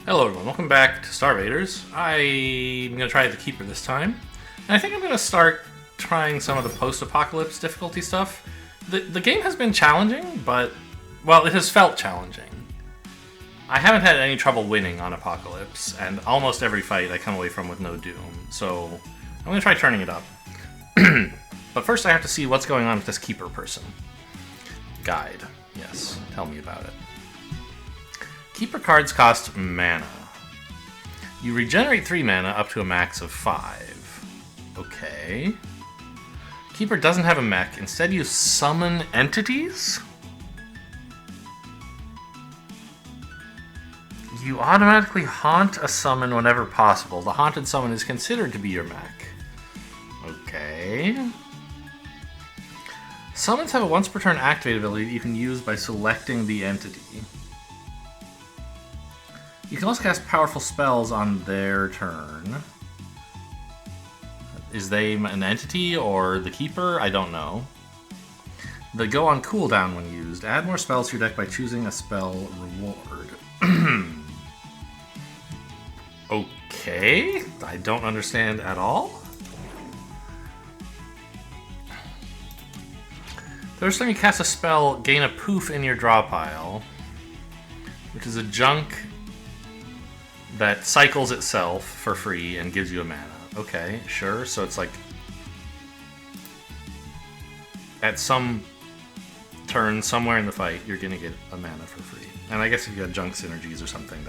Hello everyone, welcome back to Star Vaders. I'm going to try the Keeper this time. And I think I'm going to start trying some of the post-apocalypse difficulty stuff. The game has been challenging, but, well, it has felt challenging. I haven't had any trouble winning on Apocalypse, and almost every fight I come away from with no doom. So I'm going to try turning it up. But first I have to see what's going on with this Keeper person. Guide. Yes, tell me about it. Keeper cards cost mana. You regenerate 3 mana up to a max of 5. Okay. Keeper doesn't have a mech. Instead you summon entities? You automatically haunt a summon whenever possible. The haunted summon is considered to be your mech. Okay. Summons have a once per turn activate ability that you can use by selecting the entity. You can also cast powerful spells on their turn. Is they an entity or the Keeper? I don't know. They go on cooldown when used. Add more spells to your deck by choosing a spell reward. Okay, I don't understand at all. First time you cast a spell, gain a poof in your draw pile, which is a junk that cycles itself for free and gives you a mana. Okay, sure. So it's like at some turn somewhere in the fight, you're gonna get a mana for free. And I guess if you had junk synergies or something,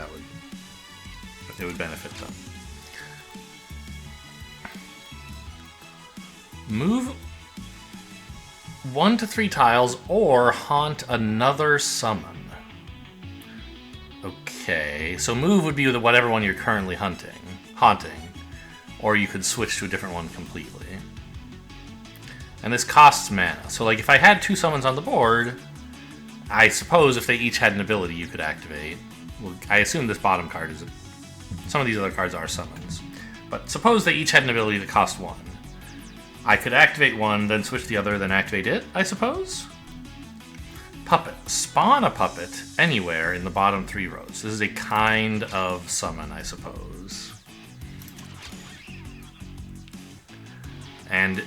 it would benefit them. Move 1 to 3 tiles or haunt another summon. Okay, so move would be whatever one you're currently haunting, or you could switch to a different one completely. And this costs mana. So like if I had 2 summons on the board, I suppose if they each had an ability you could activate. Well, I assume this bottom card is some of these other cards are summons. But suppose they each had an ability that cost 1. I could activate one, then switch the other, then activate it, I suppose? Puppet. Spawn a puppet anywhere in the bottom 3 rows. This is a kind of summon, I suppose. And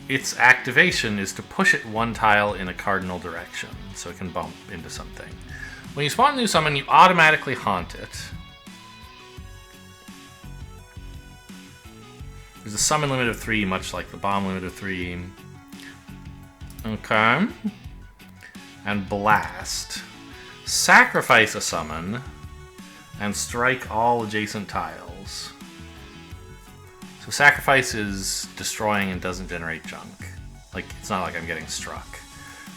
its activation is to push it 1 tile in a cardinal direction, so it can bump into something. When you spawn a new summon, you automatically haunt it. There's a summon limit of 3, much like the bomb limit of 3. Okay. And blast. Sacrifice a summon and strike all adjacent tiles. So sacrifice is destroying and doesn't generate junk. Like, it's not like I'm getting struck.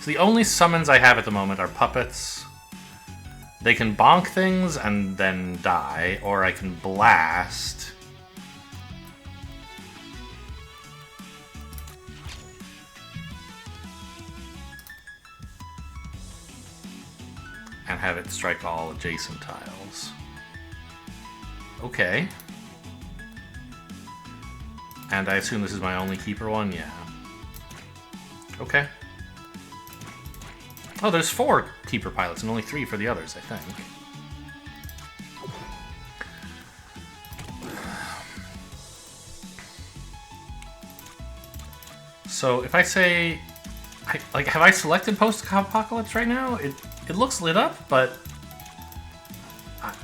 So the only summons I have at the moment are puppets. They can bonk things and then die, or I can blast. And have it strike all adjacent tiles. Okay. And I assume this is my only Keeper one? Yeah. Okay. Oh, there's 4 Keeper pilots and only 3 for the others, I think. So if I say... have I selected post-apocalypse right now? It looks lit up, but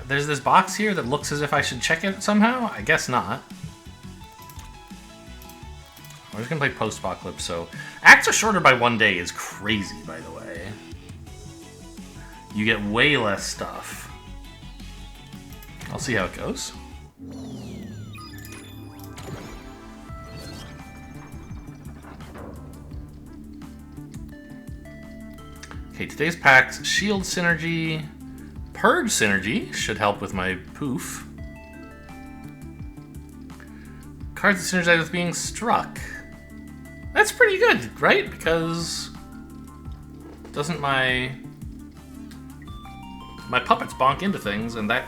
there's this box here that looks as if I should check it somehow. I guess not. We're just gonna play post-apocalypse, so... Acts are shorter by 1 day is crazy, by the way. You get way less stuff. I'll see how it goes. Okay, today's packs, Shield Synergy, Purge Synergy, should help with my poof. Cards that synergize with being struck. That's pretty good, right? Because doesn't my puppets bonk into things and that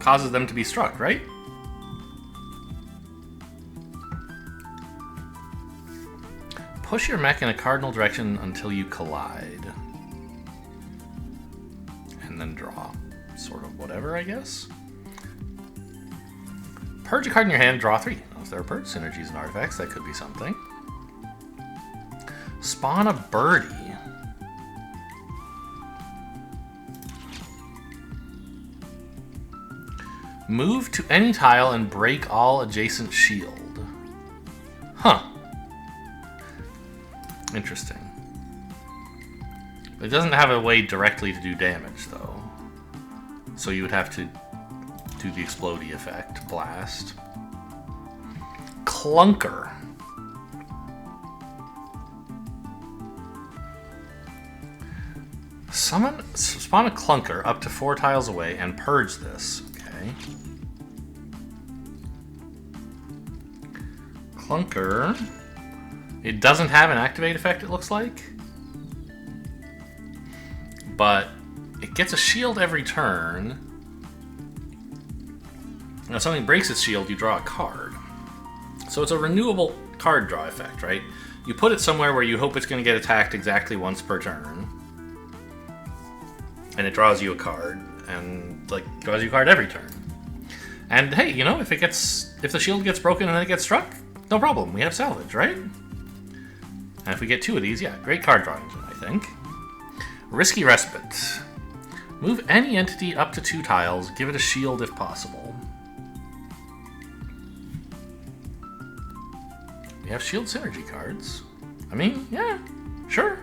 causes them to be struck, right? Push your mech in a cardinal direction until you collide. And then draw, sort of. whatever, I guess. Purge a card in your hand, draw 3. If there are purge synergies and artifacts, that could be something. Spawn a birdie. Move to any tile and break all adjacent shield. Huh. Interesting. It doesn't have a way directly to do damage, though. So you would have to do the explodey effect. Blast. Clunker. Spawn a clunker up to 4 tiles away and purge this. Okay. Clunker. It doesn't have an activate effect, it looks like. But it gets a shield every turn. Now, if something breaks its shield, you draw a card. So it's a renewable card draw effect, right? You put it somewhere where you hope it's going to get attacked exactly once per turn. And it draws you a card, and like draws you a card every turn. And hey, you know, if the shield gets broken and then it gets struck, no problem. We have salvage, right? And if we get 2 of these, yeah, great card drawing, I think. Risky Respite. Move any entity up to 2 tiles, give it a shield if possible. We have shield synergy cards. I mean, yeah, sure.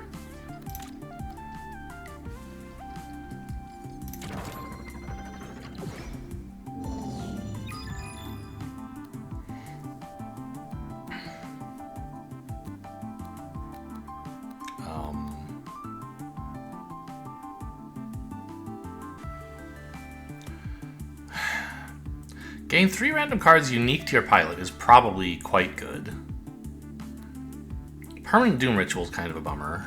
Gain 3 random cards unique to your pilot is probably quite good. Permanent Doom Ritual is kind of a bummer.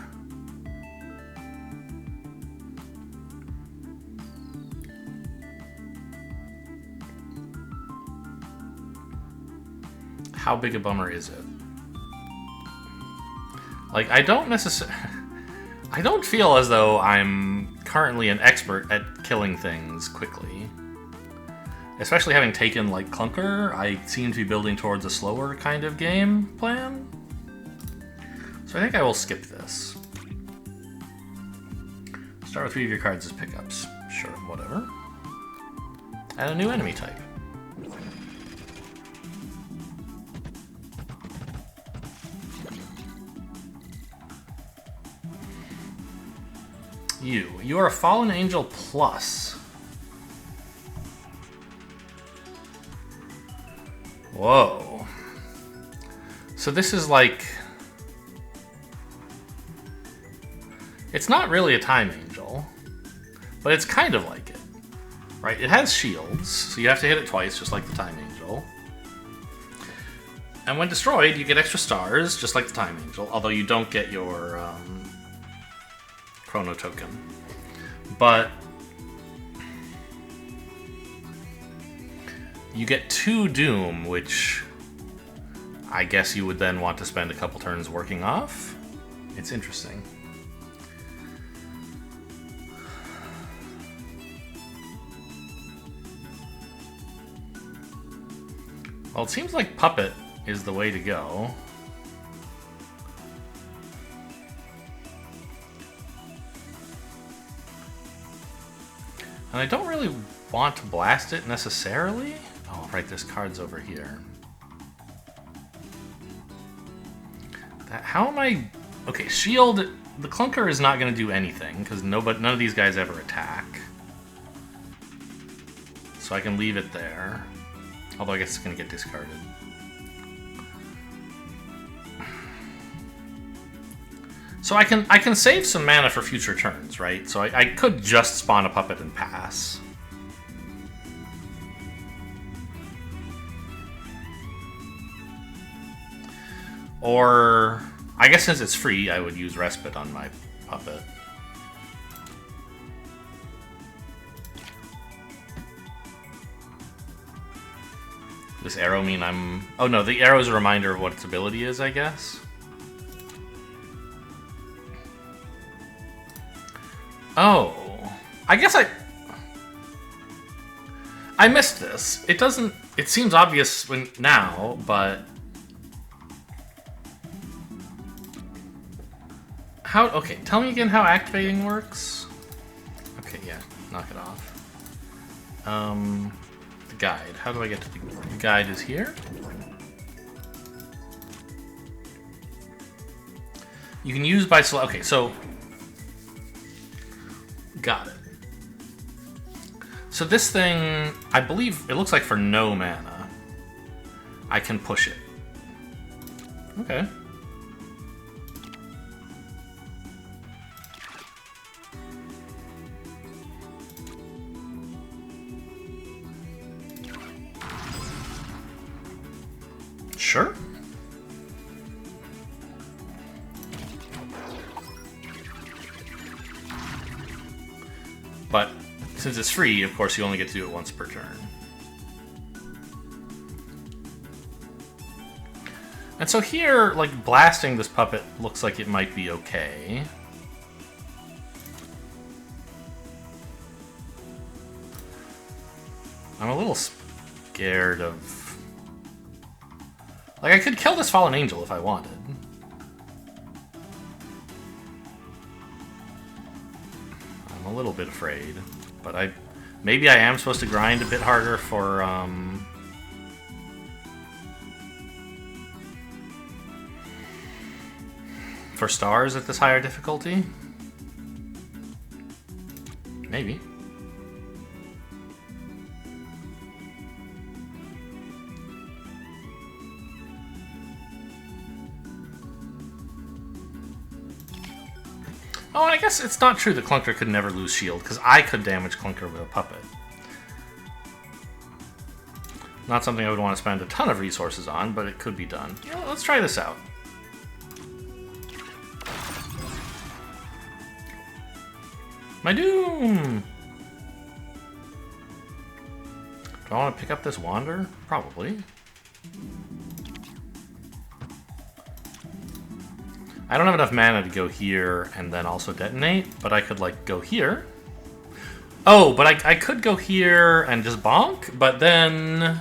How big a bummer is it? Like, I don't feel as though I'm currently an expert at killing things quickly. Especially having taken, like, Clunker, I seem to be building towards a slower kind of game plan. So I think I will skip this. Start with 3 of your cards as pickups. Sure, whatever. And a new enemy type. You are a Fallen Angel Plus. Whoa. So this is like... It's not really a Time Angel, but it's kind of like it, right? It has shields, so you have to hit it twice, just like the Time Angel. And when destroyed, you get extra stars, just like the Time Angel, although you don't get your Chrono Token. But you get 2 Doom, which I guess you would then want to spend a couple turns working off. It's interesting. Well, it seems like Puppet is the way to go. And I don't really want to blast it necessarily. Oh, right, this card's over here. How am I... Okay, shield... The Clunker is not going to do anything, because none of these guys ever attack. So I can leave it there. Although I guess it's going to get discarded. So I can save some mana for future turns, right? So I could just spawn a Puppet and pass. Or, I guess since it's free, I would use Respite on my Puppet. This arrow mean I'm... Oh no, the arrow is a reminder of what its ability is, I guess. Oh. I guess I... I missed this. It doesn't... It seems obvious now, but... How... Okay, tell me again how activating works. Okay, yeah. Knock it off. The guide. How do I get to the guide? Is here? You can use by select... Okay, so... Got it. So this thing, I believe, it looks like for no mana, I can push it. Okay. Sure. But since it's free, of course, you only get to do it once per turn. And so here, like, blasting this puppet looks like it might be okay. I'm a little scared of... Like, I could kill this fallen angel if I wanted. I'm a little bit afraid. But maybe I am supposed to grind a bit harder for stars at this higher difficulty? Maybe. Oh, and I guess it's not true that Clunker could never lose shield, because I could damage Clunker with a puppet. Not something I would want to spend a ton of resources on, but it could be done. Yeah, let's try this out. My doom! Do I want to pick up this Wander? Probably. I don't have enough mana to go here and then also detonate, but I could, like, go here. Oh, but I could go here and just bonk, but then...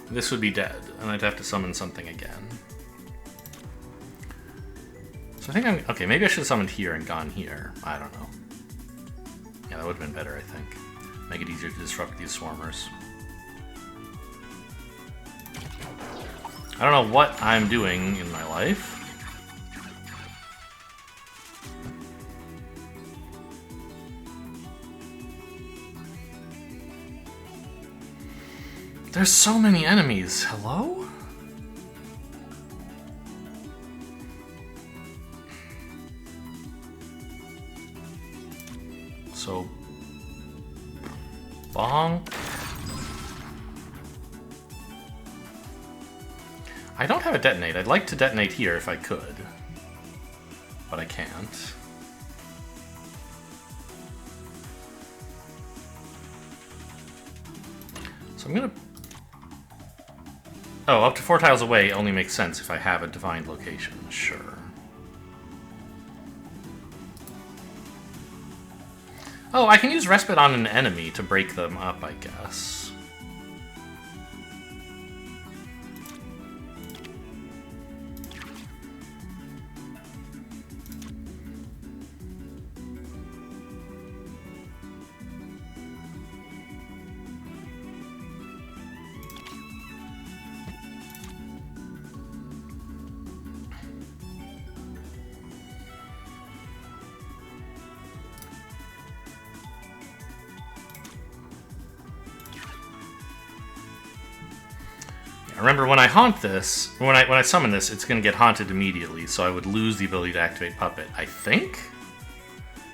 this would be dead, and I'd have to summon something again. So I think I'm... Okay, maybe I should have summoned here and gone here. I don't know. Yeah, that would have been better, I think. Make it easier to disrupt these swarmers. I don't know what I'm doing in my life. There's so many enemies. Hello? So... bonk. I don't have a detonate. I'd like to detonate here if I could. But I can't. So I'm gonna... Oh, up to 4 tiles away only makes sense if I have a divine location. Sure. Oh, I can use Respite on an enemy to break them up, I guess. Remember, when I haunt this, when I summon this, it's going to get haunted immediately, so I would lose the ability to activate Puppet, I think?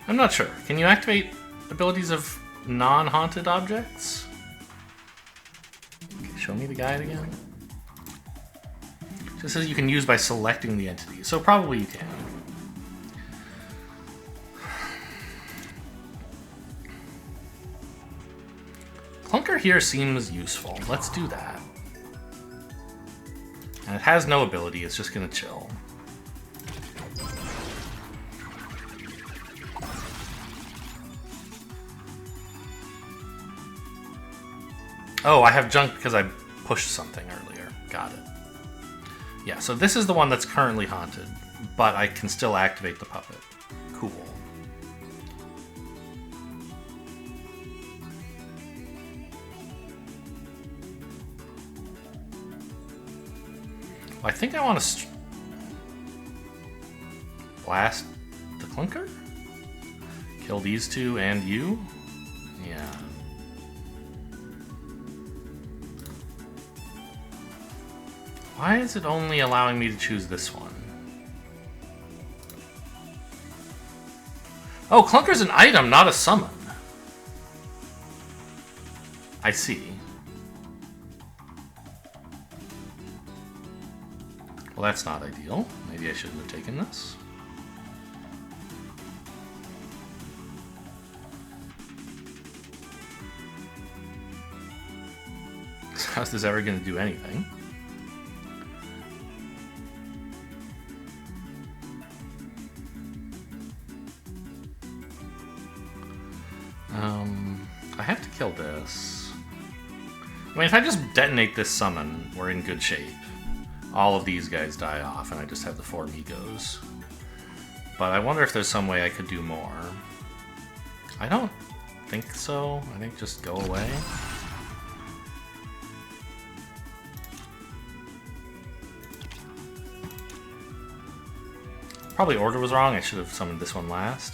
I'm not sure. Can you activate abilities of non-haunted objects? Okay, show me the guide again. It just says you can use by selecting the entity, so probably you can. Clunker here seems useful. Let's do that. And it has no ability, it's just gonna chill. Oh, I have junk because I pushed something earlier. Got it. Yeah, so this is the one that's currently haunted, but I can still activate the puppet. Cool. Well, I think I want to blast the clunker? Kill these two and you? Yeah. Why is it only allowing me to choose this one? Oh, Clunker's an item, not a summon. I see. Well, that's not ideal. Maybe I shouldn't have taken this. How's this ever going to do anything? I have to kill this. I mean, if I just detonate this summon, we're in good shape. All of these guys die off, and I just have the 4 Migos. But I wonder if there's some way I could do more. I don't think so. I think just go away. Probably order was wrong. I should have summoned this one last.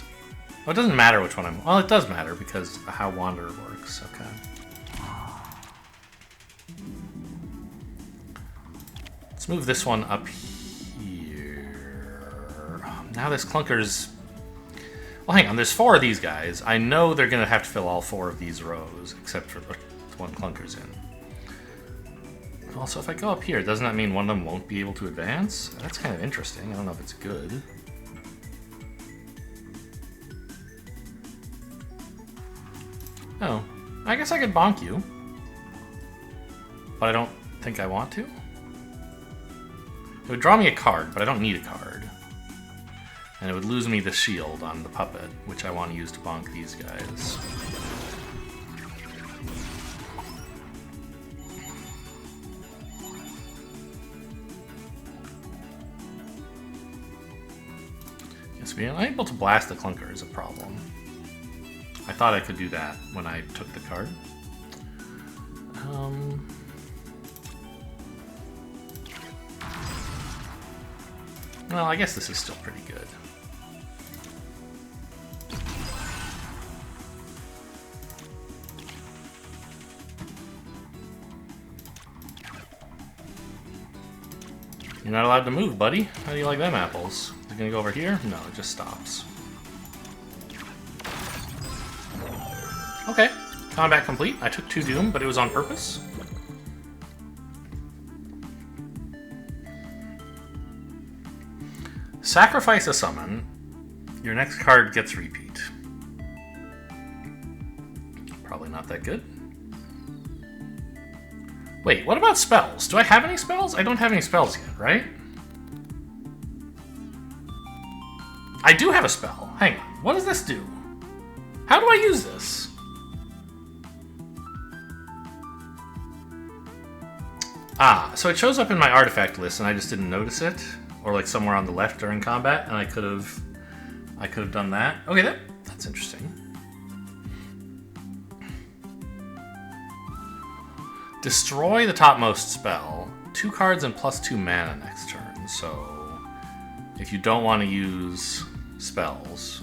Oh, it doesn't matter which one I'm... Well, it does matter because of how Wanderer works. Okay. Let's move this one up here. Now this Clunker's... Well, hang on. There's 4 of these guys. I know they're going to have to fill all 4 of these rows, except for the one Clunker's in. Also, if I go up here, doesn't that mean one of them won't be able to advance? That's kind of interesting. I don't know if it's good. Oh, I guess I could bonk you. But I don't think I want to. It would draw me a card, but I don't need a card. And it would lose me the shield on the puppet, which I want to use to bonk these guys. Yes, being unable to blast the Clunker is a problem. I thought I could do that when I took the card. Well, I guess this is still pretty good. You're not allowed to move, buddy. How do you like them apples? Is it gonna go over here? No, it just stops. Okay, combat complete. I took 2 Doom, but it was on purpose. Sacrifice a summon. Your next card gets repeat. Probably not that good. Wait, what about spells? Do I have any spells? I don't have any spells yet, right? I do have a spell. Hang on. What does this do? How do I use this? Ah, so it shows up in my artifact list and I just didn't notice it. Or like somewhere on the left during combat, and I could have done that. Okay, that's interesting. Destroy the topmost spell. 2 cards and +2 mana next turn. So if you don't want to use spells,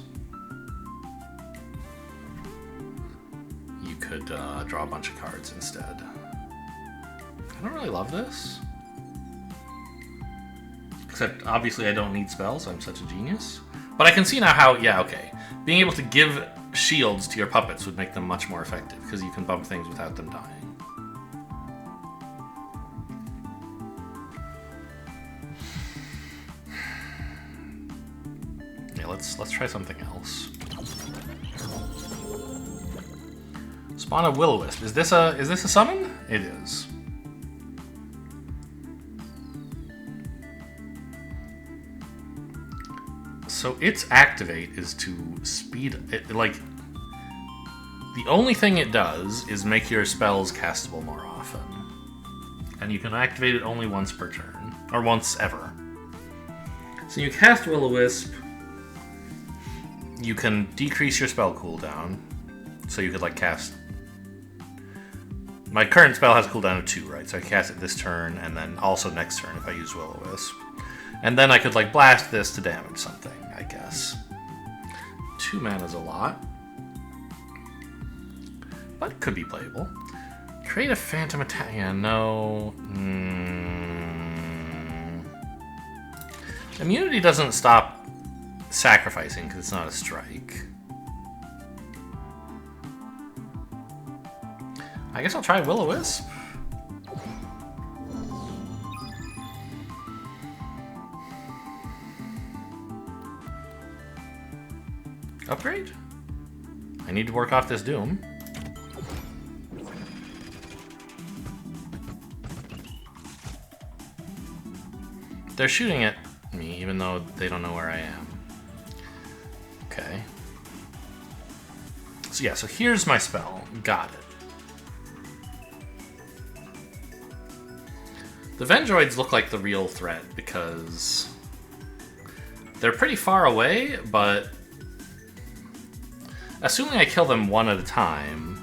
you could draw a bunch of cards instead. I don't really love this. Except, obviously, I don't need spells. I'm such a genius. But I can see now how, yeah, okay. Being able to give shields to your puppets would make them much more effective, because you can bump things without them dying. Yeah, let's try something else. Spawn a Will-O-Wisp. Is this a summon? It is. So its activate is to speed it, like The only thing it does is make your spells castable more often. And you can activate it only once per turn. Or once ever. So you cast Will-O-Wisp. You can decrease your spell cooldown. So you could like cast... My current spell has cooldown of 2, right? So I can cast it this turn and then also next turn if I use Will-O-Wisp. And then I could like blast this to damage something, I guess. 2 mana's a lot. But it could be playable. Create a phantom attack. Yeah, no. Immunity doesn't stop sacrificing because it's not a strike. I guess I'll try Will-O-Wisp. Upgrade? I need to work off this Doom. They're shooting at me, even though they don't know where I am. Okay. So yeah, so here's my spell. Got it. The Vendroids look like the real threat because they're pretty far away, but assuming I kill them one at a time,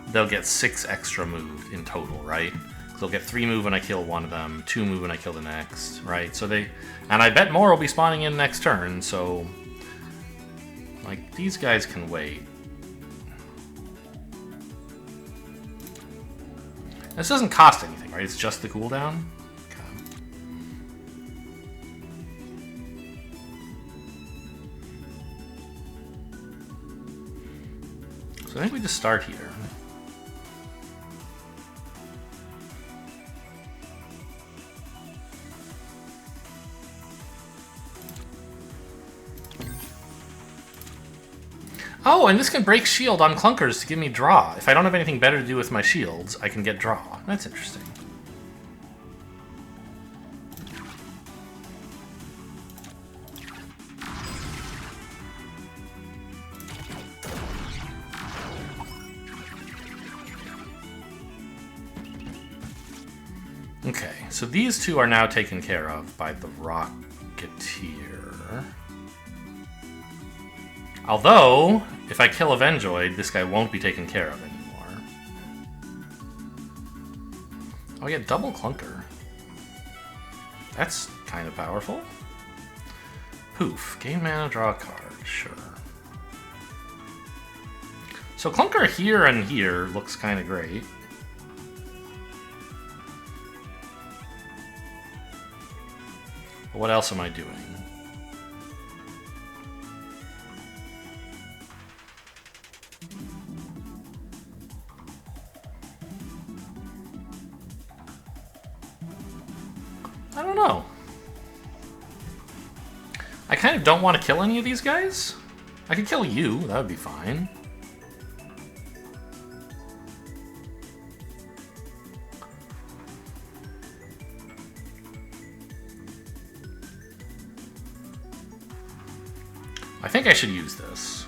they'll get 6 extra move in total, right? They'll get 3 move when I kill one of them, 2 move when I kill the next, right? So they, and I bet more will be spawning in next turn, so like these guys can wait. This doesn't cost anything, right? It's just the cooldown. Okay. So I think we just start here. Oh, and this can break shield on clunkers to give me draw. If I don't have anything better to do with my shields, I can get draw. That's interesting. Okay, so these two are now taken care of by the Rocketeer. Although, if I kill a Venjoid, this guy won't be taken care of anymore. Oh, I get double clunker. That's kind of powerful. Poof. Gain mana, draw a card. Sure. So clunker here and here looks kind of great. But what else am I doing? I don't know. I kind of don't want to kill any of these guys. I could kill you, that would be fine. I think I should use this.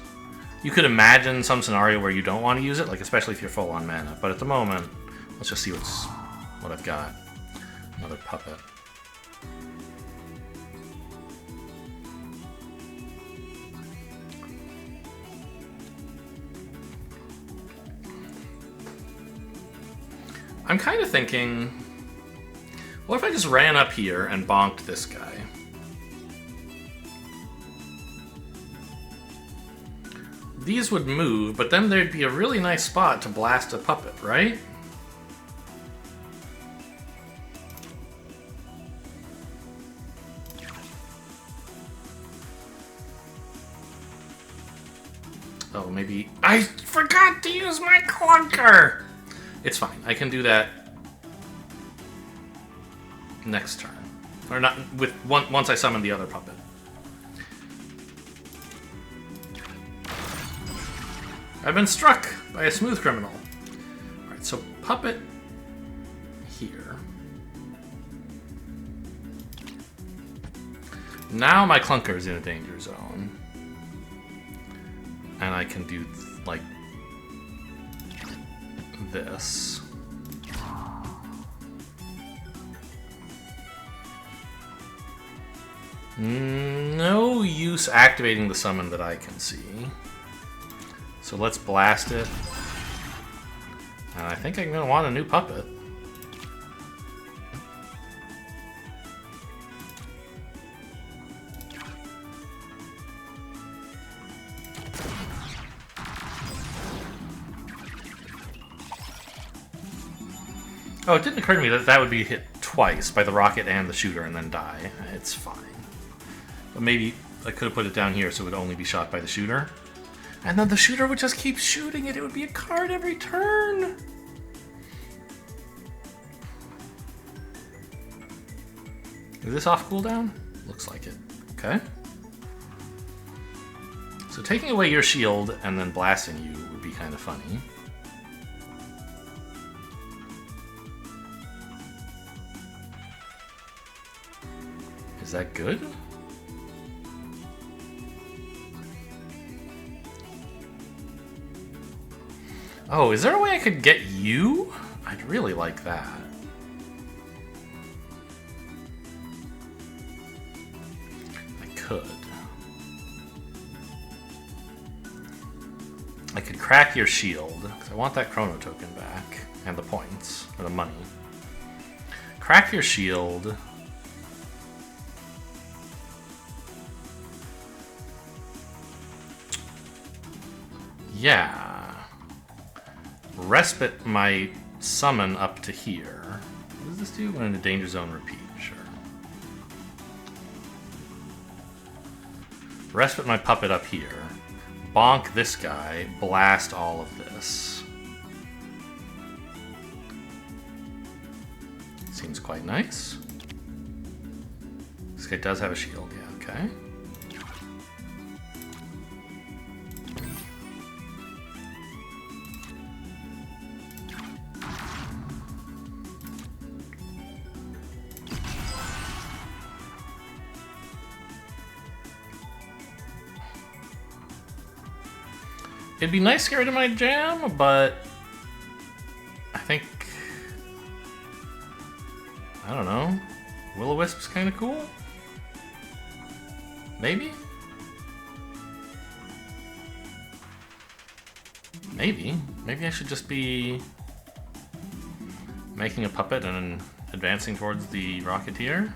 You could imagine some scenario where you don't want to use it, like especially if you're full on mana, but at the moment, let's just see what I've got. Another puppet. I'm kind of thinking, what if I just ran up here and bonked this guy? These would move, but then there'd be a really nice spot to blast a puppet, right? Oh, maybe I forgot to use my clunker! It's fine. I can do that next turn. Or not, once I summon the other puppet. I've been struck by a smooth criminal. Alright, so puppet here. Now my clunker is in a danger zone. And I can do, like, this. No use activating the summon that I can see. So let's blast it. And I think I'm going to want a new puppet. Oh, it didn't occur to me that that would be hit twice by the rocket and the shooter and then die. It's fine. But maybe I could have put it down here so it would only be shot by the shooter. And then the shooter would just keep shooting it. It would be a card every turn. Is this off cooldown? Looks like it. Okay. So taking away your shield and then blasting you would be kind of funny. Is that good? Oh, is there a way I could get you? I'd really like that. I could. I could crack your shield, because I want that chrono token back, and the points, or the money. Crack your shield. Yeah. Respite my summon up to here. What does this do? When in a danger zone, repeat. Sure. Respite my puppet up here. Bonk this guy. Blast all of this. Seems quite nice. This guy does have a shield. Yeah, okay. It'd be nice to get rid of my jam, but I think, I don't know, Will-O-Wisp's kind of cool? Maybe? Maybe. Maybe I should just be making a puppet and advancing towards the Rocketeer.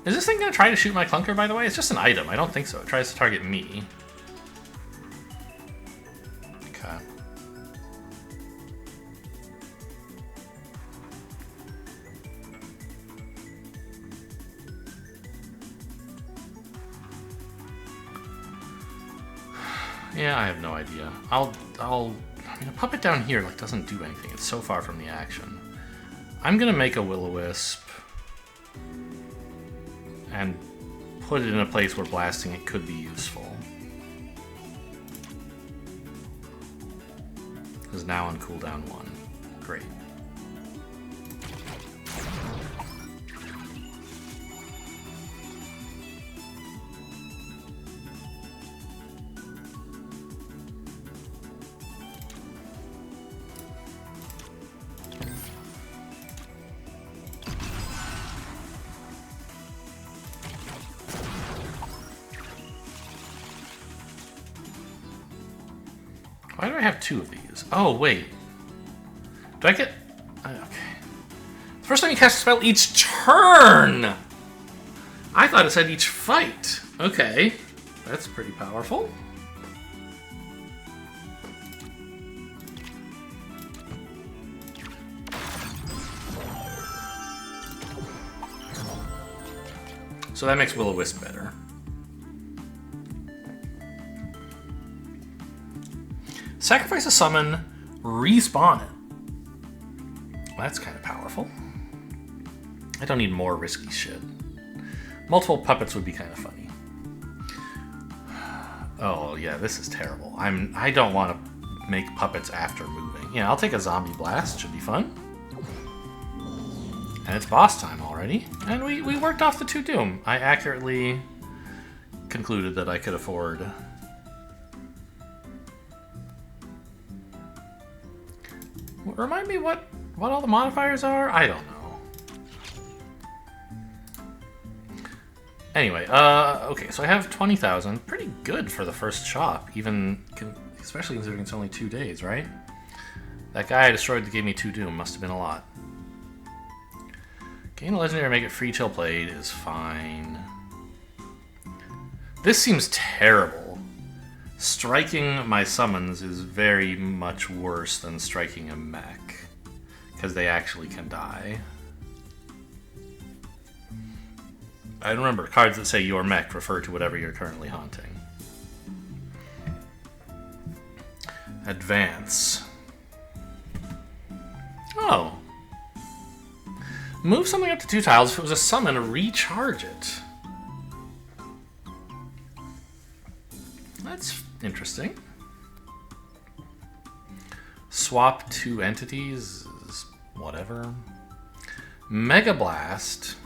Is this thing going to try to shoot my clunker, by the way? It's just an item. I don't think so. It tries to target me. Yeah, I have no idea. I mean, a puppet down here like doesn't do anything. It's so far from the action. I'm gonna make a Will-O-Wisp and put it in a place where blasting it could be useful. Is now on cooldown 1. Great. Why do I have 2 of these? Oh, wait. Do I get... Okay. The first time you cast a spell each turn! I thought it said each fight. Okay. That's pretty powerful. So that makes Will-O-Wisp better. Sacrifice a summon, respawn it. Well, that's kind of powerful. I don't need more risky shit. Multiple puppets would be kind of funny. Oh yeah, this is terrible. I don't want to make puppets after moving. Yeah, I'll take a zombie blast. Should be fun. And it's boss time already. And we worked off the 2 Doom. I accurately concluded that I could afford Remind me what all the modifiers are? I don't know. Anyway, okay, so I have 20,000. Pretty good for the first shop, especially considering it's only 2 days, right? That guy I destroyed that gave me 2 doom must have been a lot. Gain a legendary, make it free till played is fine. This seems terrible. Striking my summons is very much worse than striking a mech, because they actually can die. I remember cards that say your mech refer to whatever you're currently haunting. Advance. Oh. Move something up to 2 tiles. If it was a summon, recharge it. That's interesting. Swap 2 entities, whatever. Mega Blast.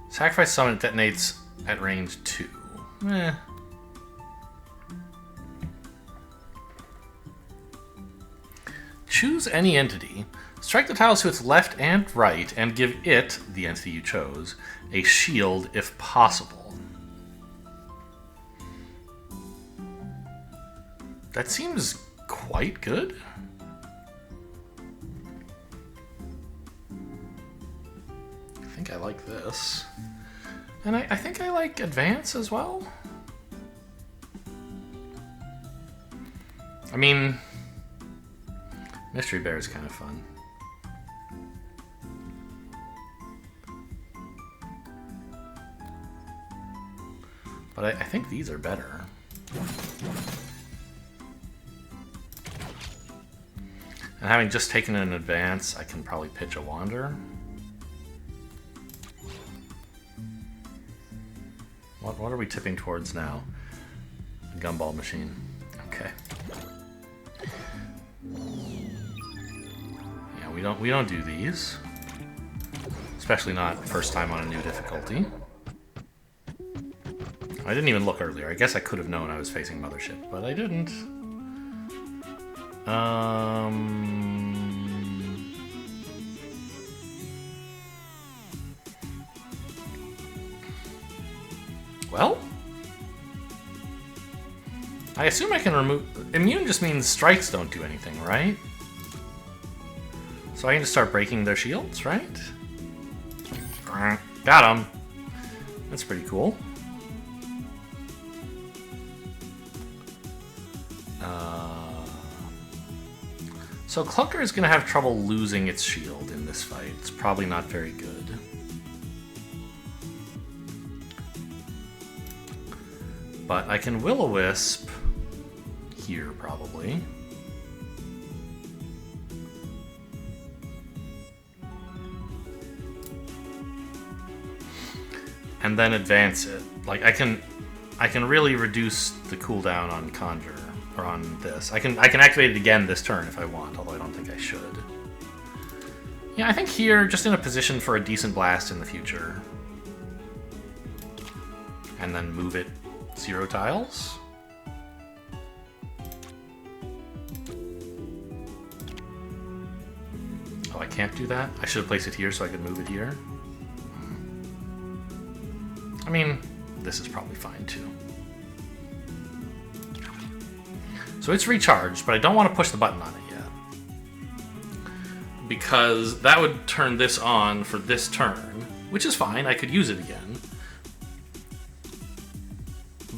Sacrifice summon, it detonates at range 2. Eh. Choose any entity. Strike the tiles to its left and right, and give it, the entity you chose, a shield if possible. That seems quite good. I think I like this. And I think I like Advance as well. I mean, Mystery Bear is kind of fun. But I think these are better. And having just taken an Advance, I can probably pitch a Wander. What are we tipping towards now? The Gumball Machine. Okay. Yeah, we don't do these. Especially not first time on a new difficulty. I didn't even look earlier. I guess I could have known I was facing Mothership, but I didn't. Well, I assume I can remove... Immune just means strikes don't do anything, right? So I can just start breaking their shields, right? Got him. That's pretty cool. So Clunker is going to have trouble losing its shield in this fight. It's probably not very good. But I can Will-O-Wisp here, probably. And then advance it. Like, I can really reduce the cooldown on Conjure. Or on this. I can activate it again this turn if I want, although I don't think I should. Yeah, I think here, just in a position for a decent blast in the future. And then move it 0 tiles. Oh, I can't do that? I should have placed it here so I could move it here. I mean, this is probably fine too. So it's recharged, but I don't want to push the button on it yet. Because that would turn this on for this turn, which is fine, I could use it again.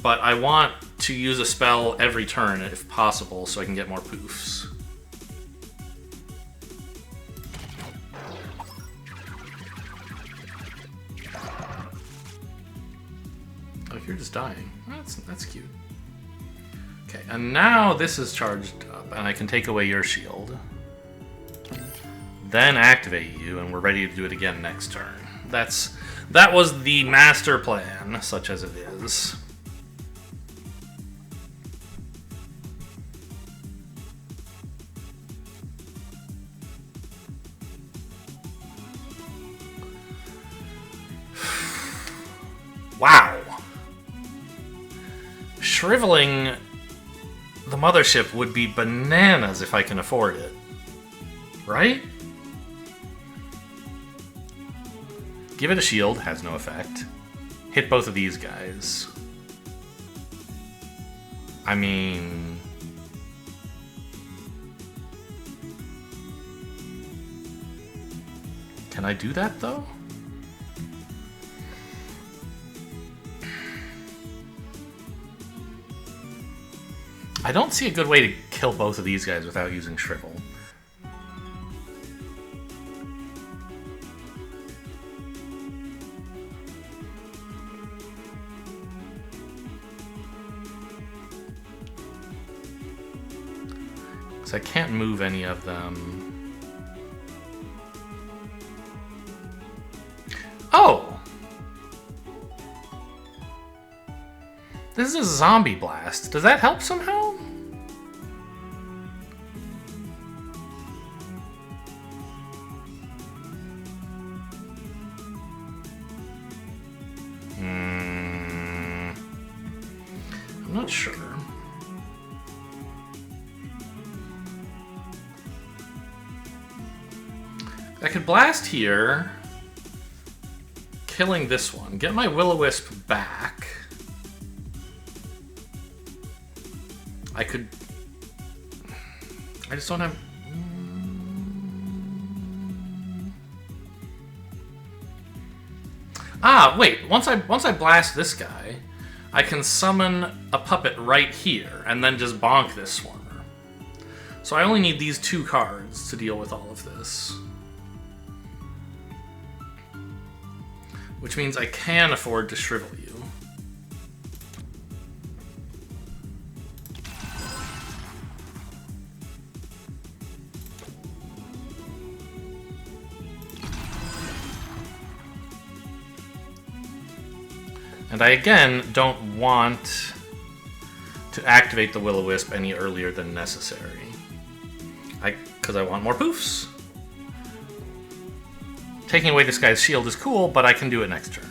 But I want to use a spell every turn if possible so I can get more poofs. Oh, you're just dying. That's cute. Okay, and now this is charged up, and I can take away your shield. Then activate you, and we're ready to do it again next turn. That was the master plan, such as it is. Wow! Shriveling the Mothership would be bananas if I can afford it. Right? Give it a shield, has no effect. Hit both of these guys. I mean... Can I do that, though? I don't see a good way to kill both of these guys without using Shrivel. I can't move any of them. Oh! This is a zombie blast. Does that help somehow? I'm not sure. I could blast here, killing this one, get my Will-O-Wisp back. I could... I just don't have... Ah, wait, once I blast this guy, I can summon a puppet right here, and then just bonk this Swarmer. So I only need these 2 cards to deal with all of this. Which means I can afford to shrivel you. And I again don't want to activate the Will-O-Wisp any earlier than necessary. Because I want more poofs. Taking away this guy's shield is cool, but I can do it next turn.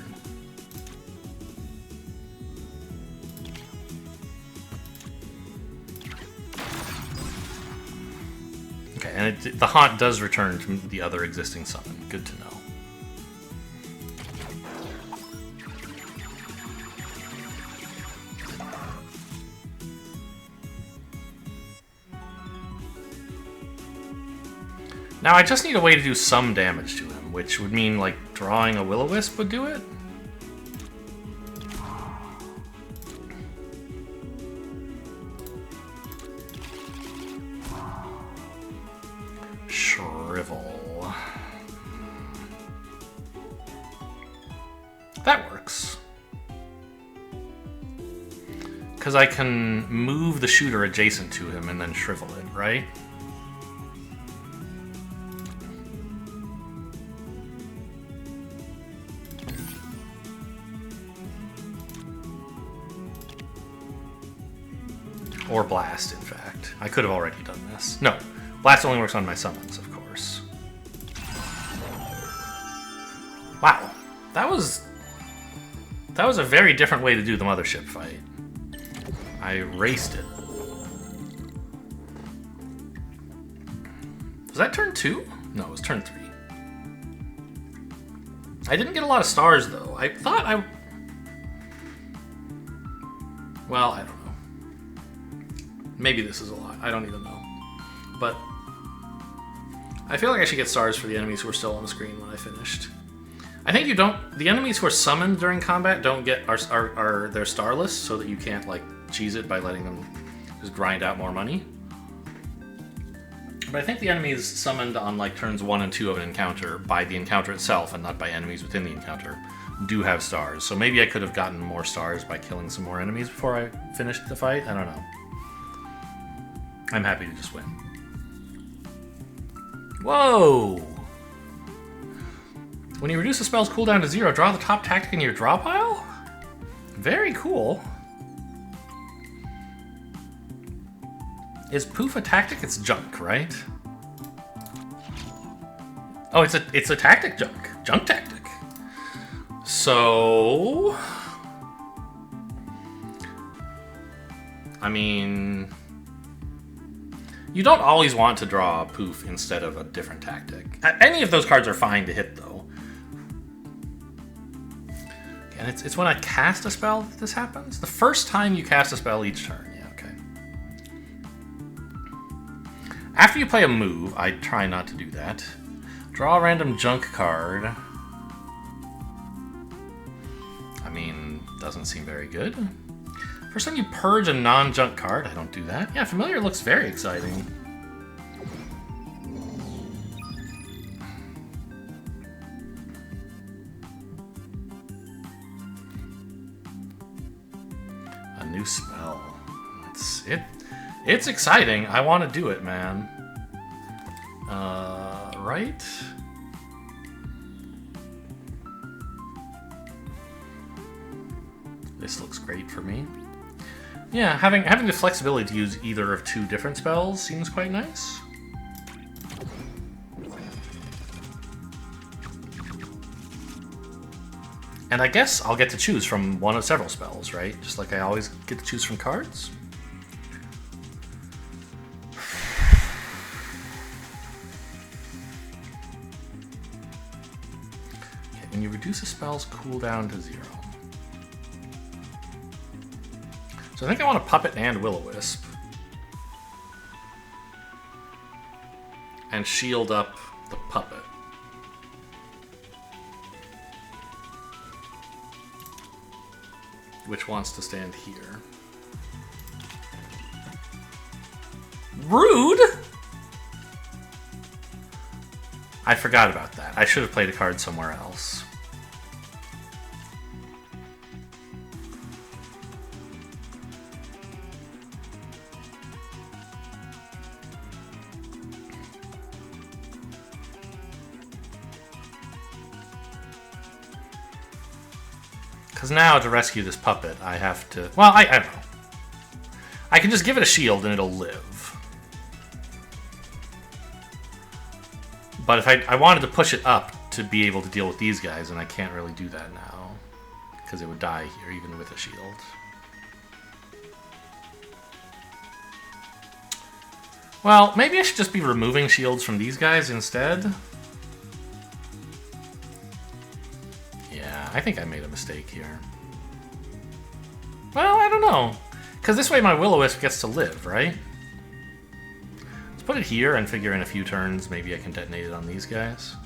Okay, and the Haunt does return to the other existing summon. Good to know. Now I just need a way to do some damage to him, which would mean, like, drawing a Will-O-Wisp would do it? Shrivel. That works. Because I can move the shooter adjacent to him and then shrivel it, right? Or Blast, in fact. I could have already done this. No, Blast only works on my summons, of course. Wow, that was a very different way to do the Mothership fight. I raced it. Was that turn 2? No, it was turn 3. I didn't get a lot of stars, though. I thought I... Well, I don't know. Maybe this is a lot. I don't even know. But I feel like I should get stars for the enemies who are still on the screen when I finished. I think you don't... The enemies who are summoned during combat don't get... They're starless, so that you can't, like, cheese it by letting them just grind out more money. But I think the enemies summoned on, like, turns 1 and 2 of an encounter by the encounter itself and not by enemies within the encounter do have stars. So maybe I could have gotten more stars by killing some more enemies before I finished the fight. I don't know. I'm happy to just win. Whoa! When you reduce a spell's cooldown to 0, draw the top tactic in your draw pile? Very cool. Is poof a tactic? It's junk, right? Oh, it's a tactic junk. Junk tactic. So... I mean... You don't always want to draw a poof instead of a different tactic. Any of those cards are fine to hit, though. And it's when I cast a spell that this happens? The first time you cast a spell each turn. Yeah, okay. After you play a move, I try not to do that. Draw a random junk card. I mean, doesn't seem very good. First time you purge a non-junk card, I don't do that. Yeah, familiar looks very exciting. A new spell. It's exciting. I want to do it, man. Right? This looks great for me. Yeah, having the flexibility to use either of two different spells seems quite nice. And I guess I'll get to choose from one of several spells, right? Just like I always get to choose from cards. Okay, when you reduce a spell's cooldown to 0. So I think I want to Puppet and Will-O-Wisp. And shield up the Puppet. Which wants to stand here. Rude! I forgot about that. I should have played a card somewhere else. Because now, to rescue this puppet, I have to... Well, I don't know. I can just give it a shield and it'll live. But if I wanted to push it up to be able to deal with these guys, and I can't really do that now. Because it would die here, even with a shield. Well, maybe I should just be removing shields from these guys instead. I think I made a mistake here. Well, I don't know. Because this way my Will-O-Wisp gets to live, right? Let's put it here and figure in a few turns maybe I can detonate it on these guys.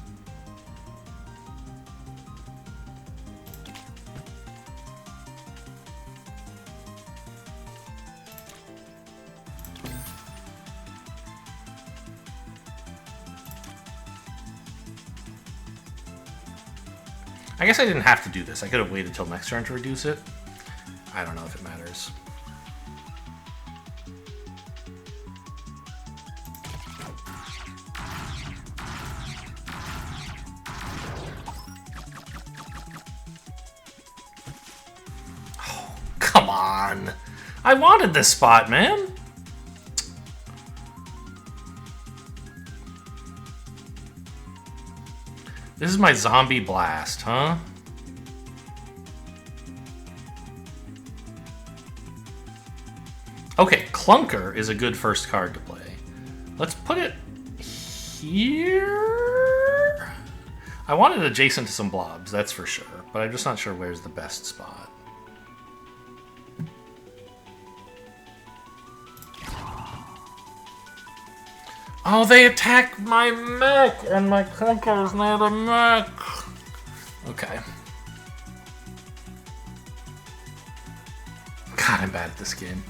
I guess I didn't have to do this. I could have waited till next turn to reduce it. I don't know if it matters. Oh, come on. I wanted this spot, man. This is my zombie blast, huh? Okay, Clunker is a good first card to play. Let's put it here. I want it adjacent to some blobs, that's for sure, but I'm just not sure where's the best spot. Oh, they attacked my mech, and my Clunker is not a mech. Okay. God, I'm bad at this game.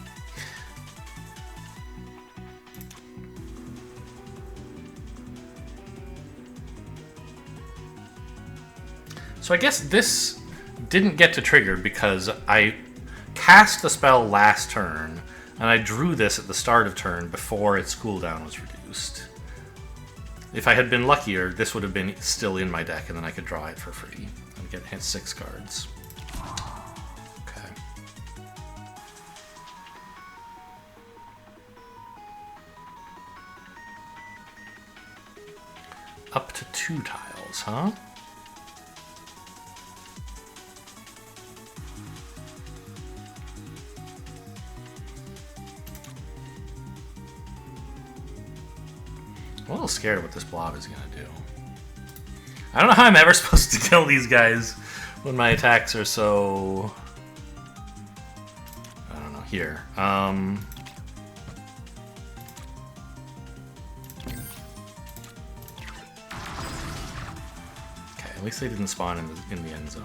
So I guess this didn't get to trigger because I cast the spell last turn, and I drew this at the start of turn before its cooldown was reduced. If I had been luckier, this would have been still in my deck, and then I could draw it for free and get hit 6 cards. Okay. Up to 2 tiles, huh? I'm a little scared of what this blob is gonna do. I don't know how I'm ever supposed to kill these guys when my attacks are so... I don't know, here. Okay, at least they didn't spawn in the end zone.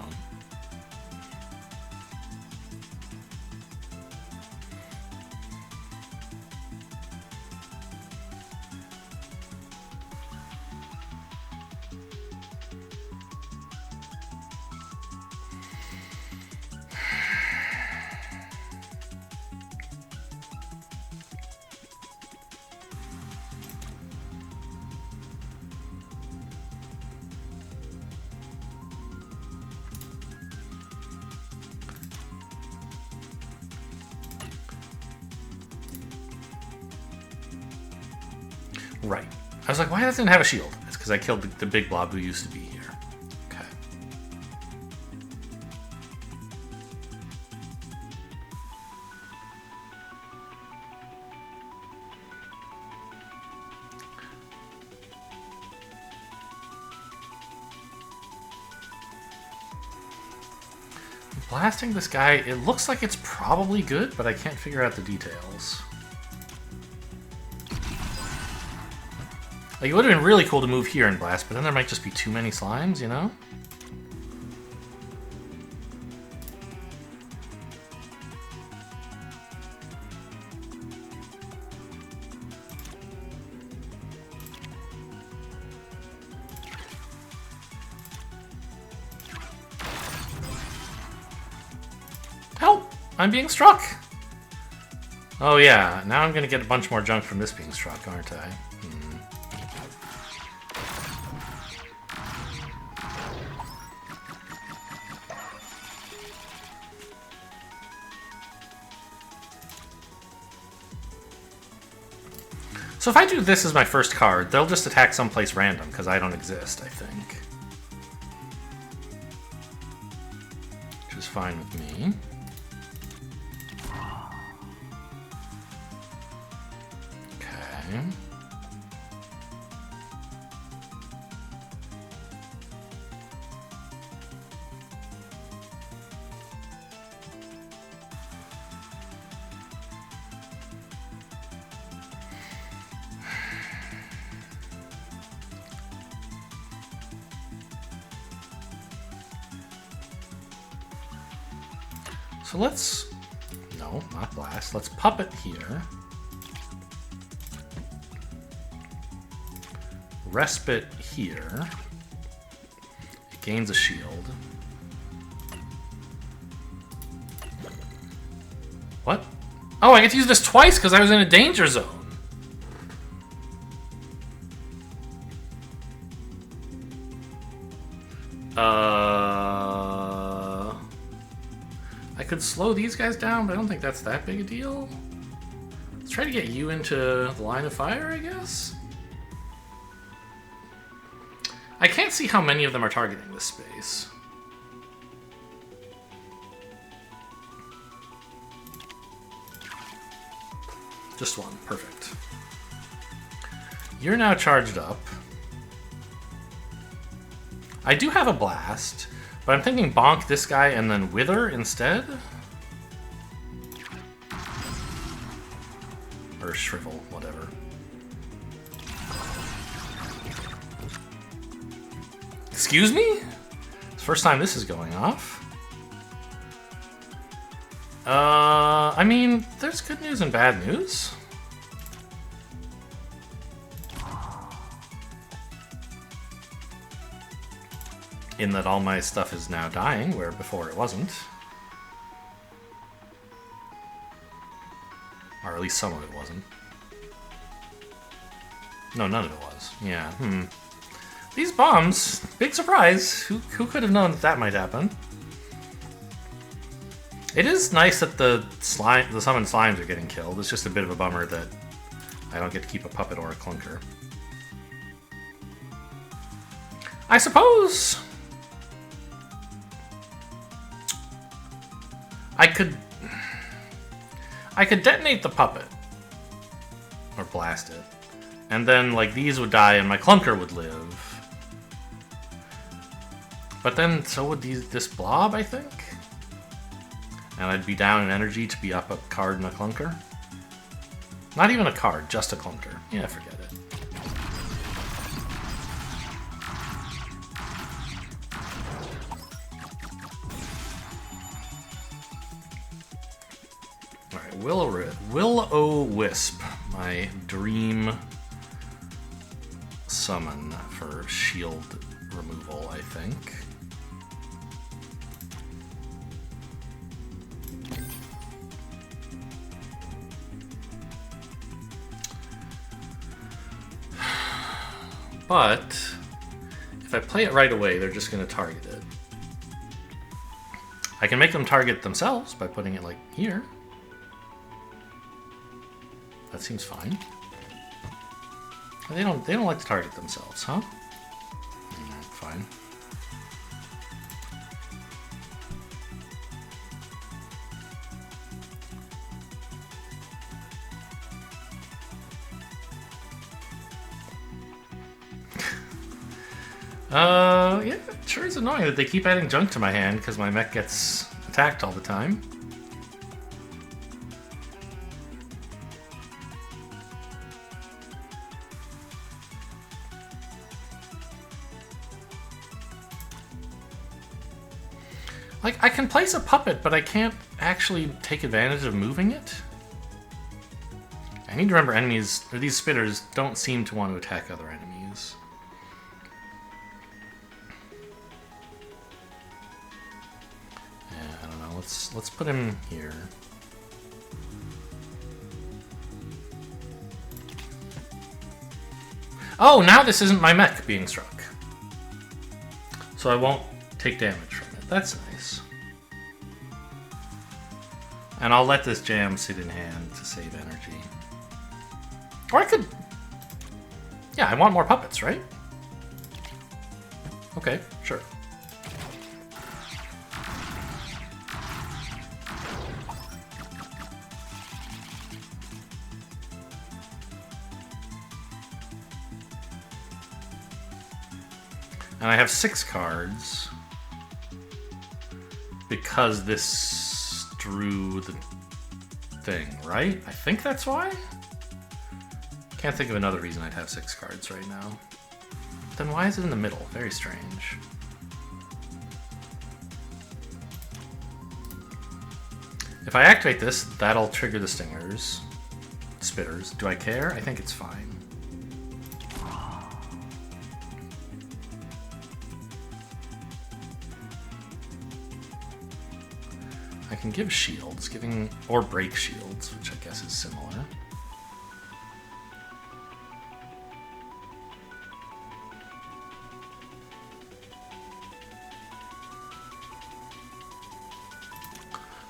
Right. I was like, why doesn't it have a shield? It's because I killed the big blob who used to be here. Okay. Blasting this guy, it looks like it's probably good, but I can't figure out the details. Like, it would have been really cool to move here and blast, but then there might just be too many slimes, you know? Help! I'm being struck! Oh yeah, now I'm gonna get a bunch more junk from this being struck, aren't I? So if I do this as my first card, they'll just attack someplace random, because I don't exist, I think. Which is fine with me. Okay. So let's, no, not blast, let's puppet here. Respite here. It gains a shield. What? Oh, I get to use this twice because I was in a danger zone. I could slow these guys down, but I don't think that's that big a deal. Let's try to get you into the line of fire, I guess? I can't see how many of them are targeting this space. Just one. Perfect. You're now charged up. I do have a blast, but I'm thinking bonk this guy and then wither instead? Or shrivel, whatever. Excuse me? It's the first time this is going off. I mean, there's good news and bad news. In that all my stuff is now dying, where before it wasn't. Or at least some of it wasn't. No, none of it was. Yeah, These bombs, big surprise. Who could have known that that might happen? It is nice that the summoned slimes are getting killed. It's just a bit of a bummer that I don't get to keep a puppet or a clunker. I suppose I could detonate the puppet or blast it, And then, like, these would die and my clunker would live. But then, so would this blob, I think? And I'd be down in energy to be up a card and a clunker. Not even a card, just a clunker. Yeah, forget it. Alright, Will-O-Wisp, my dream summon for shield removal, I think. But if I play it right away, they're just going to target it. I can make them target themselves by putting it like here. That seems fine. They don't like to target themselves, huh? Fine. Yeah, it sure is annoying that they keep adding junk to my hand because my mech gets attacked all the time. Like, I can place a puppet, but I can't actually take advantage of moving it. I need to remember enemies, or these spitters, don't seem to want to attack other enemies. Yeah, I don't know. Let's put him here. Oh, now this isn't my mech being struck. So I won't take damage from it. That's nice. And I'll let this jam sit in hand to save energy. Or I could... Yeah, I want more puppets, right? Okay, sure. And I have 6 cards because this drew the thing, right? I think that's why? Can't think of another reason I'd have 6 cards right now. Then why is it in the middle? Very strange. If I activate this, that'll trigger the stingers. Spitters. Do I care? I think it's fine. I can give shields, or break shields, which I guess is similar.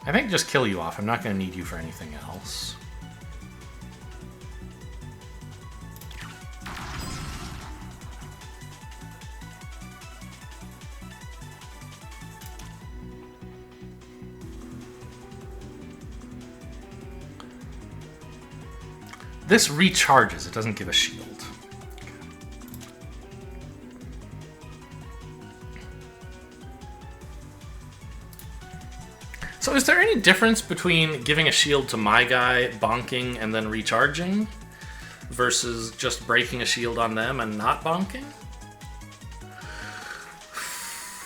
I think just kill you off. I'm not going to need you for anything else. This recharges, it doesn't give a shield. So is there any difference between giving a shield to my guy, bonking, and then recharging, versus just breaking a shield on them and not bonking?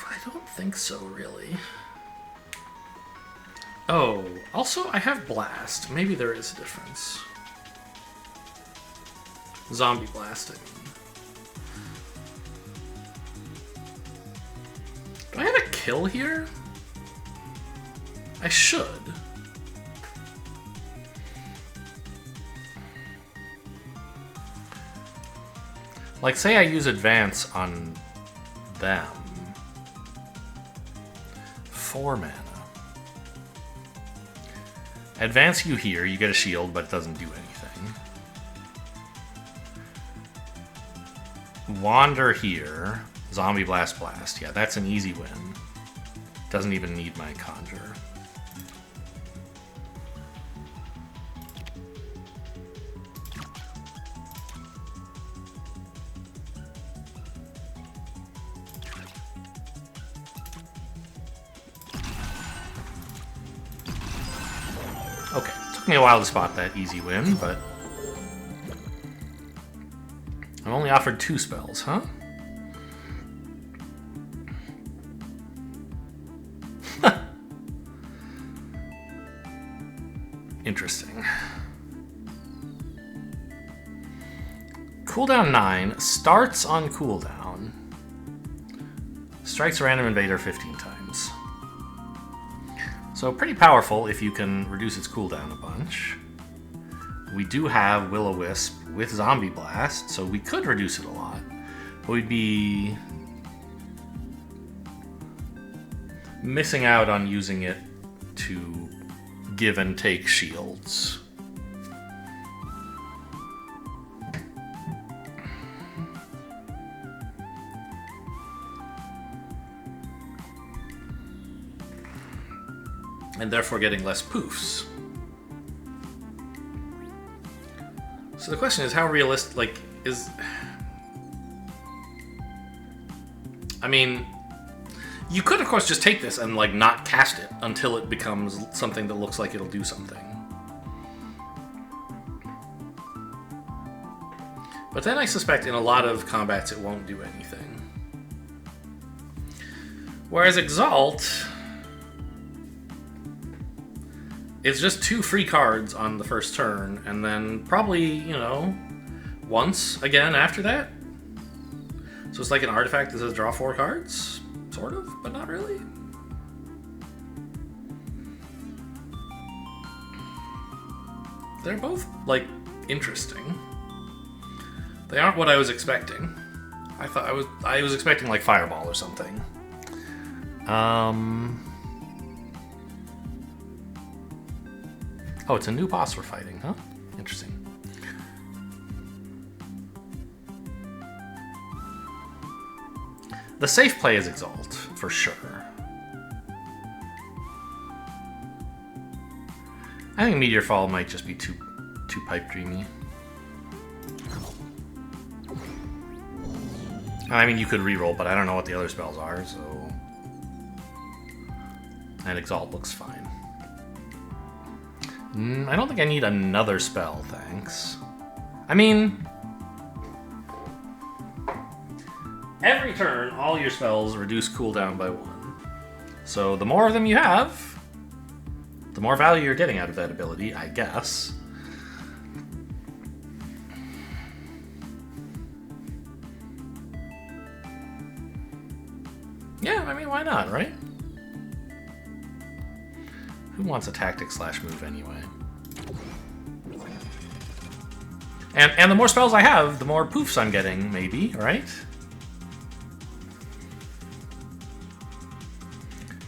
I don't think so, really. Oh, also I have Blast. Maybe there is a difference. Zombie blasting. Do I have a kill here? I should. Like, say I use advance on them. 4 mana. Advance you here, you get a shield, but it doesn't do anything. Wander here, zombie blast blast. Yeah, that's an easy win. Doesn't even need my conjure. Took me a while to spot that easy win, but I'm only offered 2 spells, huh? Interesting. Cooldown 9 starts on cooldown. Strikes a random invader 15 times. So pretty powerful if you can reduce its cooldown a bunch. We do have Will-O-Wisp with Zombie Blast, so we could reduce it a lot. But we'd be missing out on using it to give and take shields. And therefore getting less poofs. So the question is, how realistic, like, is... I mean, you could, of course, just take this and, like, not cast it until it becomes something that looks like it'll do something. But then I suspect in a lot of combats it won't do anything. Whereas Exalt... it's just 2 free cards on the first turn, and then probably, you know, once again after that. So it's like an artifact that says draw 4 cards, sort of, but not really. They're both, like, interesting. They aren't what I was expecting. I was expecting, like, Fireball or something. Oh, it's a new boss we're fighting, huh? Interesting. The safe play is Exalt, for sure. I think Meteor Fall might just be too pipe dreamy. I mean, you could reroll, but I don't know what the other spells are, so... And Exalt looks fine. I don't think I need another spell, thanks. I mean... every turn, all your spells reduce cooldown by 1. So the more of them you have, the more value you're getting out of that ability, I guess. Yeah, I mean, why not, right? Who wants a tactic slash move anyway? And the more spells I have, the more poofs I'm getting, maybe, right?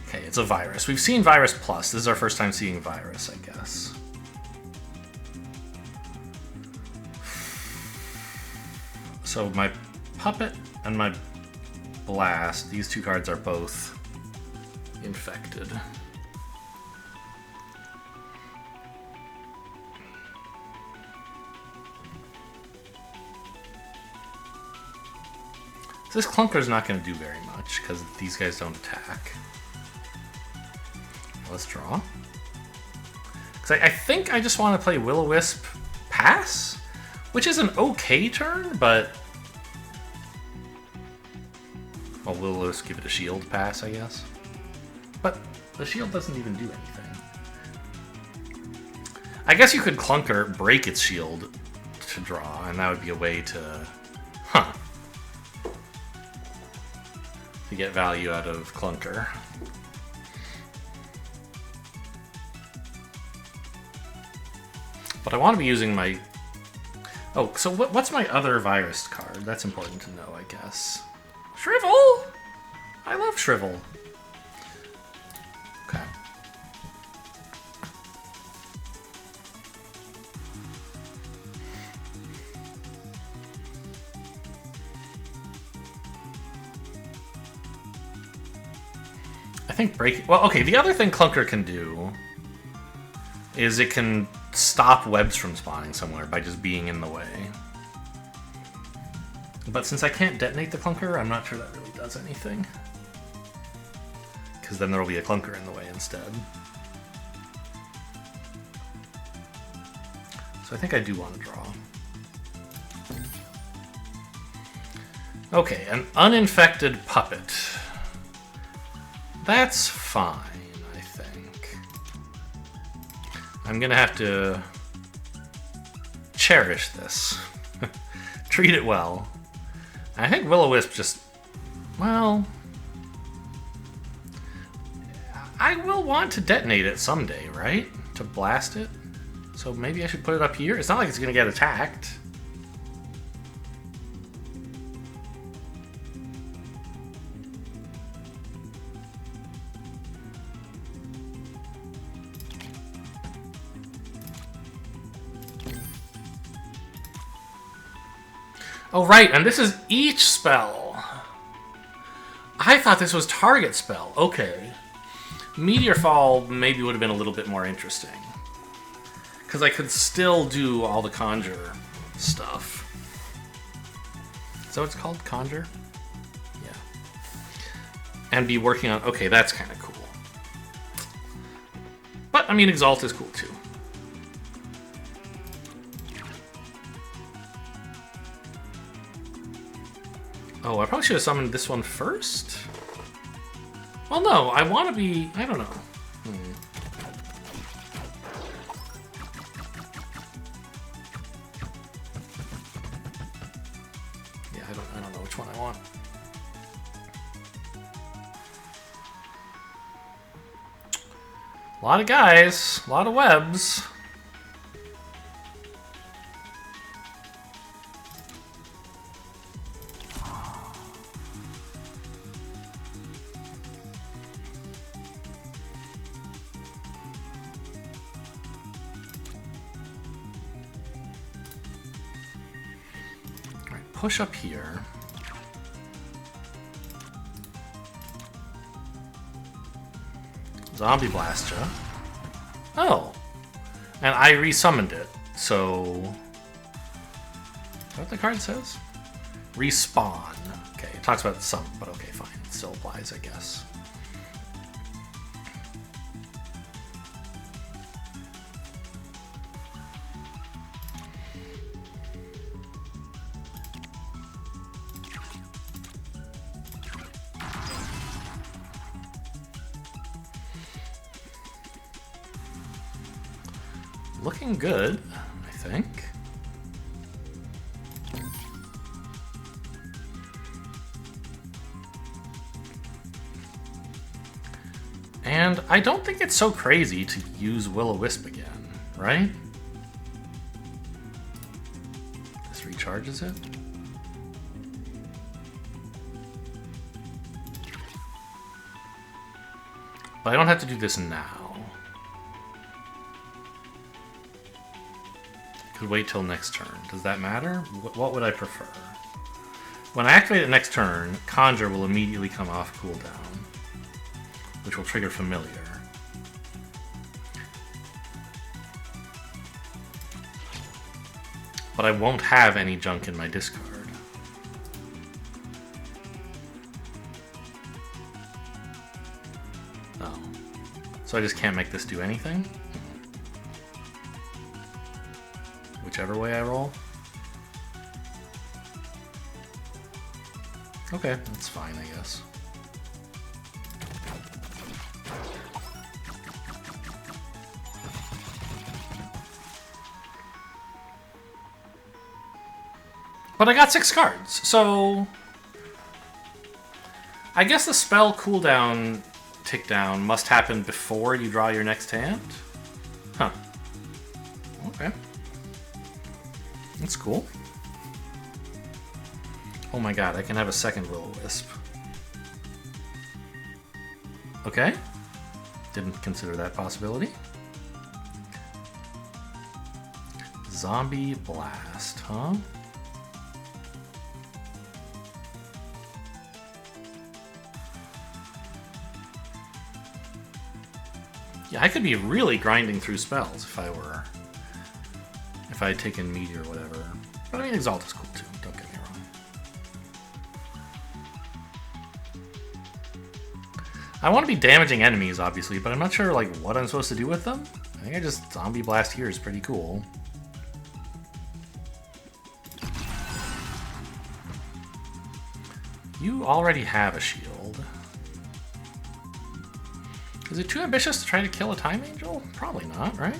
Okay, it's a virus. We've seen Virus Plus. This is our first time seeing Virus, I guess. So my Puppet and my Blast, these 2 cards are both infected. This Clunker's not going to do very much, because these guys don't attack. Let's draw. Because I think I just want to play Will-O-Wisp Pass, which is an okay turn, but... well, Will-O-Wisp give it a shield pass, I guess. But the shield doesn't even do anything. I guess you could Clunker, break its shield to draw, and that would be a way to... huh. To get value out of Clunker. But I want to be using my... oh, so what's my other virus card? That's important to know, I guess. Shrivel! I love Shrivel. Okay. I think break... well, okay, the other thing Clunker can do is it can stop webs from spawning somewhere by just being in the way. But since I can't detonate the Clunker, I'm not sure that really does anything. Because then there will be a Clunker in the way instead. So I think I do want to draw. Okay, an uninfected puppet. That's fine, I think. I'm gonna have to cherish this. Treat it well. I think Will-O-Wisp just... well... I will want to detonate it someday, right? To blast it? So maybe I should put it up here? It's not like it's gonna get attacked. Oh, right, and this is each spell. I thought this was target spell. Okay. Meteor Fall maybe would have been a little bit more interesting. Because I could still do all the conjure stuff. Is that what it's called? Conjure? Yeah. And be working on... okay, that's kind of cool. But, I mean, Exalt is cool, too. Oh, I probably should have summoned this one first? Well, no, I want to be... I don't know. Yeah, I don't know which one I want. A lot of guys, a lot of webs. Push up here. Zombie Blast ya. Oh. And I resummoned it, so... is that what the card says? Respawn. Okay, it talks about some, but okay, fine. It still applies, I guess. Looking good, I think. And I don't think it's so crazy to use Will-O-Wisp again, right? This recharges it. But I don't have to do this now. Could wait till next turn. Does that matter? What would I prefer? When I activate it next turn, Conjure will immediately come off cooldown, which will trigger Familiar. But I won't have any junk in my discard. Oh. So I just can't make this do anything? Whichever way I roll. Okay, that's fine, I guess. But I got 6 cards, so... I guess the spell cooldown tick down must happen before you draw your next hand? Huh. Okay. That's cool. Oh my god, I can have a second Will-O-Wisp. Okay. Didn't consider that possibility. Zombie Blast, huh? Yeah, I could be really grinding through spells if I were... if I had taken Meteor or whatever. But I mean, Exalt is cool too, don't get me wrong. I want to be damaging enemies, obviously, but I'm not sure like what I'm supposed to do with them. I think I just Zombie Blast here is pretty cool. you already have a shield. Is it too ambitious to try to kill a Time Angel? Probably not, right?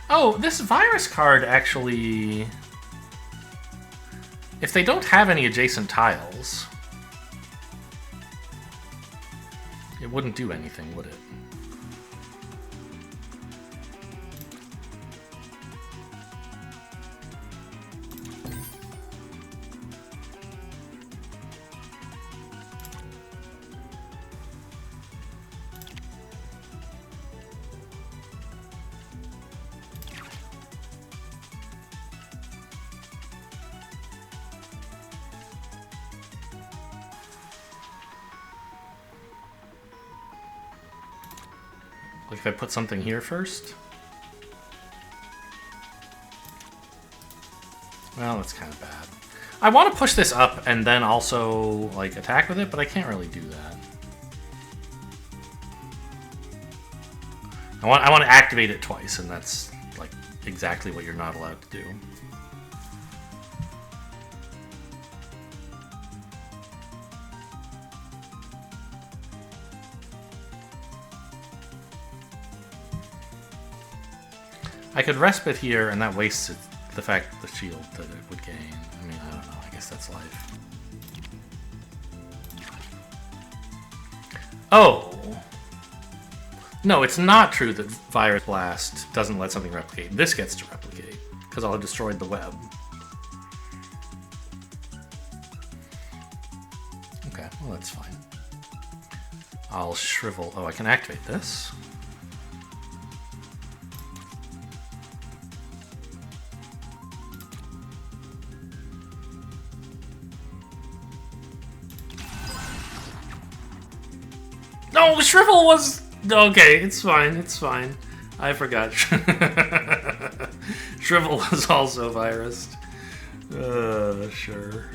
Oh, this virus card actually... If they don't have any adjacent tiles, it wouldn't do anything, would it? Like if I put something here first? Well, that's kind of bad. I want to push this up and then also like attack with it, but I can't really do that. I want to activate it twice, and that's like exactly what you're not allowed to do. I could respite here, and that wastes it, the fact the shield that it would gain. I mean, I don't know. I guess that's life. Oh! No, it's not true that Virus Blast doesn't let something replicate. This gets to replicate, because I'll have destroyed the web. Okay, well that's fine. I'll shrivel... Oh, I can activate this. No, Shrivel was... Okay, it's fine, it's fine. I forgot. Shrivel was also virused. Sure.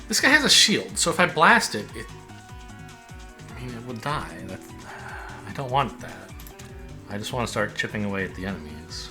This guy has a shield, so if I blast it, I mean, it would die. I don't want that. I just want to start chipping away at the enemies.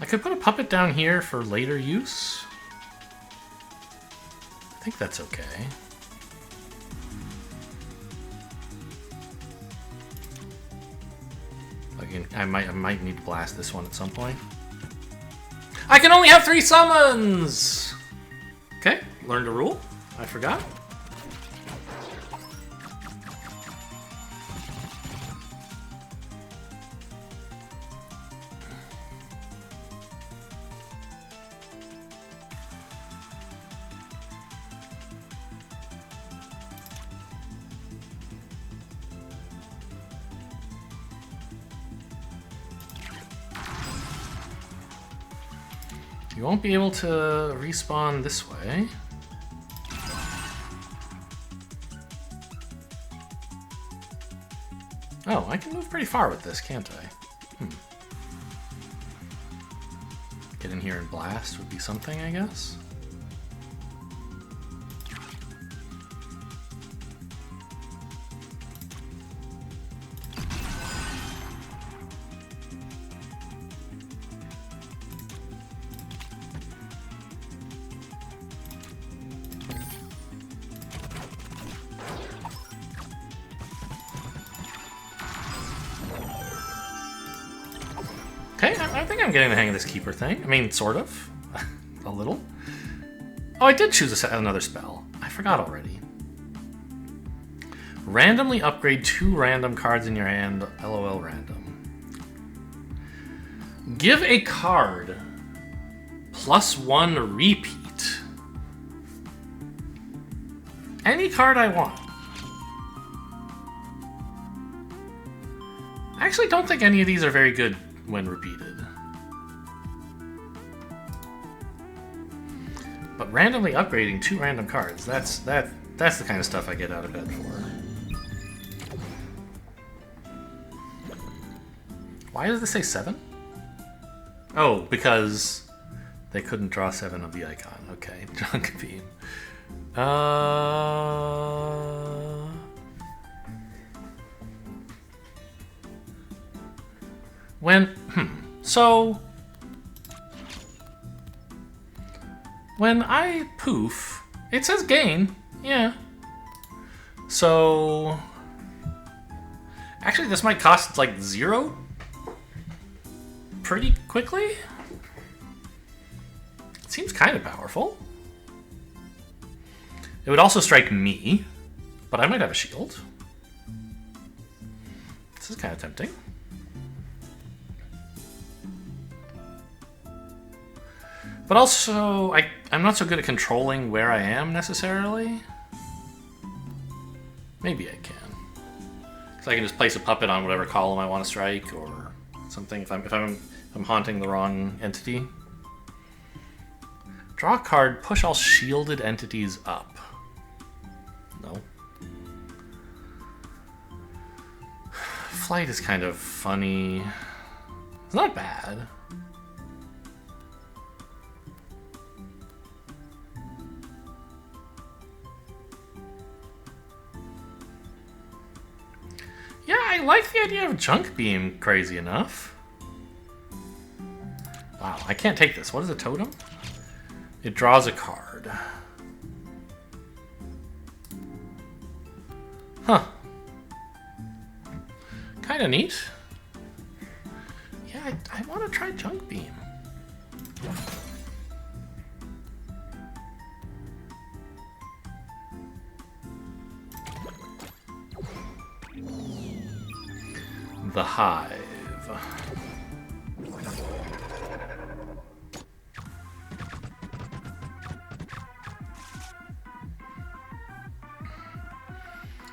I could put a puppet down here for later use. I think that's okay. Again, I might need to blast this one at some point. I can only have 3 summons! Okay, learned a rule. I forgot. You won't be able to respawn this way. Oh, I can move pretty far with this, can't I? Get in here and blast would be something, I guess. Okay, I think I'm getting the hang of this keeper thing. I mean, sort of. A little. Oh, I did choose another spell. I forgot already. Randomly upgrade 2 random cards in your hand. LOL random. Give a card +1 repeat. Any card I want. I actually don't think any of these are very good when repeated. But randomly upgrading 2 random cards, that's the kind of stuff I get out of bed for. Why does this say 7? Oh, because they couldn't draw 7 of the icon. Okay, Junk Beam. So when I poof, it says gain, yeah. So actually, this might cost like 0 pretty quickly. It seems kind of powerful. It would also strike me, but I might have a shield. This is kind of tempting. But also, I'm not so good at controlling where I am, necessarily. Maybe I can. So I can just place a puppet on whatever column I want to strike, or something, if I'm haunting the wrong entity. Draw a card, push all shielded entities up. No. Flight is kind of funny. It's not bad. Yeah, I like the idea of Junk Beam, crazy enough. Wow, I can't take this. What is a totem? It draws a card. Huh. Kind of neat. Yeah, I want to try Junk Beam. The Hive.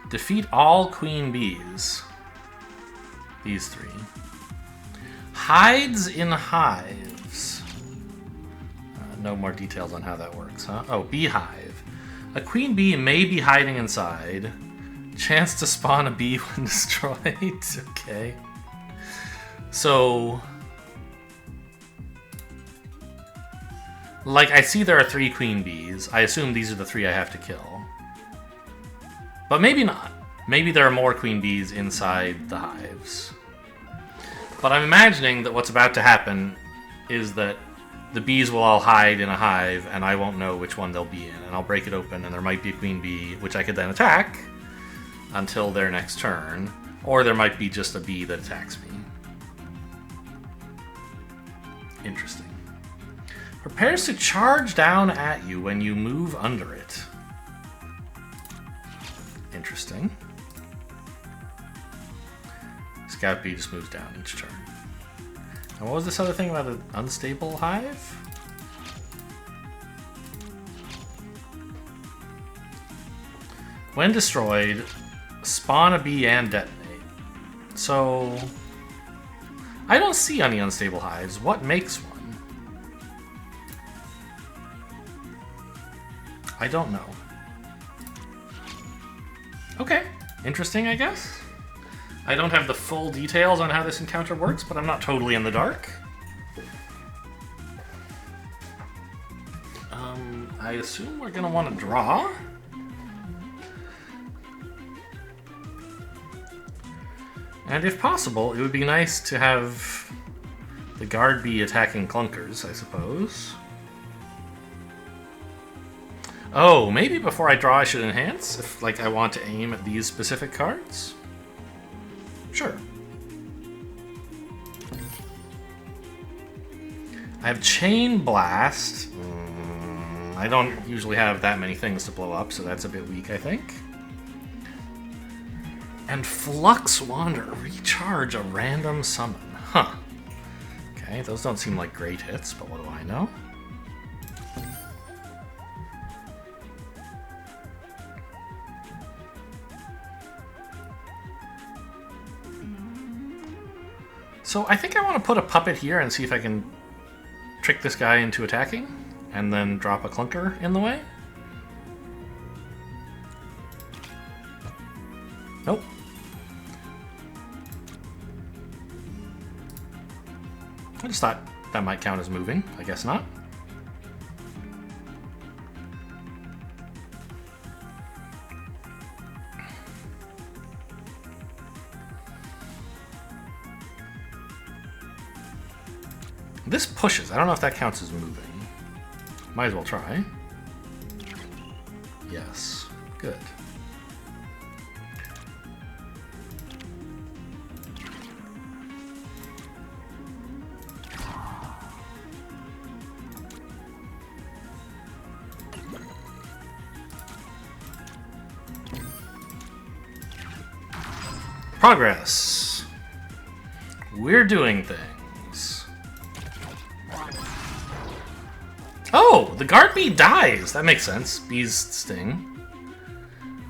Defeat all queen bees. These 3. Hides in hives. No more details on how that works, huh? Oh, beehive. A queen bee may be hiding inside. Chance to spawn a bee when destroyed. Okay. So, like, I see there are 3 queen bees. I assume these are the 3 I have to kill. But maybe not. Maybe there are more queen bees inside the hives. But I'm imagining that what's about to happen is that the bees will all hide in a hive, and I won't know which one they'll be in. And I'll break it open, and there might be a queen bee, which I could then attack until their next turn. Or there might be just a bee that attacks me. Interesting. Prepares to charge down at you when you move under it. Interesting. Scout bee just moves down each turn. And what was this other thing about an unstable hive? When destroyed, spawn a bee and detonate. So, I don't see any unstable hives. What makes one? I don't know. Okay, interesting, I guess. I don't have the full details on how this encounter works, but I'm not totally in the dark. I assume we're gonna want to draw. And if possible, it would be nice to have the guard bee attacking clunkers, I suppose. Oh, maybe before I draw I should enhance, if like I want to aim at these specific cards? Sure. I have Chain Blast. I don't usually have that many things to blow up, so that's a bit weak, I think. And Flux Wander. Recharge a random summon. Huh. Okay, those don't seem like great hits, but what do I know? So I think I want to put a puppet here and see if I can trick this guy into attacking, and then drop a clunker in the way. Nope. I just thought that might count as moving. I guess not. This pushes. I don't know if that counts as moving. Might as well try. Yes. Good. Progress. We're doing things. Oh, the guard bee dies. That makes sense. Bees sting.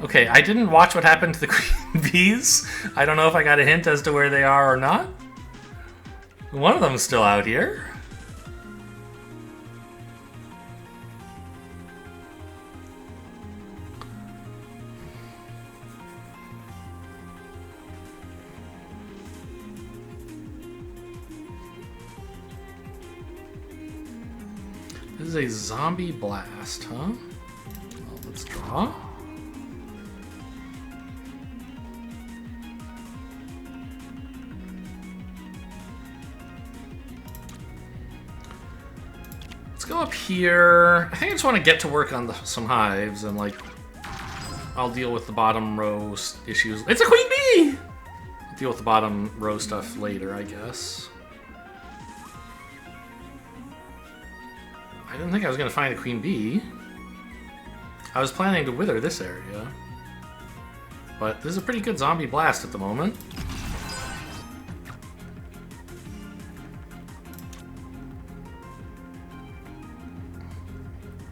Okay, I didn't watch what happened to the queen bees. I don't know if I got a hint as to where they are or not. One of them's still out here. This is a zombie blast, huh? Well, let's draw. Let's go up here. I think I just want to get to work on some hives, and like, I'll deal with the bottom row issues. It's a queen bee! I'll deal with the bottom row stuff later, I guess. I didn't think I was going to find a queen bee. I was planning to wither this area. But this is a pretty good zombie blast at the moment.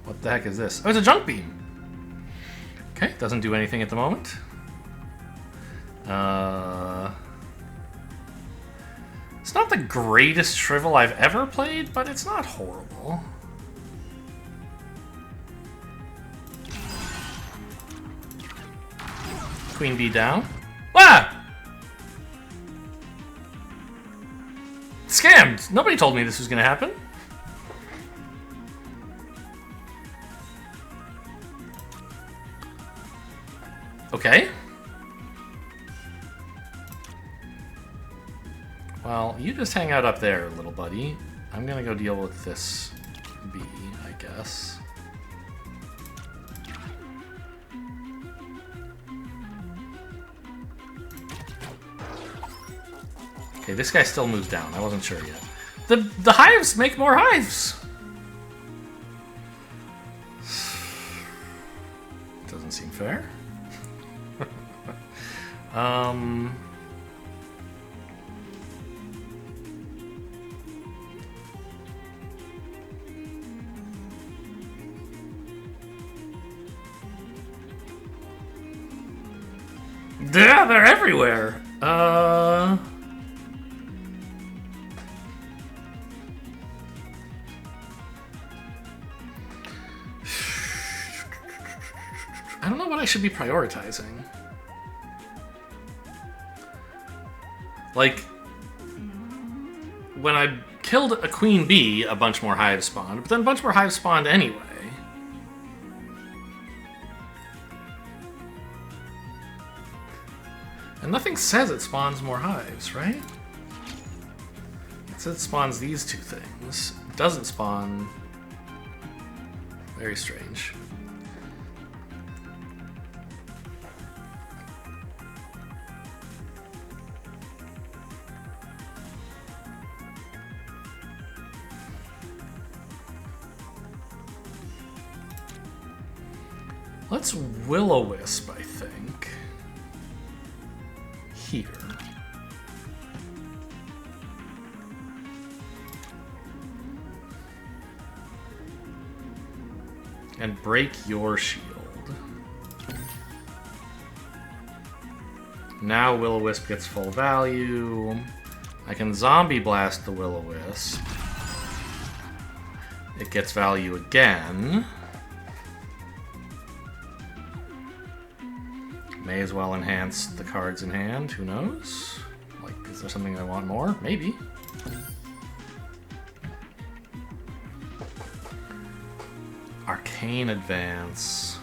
What the heck is this? Oh, it's a junk beam! Okay, doesn't do anything at the moment. It's not the greatest Shrivel I've ever played, but it's not horrible. Queen bee down. Ah! Scammed! Nobody told me this was gonna happen. Okay. Well, you just hang out up there, little buddy. I'm gonna go deal with this bee, I guess. Okay, this guy still moves down. I wasn't sure yet. The hives make more hives! Doesn't seem fair. Yeah, they're everywhere! I don't know what I should be prioritizing. Like, when I killed a queen bee, a bunch more hives spawned, but then a bunch more hives spawned anyway. And nothing says it spawns more hives, right? It says it spawns these two things. It doesn't spawn... Very strange. Let's Will-O-Wisp, I think. Here. And break your shield. Now Will-O-Wisp gets full value. I can Zombie Blast the Will-O-Wisp. It gets value again. May as well enhance the cards in hand, who knows? Like, is there something I want more? Maybe. Arcane Advance.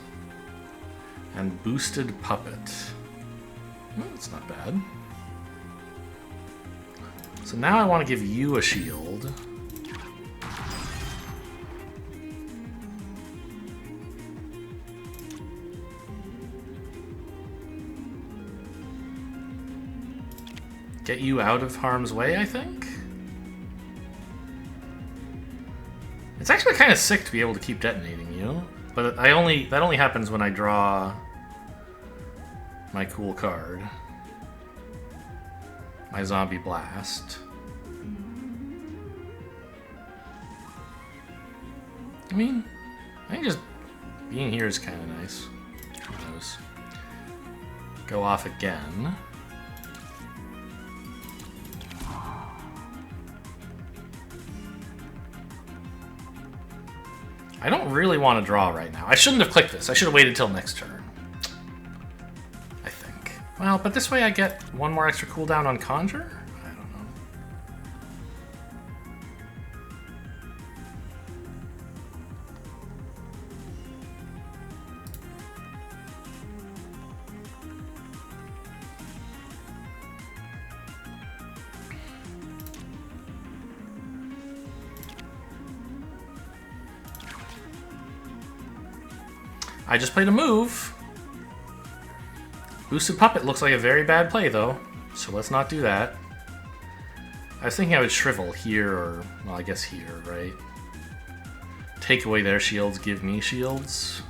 And Boosted Puppet. Well, that's not bad. So now I want to give you a shield. Get you out of harm's way, I think? It's actually kind of sick to be able to keep detonating you, but that only happens when I draw my cool card. My Zombie Blast. I mean, I think just being here is kind of nice. Who knows? Go off again. I don't really want to draw right now. I shouldn't have clicked this. I should have waited till next turn. I think. Well, but this way I get one more extra cooldown on Conjure? I don't know. I just played a move. Boosted Puppet looks like a very bad play, though, so let's not do that. I was thinking I would Shrivel here, or, well, I guess here, right? Take away their shields, give me shields.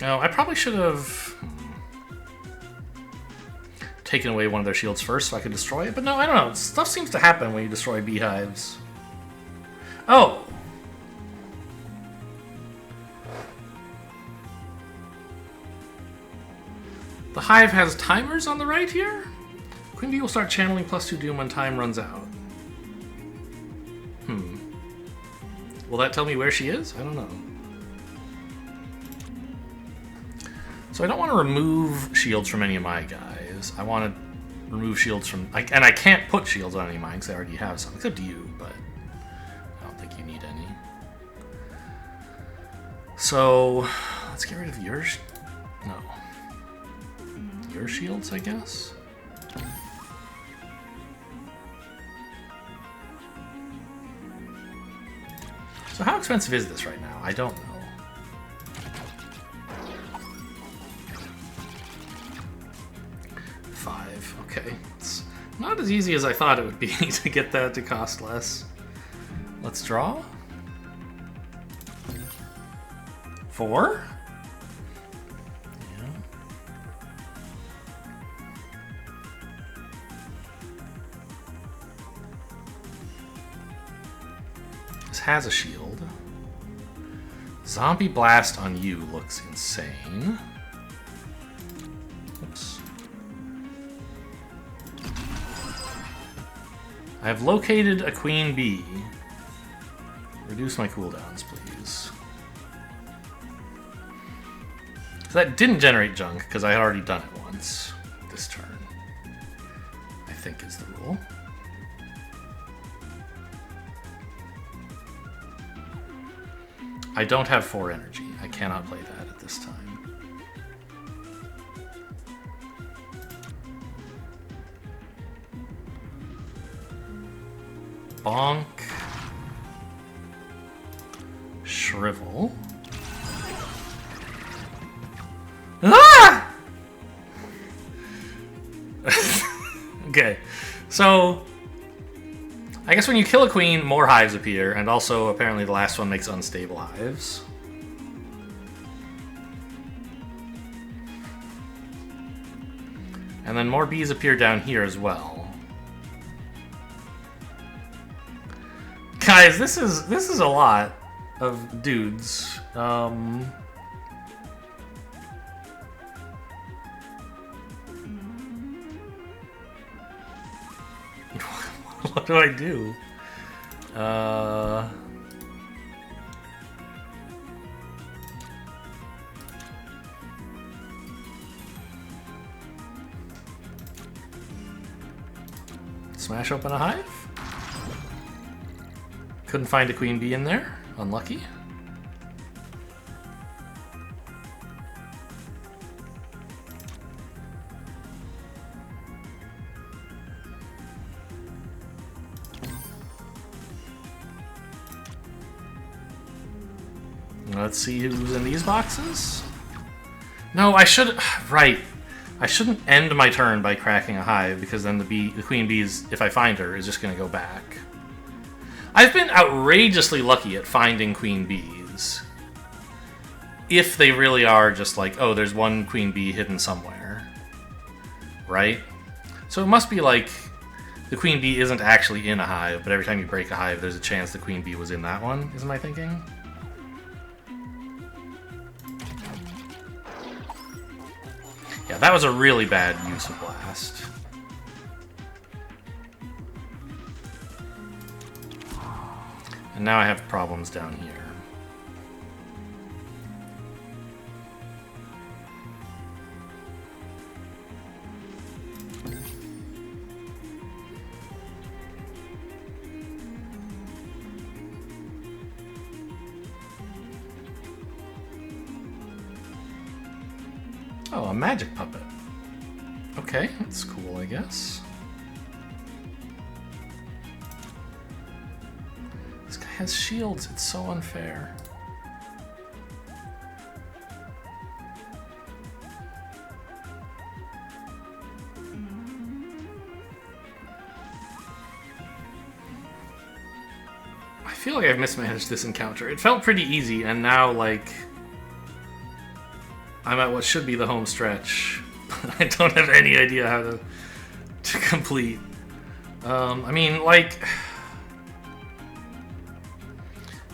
No, I probably should have taken away one of their shields first so I could destroy it, but no, I don't know. Stuff seems to happen when you destroy beehives. Oh! The hive has timers on the right here? Queen Bee will start channeling +2 Doom when time runs out. Will that tell me where she is? I don't know. So I don't want to remove shields from any of my guys. I want to remove shields from... and I can't put shields on any of mine because I already have some. Except you, but I don't think you need any. So let's get rid of yours. No. Your shields, I guess? So how expensive is this right now? I don't know. Okay, it's not as easy as I thought it would be to get that to cost less. Let's draw. 4? Yeah. This has a shield. Zombie Blast on you looks insane. Oops. I have located a Queen Bee. Reduce my cooldowns, please. So that didn't generate junk, because I had already done it once this turn. I think is the rule. I don't have 4 energy. I cannot play that at this time. Bonk. Shrivel. Ah! Okay, so I guess when you kill a queen, more hives appear, and also apparently the last one makes unstable hives. And then more bees appear down here as well. Guys, this is a lot of dudes. What do I do? Smash open a hive? Couldn't find a queen bee in there. Unlucky. Let's see who's in these boxes. No, I should... Right. I shouldn't end my turn by cracking a hive, because then the queen bees, if I find her, is just going to go back. I've been outrageously lucky at finding queen bees. If they really are just like, oh, there's one queen bee hidden somewhere. Right? So it must be like the queen bee isn't actually in a hive, but every time you break a hive, there's a chance the queen bee was in that one, is my thinking? Yeah, that was a really bad use of Blast. And now I have problems down here. Oh, a magic puppet. Okay, that's cool, I guess. This guy has shields, it's so unfair. I feel like I've mismanaged this encounter. It felt pretty easy, and now, like, I'm at what should be the home stretch. I don't have any idea how to complete. I mean, like...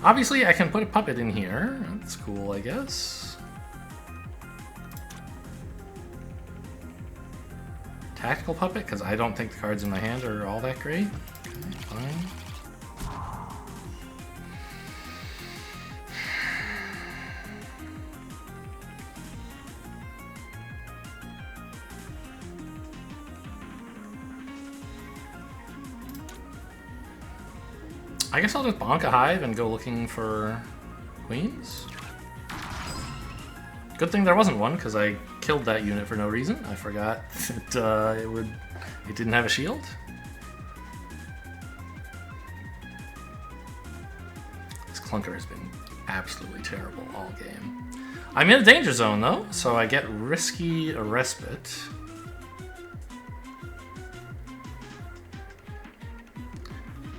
Obviously, I can put a puppet in here. That's cool, I guess. Tactical puppet, because I don't think the cards in my hand are all that great. Okay, fine. I guess I'll just bonk a hive and go looking for queens. Good thing there wasn't one, because I killed that unit for no reason. I forgot that it didn't have a shield. This clunker has been absolutely terrible all game. I'm in a danger zone though, so I get risky a respite.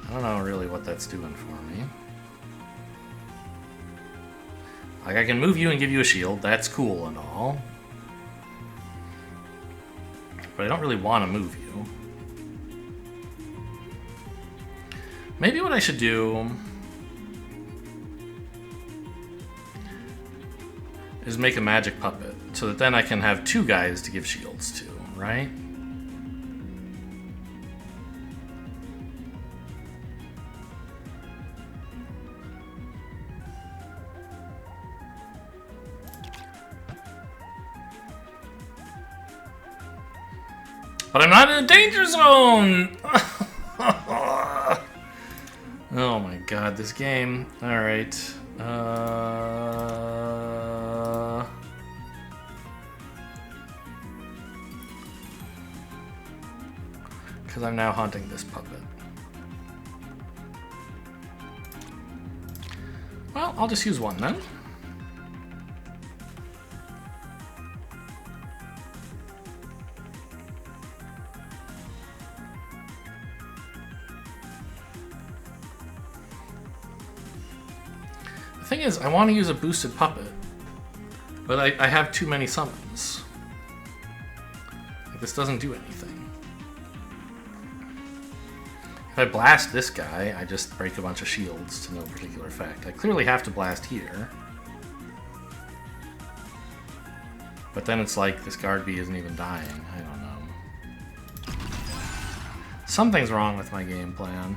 I don't know really what that's doing for me. Like, I can move you and give you a shield, that's cool and all. But I don't really want to move you. Maybe what I should do is make a magic puppet, so that then I can have two guys to give shields to, right? But I'm not in a danger zone! Oh my god, this game. Alright. Because I'm now haunting this puppet. Well, I'll just use one then. thing is, I want to use a boosted puppet, but I have too many summons. Like, this doesn't do anything. If I blast this guy, I just break a bunch of shields to no particular effect. I clearly have to blast here. But then it's like, this guard bee isn't even dying. I don't know. Something's wrong with my game plan.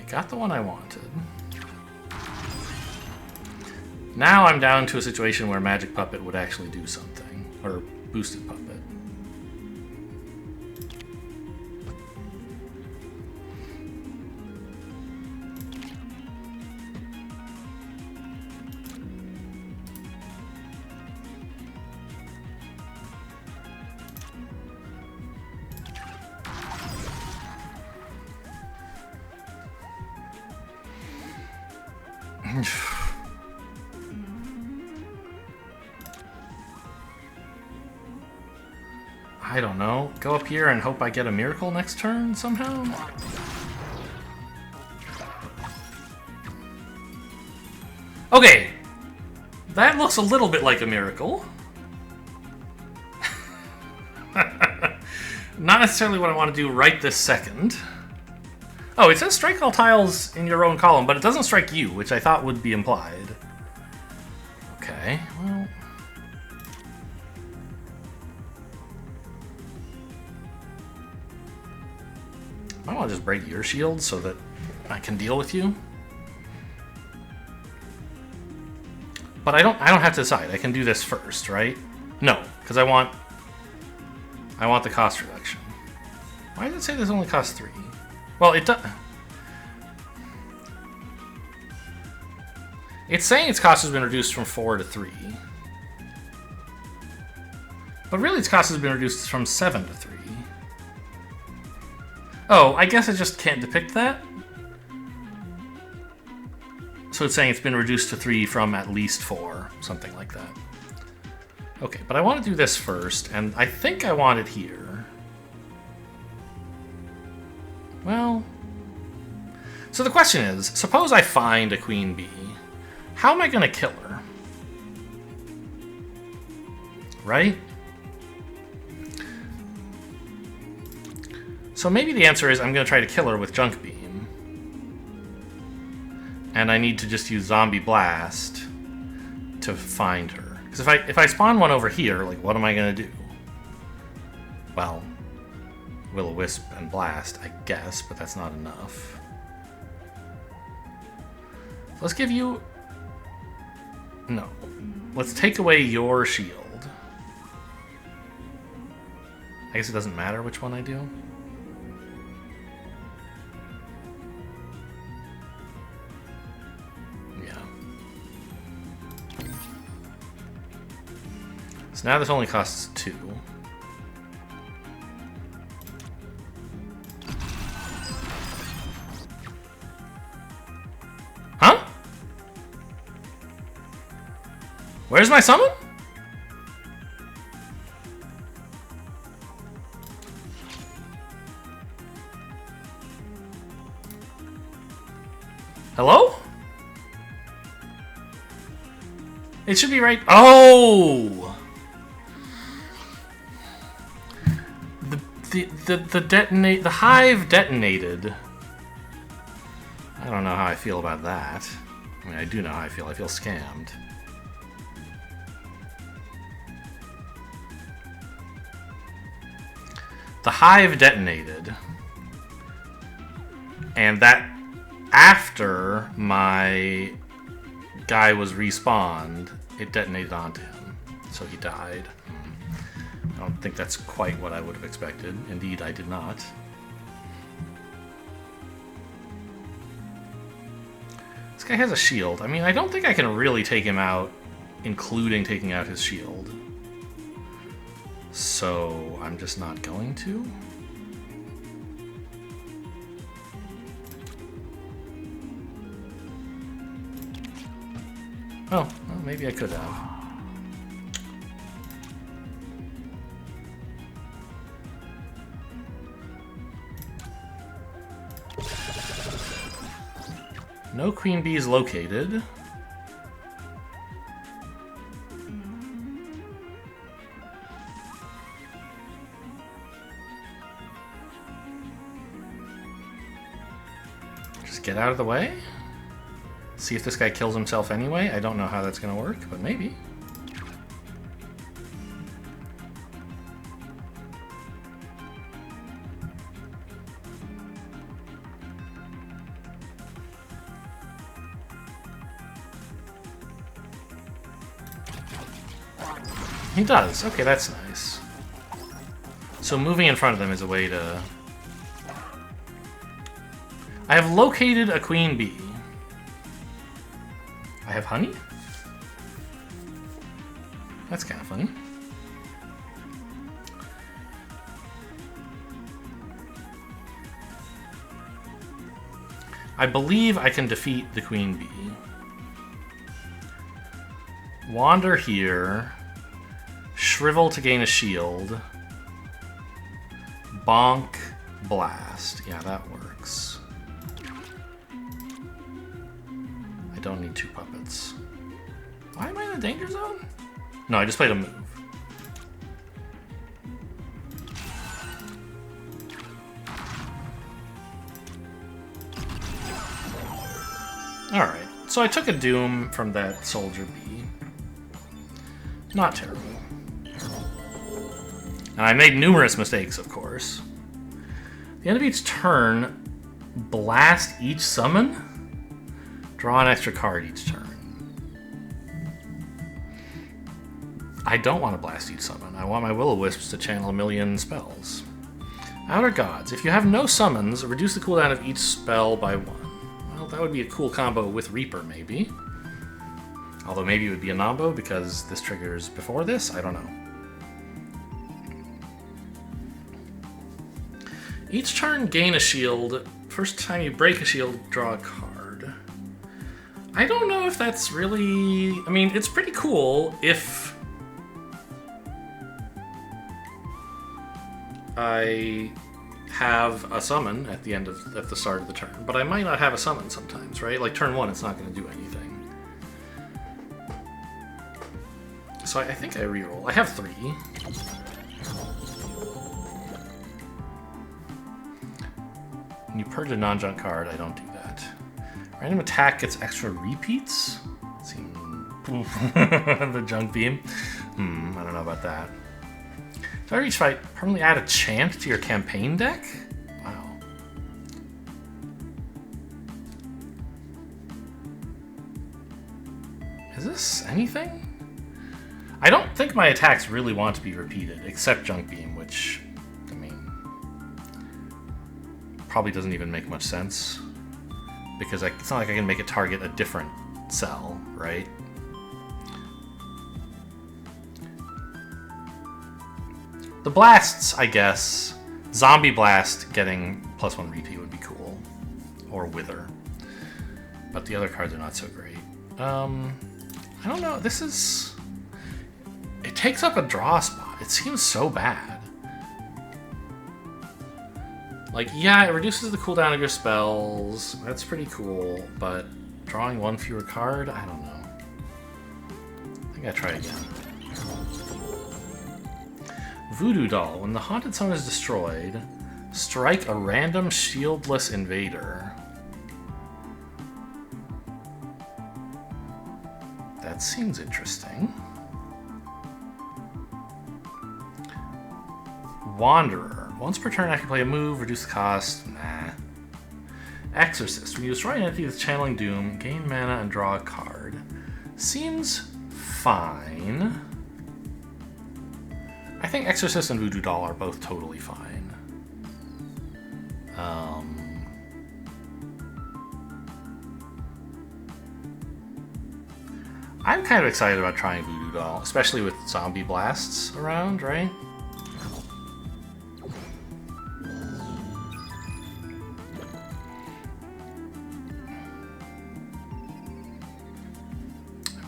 Got the one I wanted. Now I'm down to a situation where Magic Puppet would actually do something. Or Boosted Puppet. I don't know. Go up here and hope I get a miracle next turn somehow? Okay. That looks a little bit like a miracle. Not necessarily what I want to do right this second. Oh, it says strike all tiles in your own column, but it doesn't strike you, which I thought would be implied. Okay, well... I want to just break your shield so that I can deal with you. But I don't have to decide. I can do this first, right? No, because I want the cost reduction. Why does it say this only costs 3? Well, it does. It's saying its cost has been reduced from 4 to 3. But really its cost has been reduced from 7 to 3. Oh, I guess I just can't depict that. So it's saying it's been reduced to 3 from at least 4. Something like that. Okay, but I want to do this first, and I think I want it here. Well, so the question is, suppose I find a queen bee. How am I going to kill her? Right? So maybe the answer is I'm going to try to kill her with Junk Beam. And I need to just use Zombie Blast to find her. Because if I spawn one over here, like, what am I going to do? Well... Will-O-Wisp and Blast, I guess, but that's not enough. Let's give you... No. Let's take away your shield. I guess it doesn't matter which one I do. Yeah. So now this only costs 2. Where's my summon? Hello? It should be right. Oh! The hive detonated. I don't know how I feel about that. I mean, I do know how I feel. I feel scammed. The hive detonated, and that after my guy was respawned, it detonated onto him, so he died. I don't think that's quite what I would have expected. Indeed, I did not. This guy has a shield. I mean, I don't think I can really take him out, including taking out his shield. So I'm just not going to. Oh, well, maybe I could have. No queen bees located. Just get out of the way. See if this guy kills himself anyway. I don't know how that's going to work, but maybe. He does. Okay, that's nice. So moving in front of them is a way to... I have located a queen bee. I have honey? That's kind of funny. I believe I can defeat the queen bee. Wander here. Shrivel to gain a shield. Bonk, blast. Yeah, that works. I don't need two puppets. Why am I in the danger zone? No, I just played a move. Alright, so I took a doom from that soldier bee. Not terrible. And I made numerous mistakes, of course. At the end of each turn, blast each summon. Draw an extra card each turn. I don't want to blast each summon. I want my Will-O-Wisps to channel a million spells. Outer Gods. If you have no summons, reduce the cooldown of each spell by 1. Well, that would be a cool combo with Reaper, maybe. Although maybe it would be a Nombo because this triggers before this. I don't know. Each turn, gain a shield. First time you break a shield, draw a card. I don't know if that's really... I mean, it's pretty cool if I have a summon at the start of the turn, but I might not have a summon sometimes, right? Like turn 1, it's not going to do anything. So I think I reroll. I have 3. When you purge a non-junk card, I don't do that. Random attack gets extra repeats? The junk beam? I don't know about that. Do I reach fight? Permanently add a chant to your campaign deck? Wow. Is this anything? I don't think my attacks really want to be repeated, except junk beam, which... probably doesn't even make much sense because it's not like I can make it target a different cell, right? The blasts, I guess. Zombie blast getting +1 repeat would be cool, or wither, but the other cards are not so great. I don't know. This is... It takes up a draw spot. It seems so bad. Like, yeah, it reduces the cooldown of your spells. That's pretty cool, but drawing 1 fewer card? I don't know. I think I'll try again. Voodoo Doll. When the Haunted Summon is destroyed, strike a random shieldless invader. That seems interesting. Wanderer. Once per turn, I can play a move, reduce the cost. Nah. Exorcist. When you destroy an entity with channeling doom, gain mana and draw a card. Seems fine. I think Exorcist and Voodoo Doll are both totally fine. I'm kind of excited about trying Voodoo Doll, especially with zombie blasts around, right?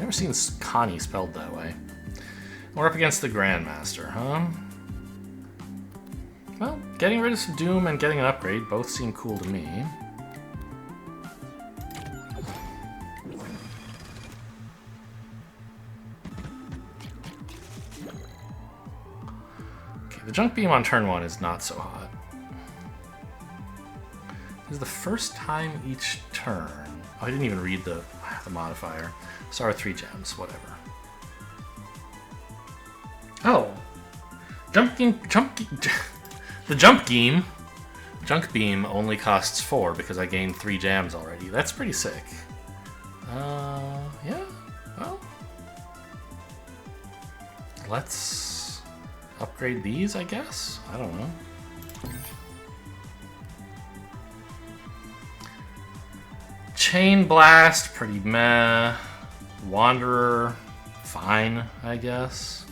Never seen Connie spelled that way. We're up against the Grandmaster, huh? Well, getting rid of some Doom and getting an upgrade both seem cool to me. Okay, the Junk Beam on turn 1 is not so hot. This is the first time each turn. Oh, I didn't even read the modifier. Star with 3 gems, whatever. Oh. The Junk Beam only costs 4 because I gained 3 gems already. That's pretty sick. Yeah, well. Let's upgrade these, I guess? I don't know. Chain Blast, pretty meh. Wanderer, fine, I guess.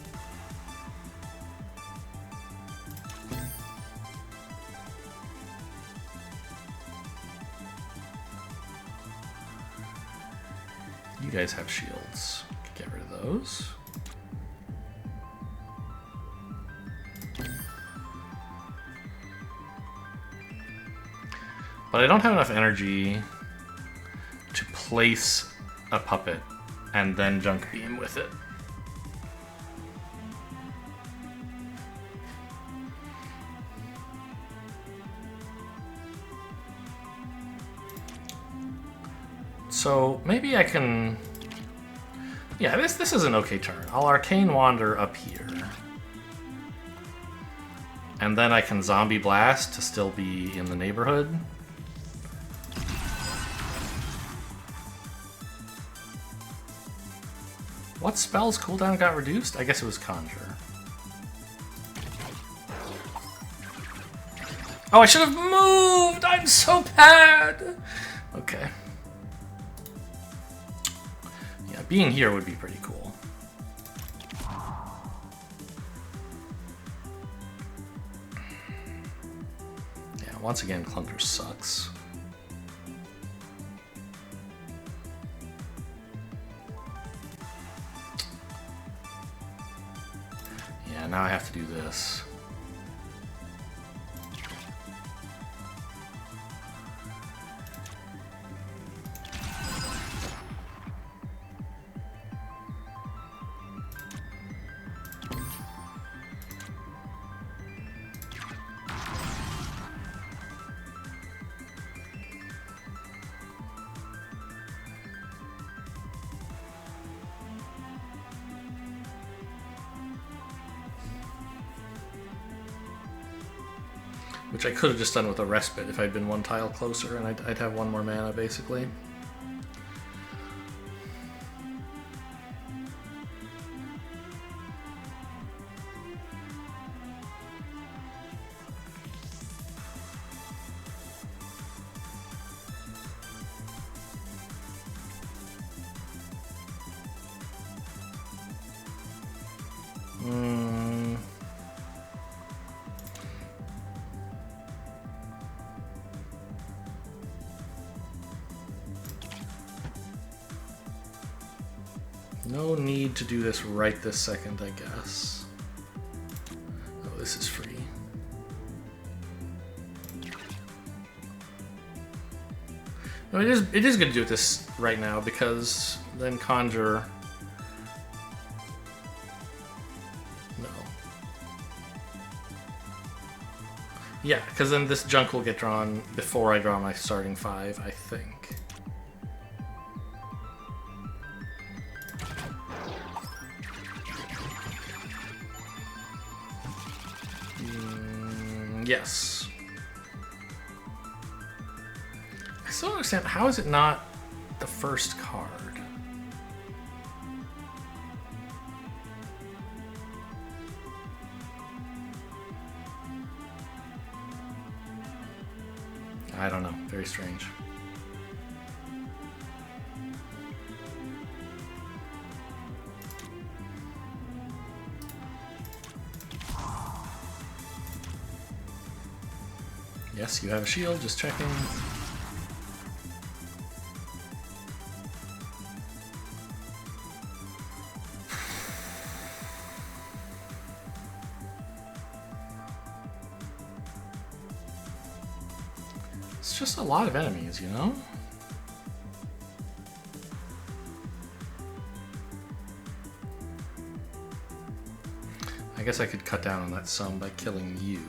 You guys have shields. Get rid of those. But I don't have enough energy to place a puppet and then Junk Beam with it. So maybe I can... Yeah, this is an okay turn. I'll Arcane Wander up here. And then I can Zombie Blast to still be in the neighborhood. What spell's cooldown got reduced? I guess it was Conjure. Oh, I should have moved! I'm so bad! Okay. Yeah, being here would be pretty cool. Yeah, once again, Clunker sucks. Yeah, now I have to do this. Which I could have just done with a Respite if I'd been one tile closer, and I'd have one more mana, basically. No need to do this right this second, I guess. Oh, this is free. No, it is good to do this right now because then Conjure. No. Yeah, because then this junk will get drawn before I draw my starting 5, I think. Yes. I still don't understand, how is it not the first card? I don't know. Very strange. Yes, you have a shield, just checking. It's just a lot of enemies, you know? I guess I could cut down on that some by killing you.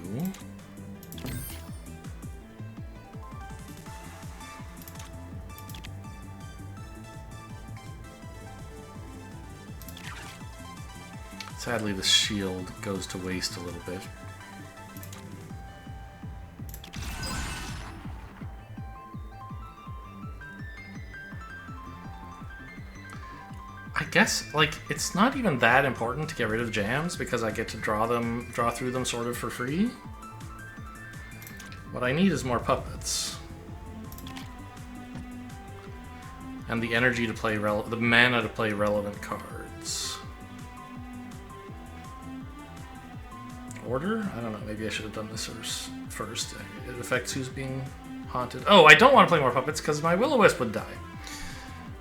Sadly, the shield goes to waste a little bit. I guess, like, it's not even that important to get rid of jams because I get to draw through them sort of for free. What I need is more puppets. And the energy to play the mana to play relevant cards. Order? I don't know, maybe I should have done this first. It affects who's being haunted. Oh, I don't want to play more puppets because my Will-O-Wisp would die.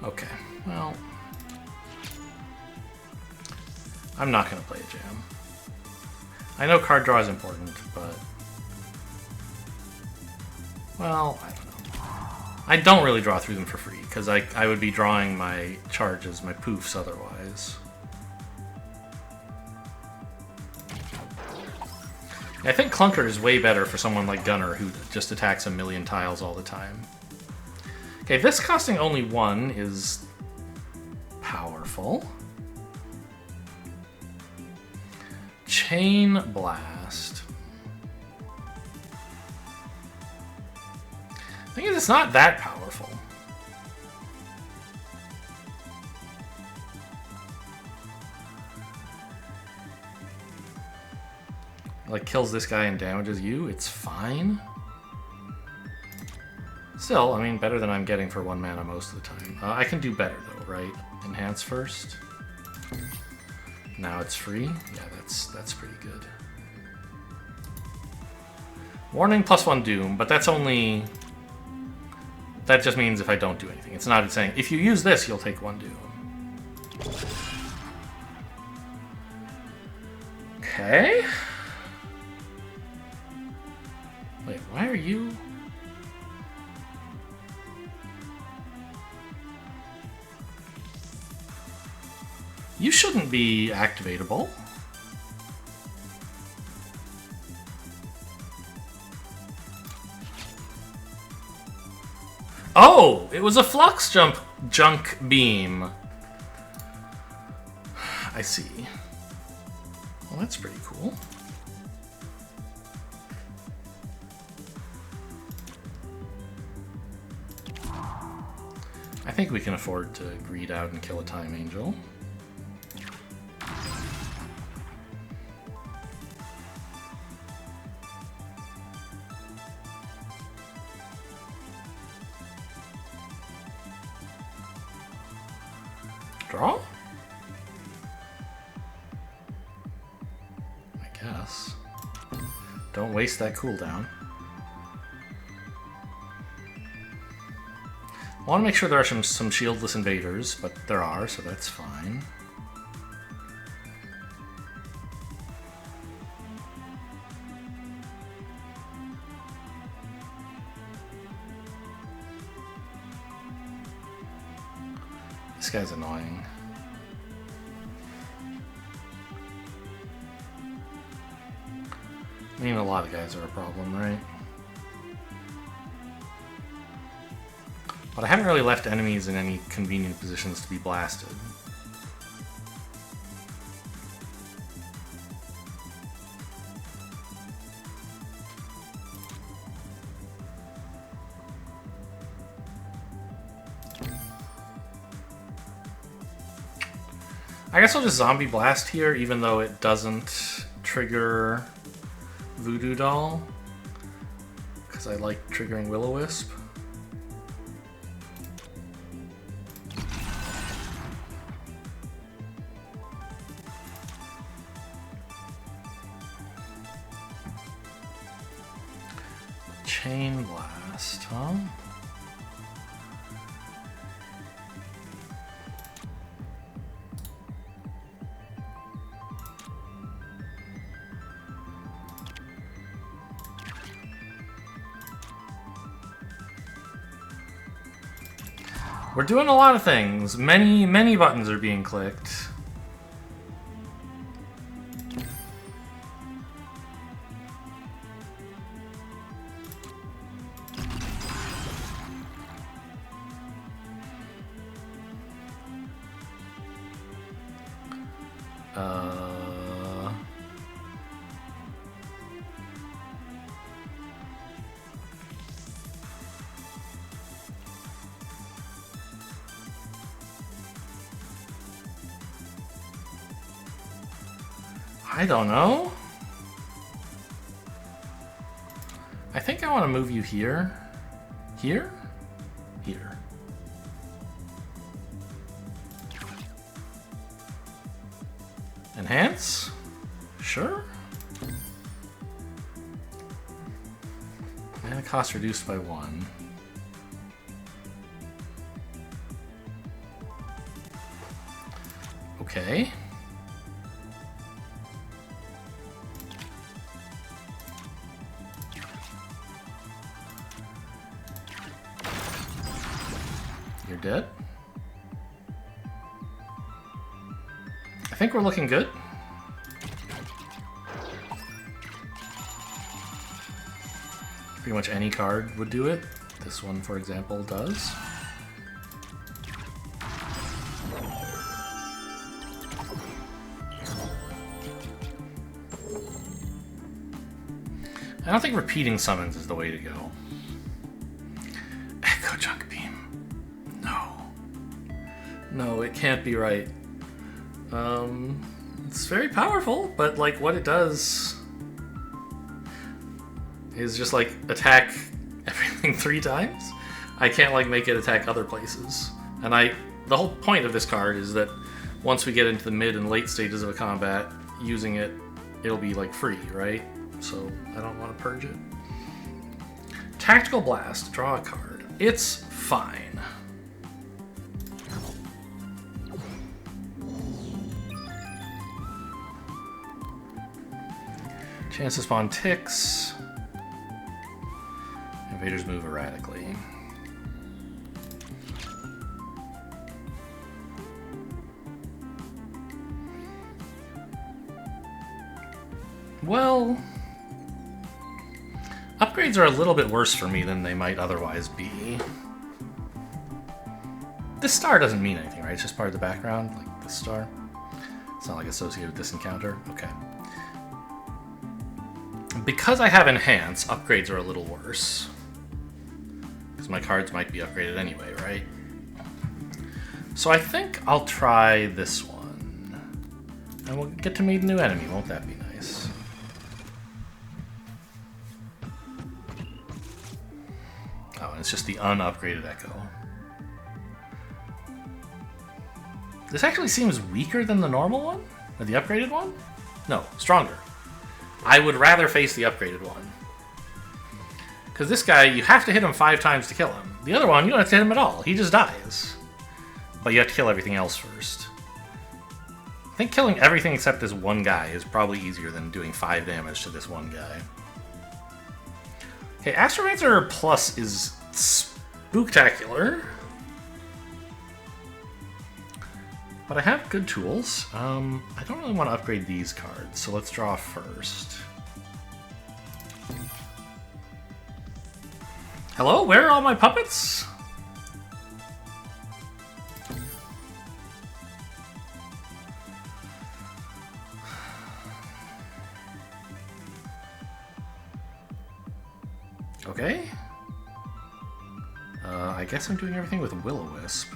Okay, well... I'm not going to play a jam. I know card draw is important, but... Well, I don't know. I don't really draw through them for free, because I would be drawing my charges, my poofs otherwise. I think Clunker is way better for someone like Gunner, who just attacks a million tiles all the time. Okay, this costing only 1 is powerful. Chain Blast. I think it's not that powerful. Like, kills this guy and damages you, it's fine. Still, I mean, better than I'm getting for 1 mana most of the time. I can do better, though, right? Enhance first. Now it's free? Yeah, that's pretty good. Warning +1 Doom, but that's only... That just means if I don't do anything. It's not saying, if you use this, you'll take 1 Doom. Okay. Wait, why are you... You shouldn't be activatable. Oh! It was a Flux Junk Beam. I see. Well, that's pretty cool. I think we can afford to greed out and kill a Time Angel. Draw? I guess. Don't waste that cooldown. I want to make sure there are some shieldless invaders, but there are, so that's fine. This guy's annoying. I mean, a lot of guys are a problem, right? But I haven't really left enemies in any convenient positions to be blasted. I guess I'll just Zombie Blast here, even though it doesn't trigger Voodoo Doll, because I like triggering Will-O-Wisp. Chain Blast, huh? We're doing a lot of things. Many buttons are being clicked. I don't know. I think I want to move you here. Here? Here. Enhance? Sure. Mana cost reduced by 1. Okay. You're dead. I think we're looking good. Pretty much any card would do it. This one, for example, does. I don't think repeating summons is the way to go. Echo Junk Beam. No. No, it can't be right. It's very powerful, but like what it does is just like attack everything 3 times. I can't like make it attack other places. And the whole point of this card is that once we get into the mid and late stages of a combat, using it, it'll be like free, right? So I don't want to purge it. Tactical Blast, draw a card. It's fine. Chance to spawn ticks. Invaders move erratically. Well, upgrades are a little bit worse for me than they might otherwise be. This star doesn't mean anything, right? It's just part of the background, like this star. It's not like associated with this encounter. Okay. Because I have Enhance, upgrades are a little worse. Because my cards might be upgraded anyway, right? So I think I'll try this one. And we'll get to meet a new enemy, won't that be nice? Oh, and it's just the unupgraded Echo. This actually seems weaker than the normal one? Or the upgraded one? No, stronger. I would rather face the upgraded one. Because this guy, you have to hit him 5 times to kill him. The other one, you don't have to hit him at all. He just dies. But you have to kill everything else first. I think killing everything except this one guy is probably easier than doing 5 damage to this one guy. Okay, Astromancer Plus is spooktacular. But I have good tools. I don't really want to upgrade these cards, so let's draw first. Hello? Where are all my puppets? Okay. I guess I'm doing everything with Will-O-Wisp.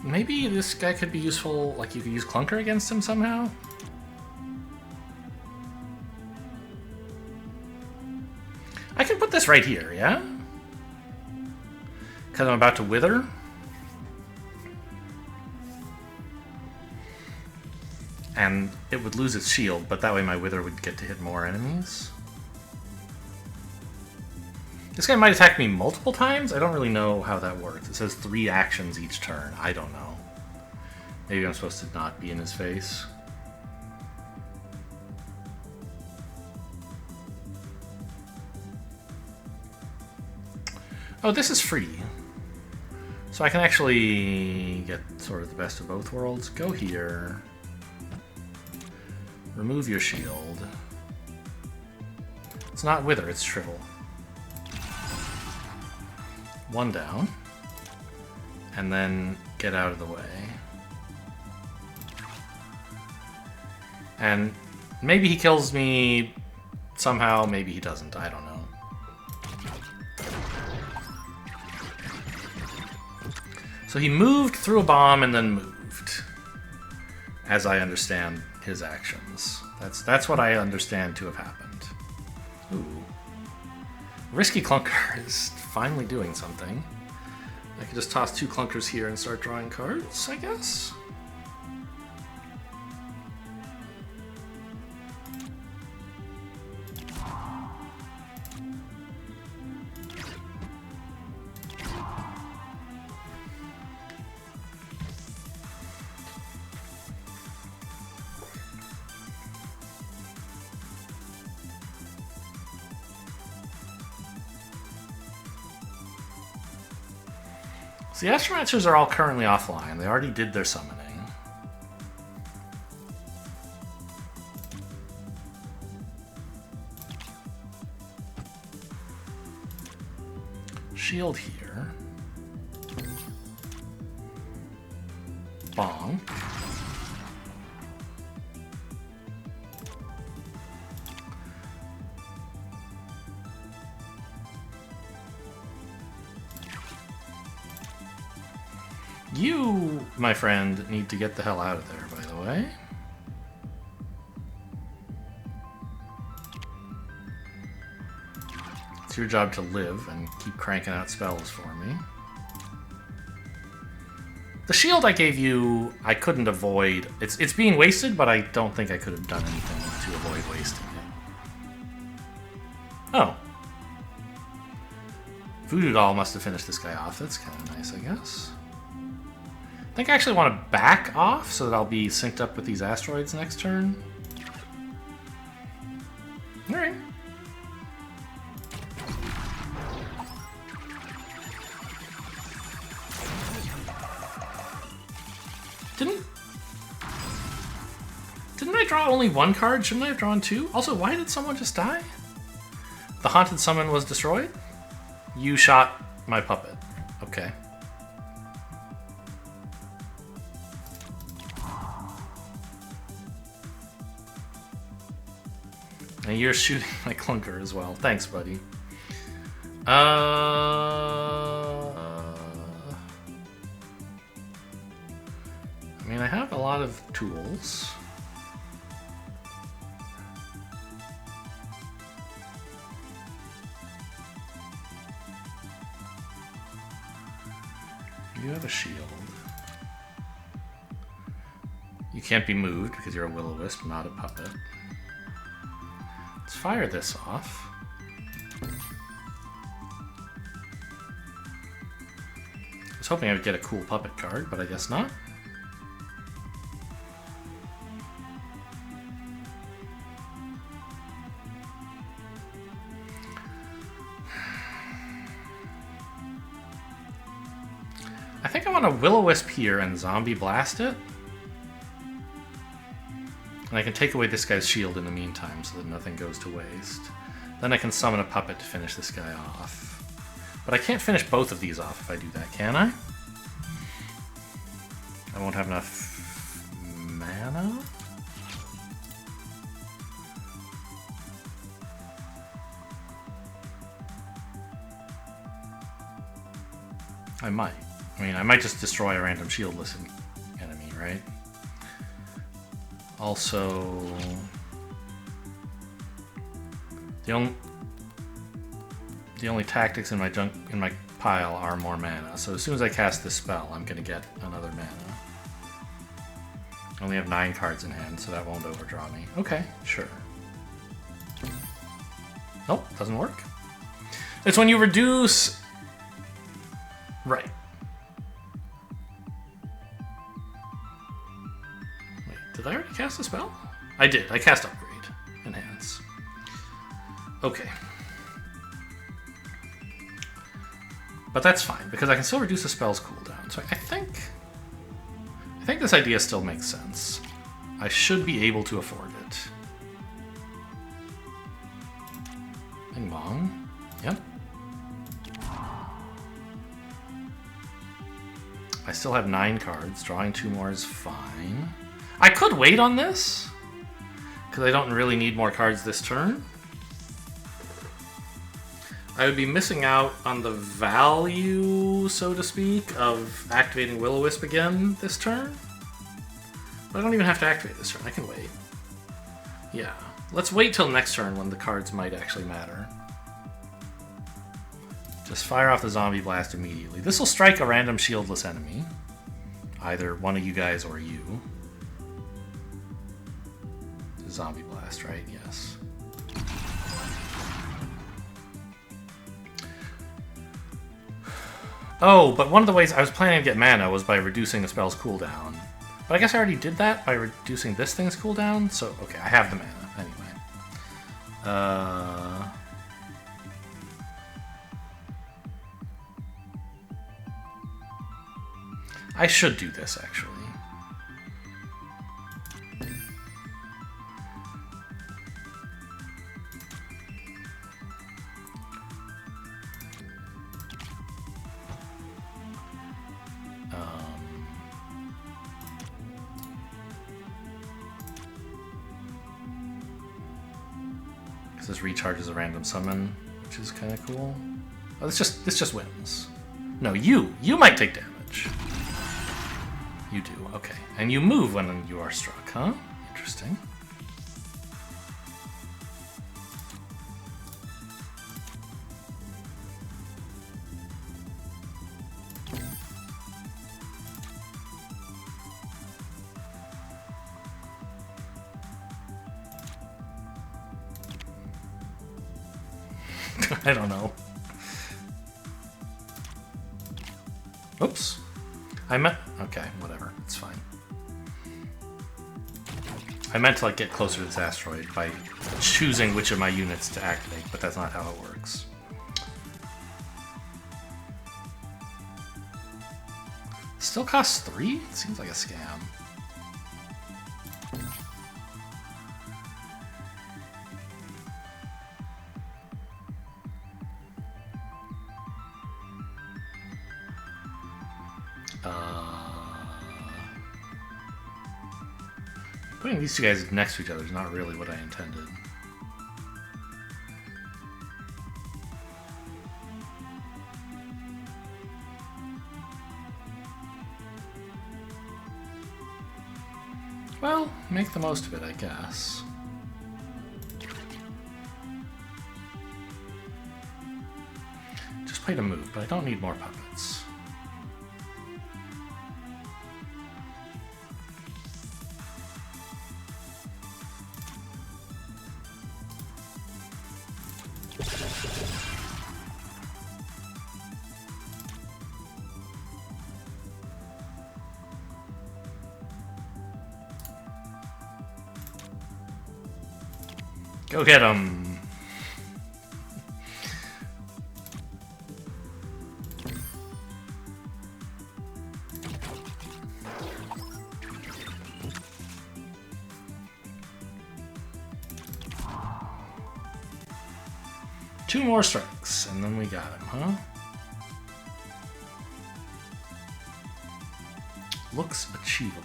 Maybe this guy could be useful, like you could use Clunker against him somehow? I can put this right here, yeah? Because I'm about to Wither. And it would lose its shield, but that way my Wither would get to hit more enemies. This guy might attack me multiple times? I don't really know how that works. It says 3 actions each turn. I don't know. Maybe I'm supposed to not be in his face. Oh, this is free. So I can actually get sort of the best of both worlds. Go here. Remove your shield. It's not Wither, it's Shrivel. 1 down. And then get out of the way. And maybe he kills me somehow, maybe he doesn't, I don't know. So he moved through a bomb and then moved, as I understand his actions. That's what I understand to have happened. Ooh. Risky Clunker is finally doing something. I can just toss 2 Clunkers here and start drawing cards, I guess? So the Astromancers are all currently offline. They already did their summoning. Shield here. Bong. You, my friend, need to get the hell out of there, by the way. It's your job to live and keep cranking out spells for me. The shield I gave you, I couldn't avoid. It's being wasted, but I don't think I could have done anything to avoid wasting it. Oh. Voodoo Doll must have finished this guy off. That's kind of nice, I guess. I think I actually want to back off so that I'll be synced up with these asteroids next turn. Alright. Didn't I draw only 1 card? Shouldn't I have drawn 2? Also, why did someone just die? The Haunted Summon was destroyed? You shot my puppet. Okay. And you're shooting my clunker as well. Thanks, buddy. I mean, I have a lot of tools. You have a shield. You can't be moved because you're a will-o-wisp, not a puppet. Let's fire this off. I was hoping I would get a cool puppet card, but I guess not. I think I want a will-o-wisp here and zombie blast it. And I can take away this guy's shield in the meantime so that nothing goes to waste. Then I can summon a puppet to finish this guy off. But I can't finish both of these off if I do that, can I? I won't have enough mana? I might. I mean, I might just destroy a random shieldless enemy, right? Also, the only tactics in my pile are more mana. So as soon as I cast this spell, I'm gonna get another mana. I only have 9 cards in hand, so that won't overdraw me. Okay, sure. Nope, doesn't work. It's when you reduce... Right. Wait, did I already cast a spell? I did. I cast Upgrade. Enhance. Okay. But that's fine, because I can still reduce the spell's cooldown. So I think this idea still makes sense. I should be able to afford it. Bing bong. Yep. I still have 9 cards. Drawing 2 more is fine. I could wait on this, because I don't really need more cards this turn. I would be missing out on the value, so to speak, of activating Will-O-Wisp again this turn. But I don't even have to activate this turn. I can wait. Yeah. Let's wait till next turn when the cards might actually matter. Just fire off the Zombie Blast immediately. This will strike a random shieldless enemy. Either one of you guys or you. Zombie Blast, right? Yes. Oh, but one of the ways I was planning to get mana was by reducing the spell's cooldown. But I guess I already did that by reducing this thing's cooldown, so okay, I have the mana anyway. I should do this, actually. This recharges a random summon, which is kind of cool. Oh, this just wins. No, you might take damage. You do, okay. And you move when you are struck, huh? Interesting. I don't know. Oops. I meant... Okay, whatever. It's fine. I meant to, like, get closer to this asteroid by choosing which of my units to activate, but that's not how it works. Still costs 3? Seems like a scam. Putting these two guys next to each other is not really what I intended. Well, make the most of it, I guess. Just play to move, but I don't need more puppets. Go get him! Two more strikes, and then we got him, huh? Looks achievable.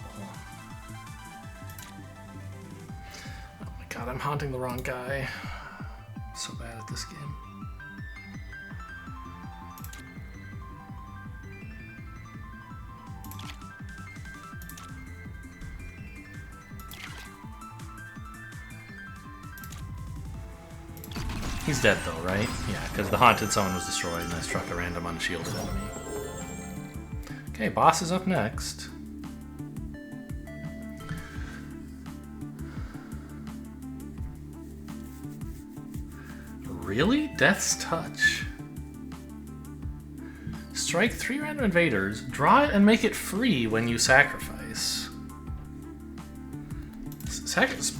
Oh my god, I'm haunting the wrong guy. I'm so bad at this game. He's dead though, right? Yeah, because the haunted summon was destroyed and I struck a random unshielded enemy. Okay, boss is up next. Really? Death's Touch? strike 3 random invaders, draw it, and make it free when you sacrifice.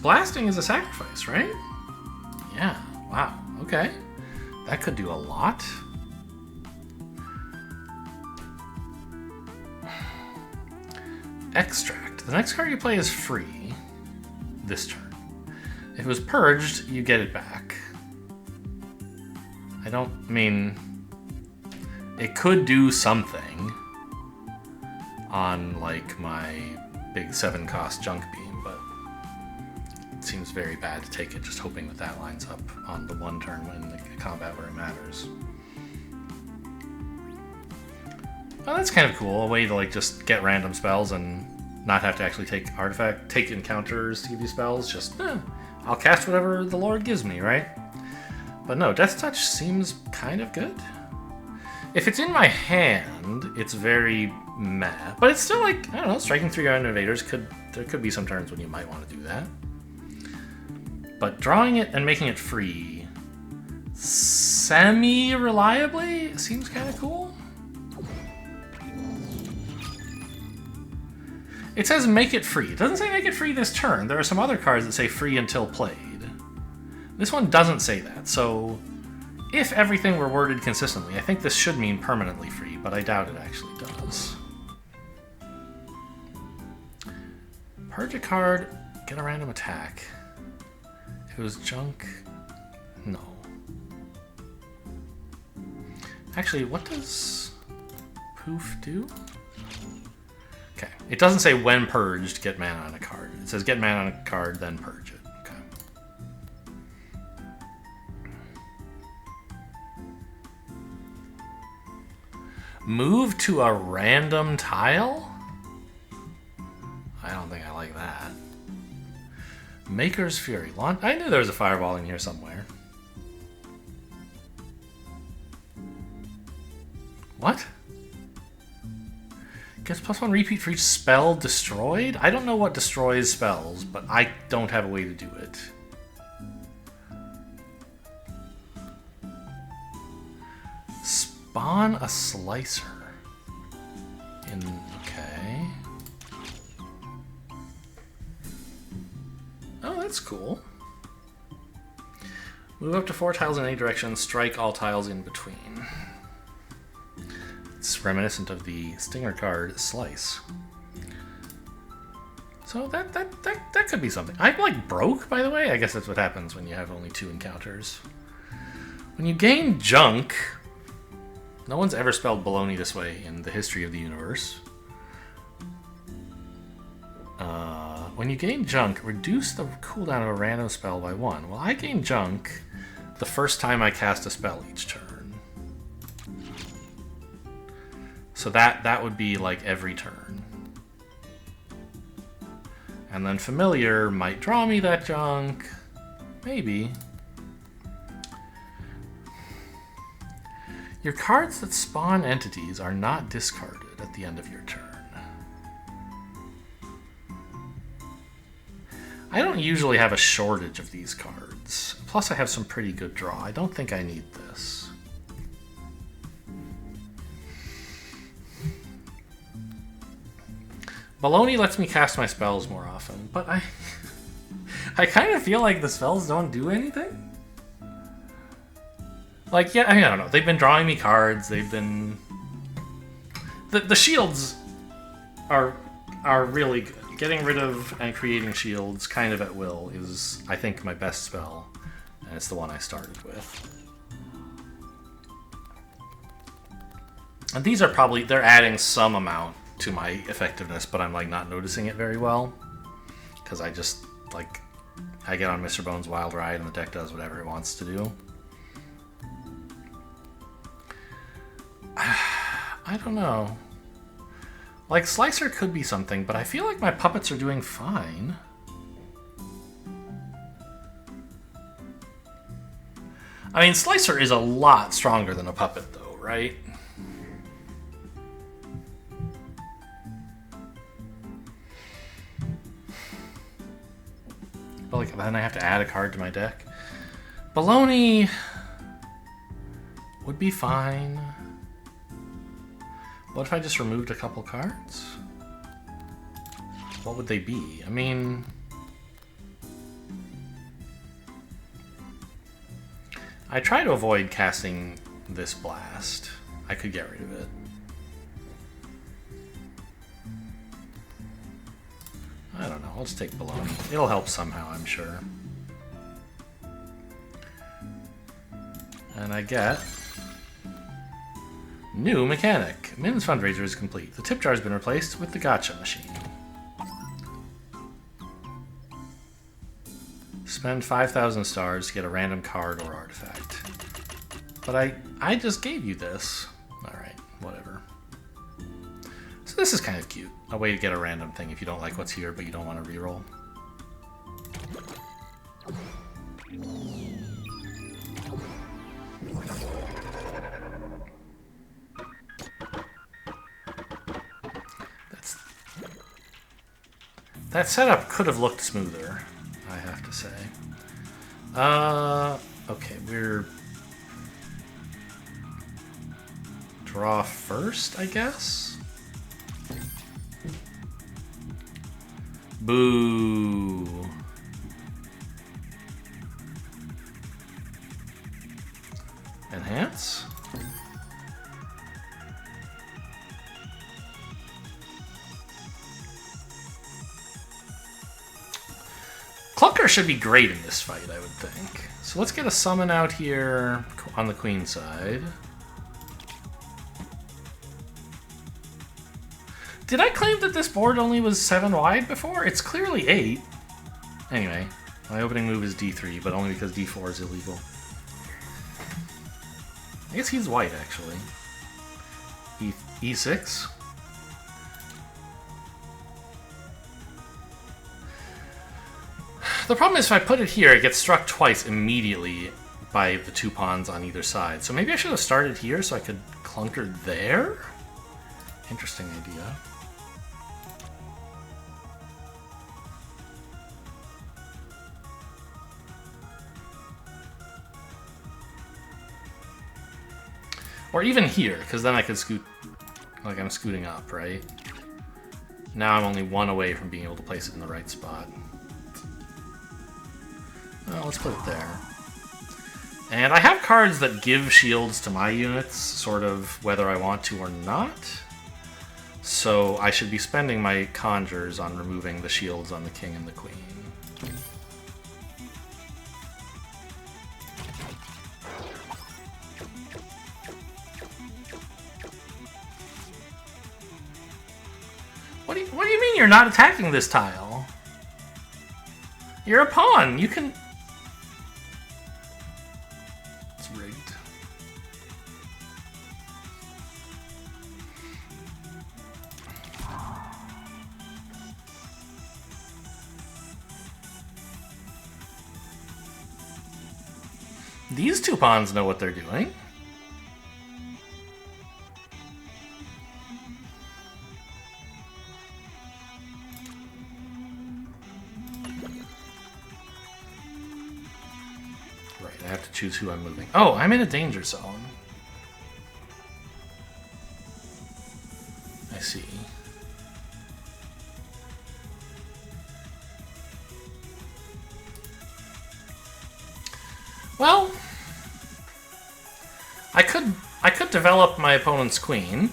Blasting is a sacrifice, right? Yeah, wow, okay. That could do a lot. Extract. The next card you play is free this turn. If it was purged, you get it back. I don't mean... It could do something on, like, my big 7-cost junk beam, but it seems very bad to take it just hoping that that lines up on the one turn when the combat where it matters. Well, that's kind of cool. A way to, like, just get random spells and not have to actually take encounters to give you spells. Just, I'll cast whatever the Lord gives me, right? But no, Death Touch seems kind of good. If it's in my hand, it's very meh. But it's still like, I don't know, striking 3 random invaders there could be some turns when you might want to do that. But drawing it and making it free semi-reliably seems kind of cool. It says make it free. It doesn't say make it free this turn. There are some other cards that say free until played. This one doesn't say that, so if everything were worded consistently, I think this should mean permanently free, but I doubt it actually does. Purge a card, get a random attack. If it was junk, no. Actually, what does poof do? Okay, it doesn't say when purged, get mana on a card. It says get mana on a card, then purge it. Okay. Move to a random tile? I don't think I like that. Maker's Fury. I knew there was a fireball in here somewhere. What? Gets +1 repeat for each spell destroyed? I don't know what destroys spells, but I don't have a way to do it. Spawn a slicer. Okay. Oh, that's cool. Move up to 4 tiles in any direction, strike all tiles in between. It's reminiscent of the Stinger card Slice. So that could be something. I like broke, by the way. I guess that's what happens when you have only 2 encounters. When you gain junk, no one's ever spelled baloney this way in the history of the universe. When you gain junk, reduce the cooldown of a random spell by 1. Well, I gain junk the first time I cast a spell each turn. So that would be like every turn. And then Familiar might draw me that junk. Maybe. Your cards that spawn entities are not discarded at the end of your turn. I don't usually have a shortage of these cards. Plus I have some pretty good draw. I don't think I need this. Baloney lets me cast my spells more often, but I kind of feel like the spells don't do anything. Like, yeah, I mean, I don't know. They've been drawing me cards. They've been... The shields are really good. Getting rid of and creating shields kind of at will is, I think, my best spell. And it's the one I started with. And these are probably... They're adding some amount to my effectiveness, but I'm, like, not noticing it very well. Because I just, like... I get on Mr. Bones' Wild Ride and the deck does whatever it wants to do. I don't know. Like, Slicer could be something, but I feel like my puppets are doing fine. I mean, Slicer is a lot stronger than a puppet, though, right? But, like, then I have to add a card to my deck. Baloney would be fine. What if I just removed a couple cards? What would they be? I mean... I try to avoid casting this blast. I could get rid of it. I don't know, I'll just take Baloney. It'll help somehow, I'm sure. And I get... New mechanic. Min's fundraiser is complete. The tip jar has been replaced with the gacha machine. Spend 5,000 stars to get a random card or artifact. But I just gave you this. Alright, whatever. So this is kind of cute. A way to get a random thing if you don't like what's here, but you don't want to reroll. That setup could have looked smoother, I have to say. Okay, we're... Draw first, I guess? Boo! Enhance? Clunker should be great in this fight, I would think. So let's get a summon out here on the queen side. Did I claim that this board only was 7 wide before? It's clearly 8. Anyway, my opening move is D3, but only because D4 is illegal. I guess he's white, actually. E6. The problem is if I put it here, it gets struck twice immediately by the 2 pawns on either side. So maybe I should have started here so I could clunker there? Interesting idea. Or even here, because then I could scoot, like I'm scooting up, right? Now I'm only 1 away from being able to place it in the right spot. Well, let's put it there. And I have cards that give shields to my units, sort of whether I want to or not. So I should be spending my conjures on removing the shields on the king and the queen. What do you mean you're not attacking this tile? You're a pawn. You can... It's rigged. These 2 pawns know what they're doing. I have to choose who I'm moving. Oh, I'm in a danger zone. I see. Well, I could develop my opponent's queen,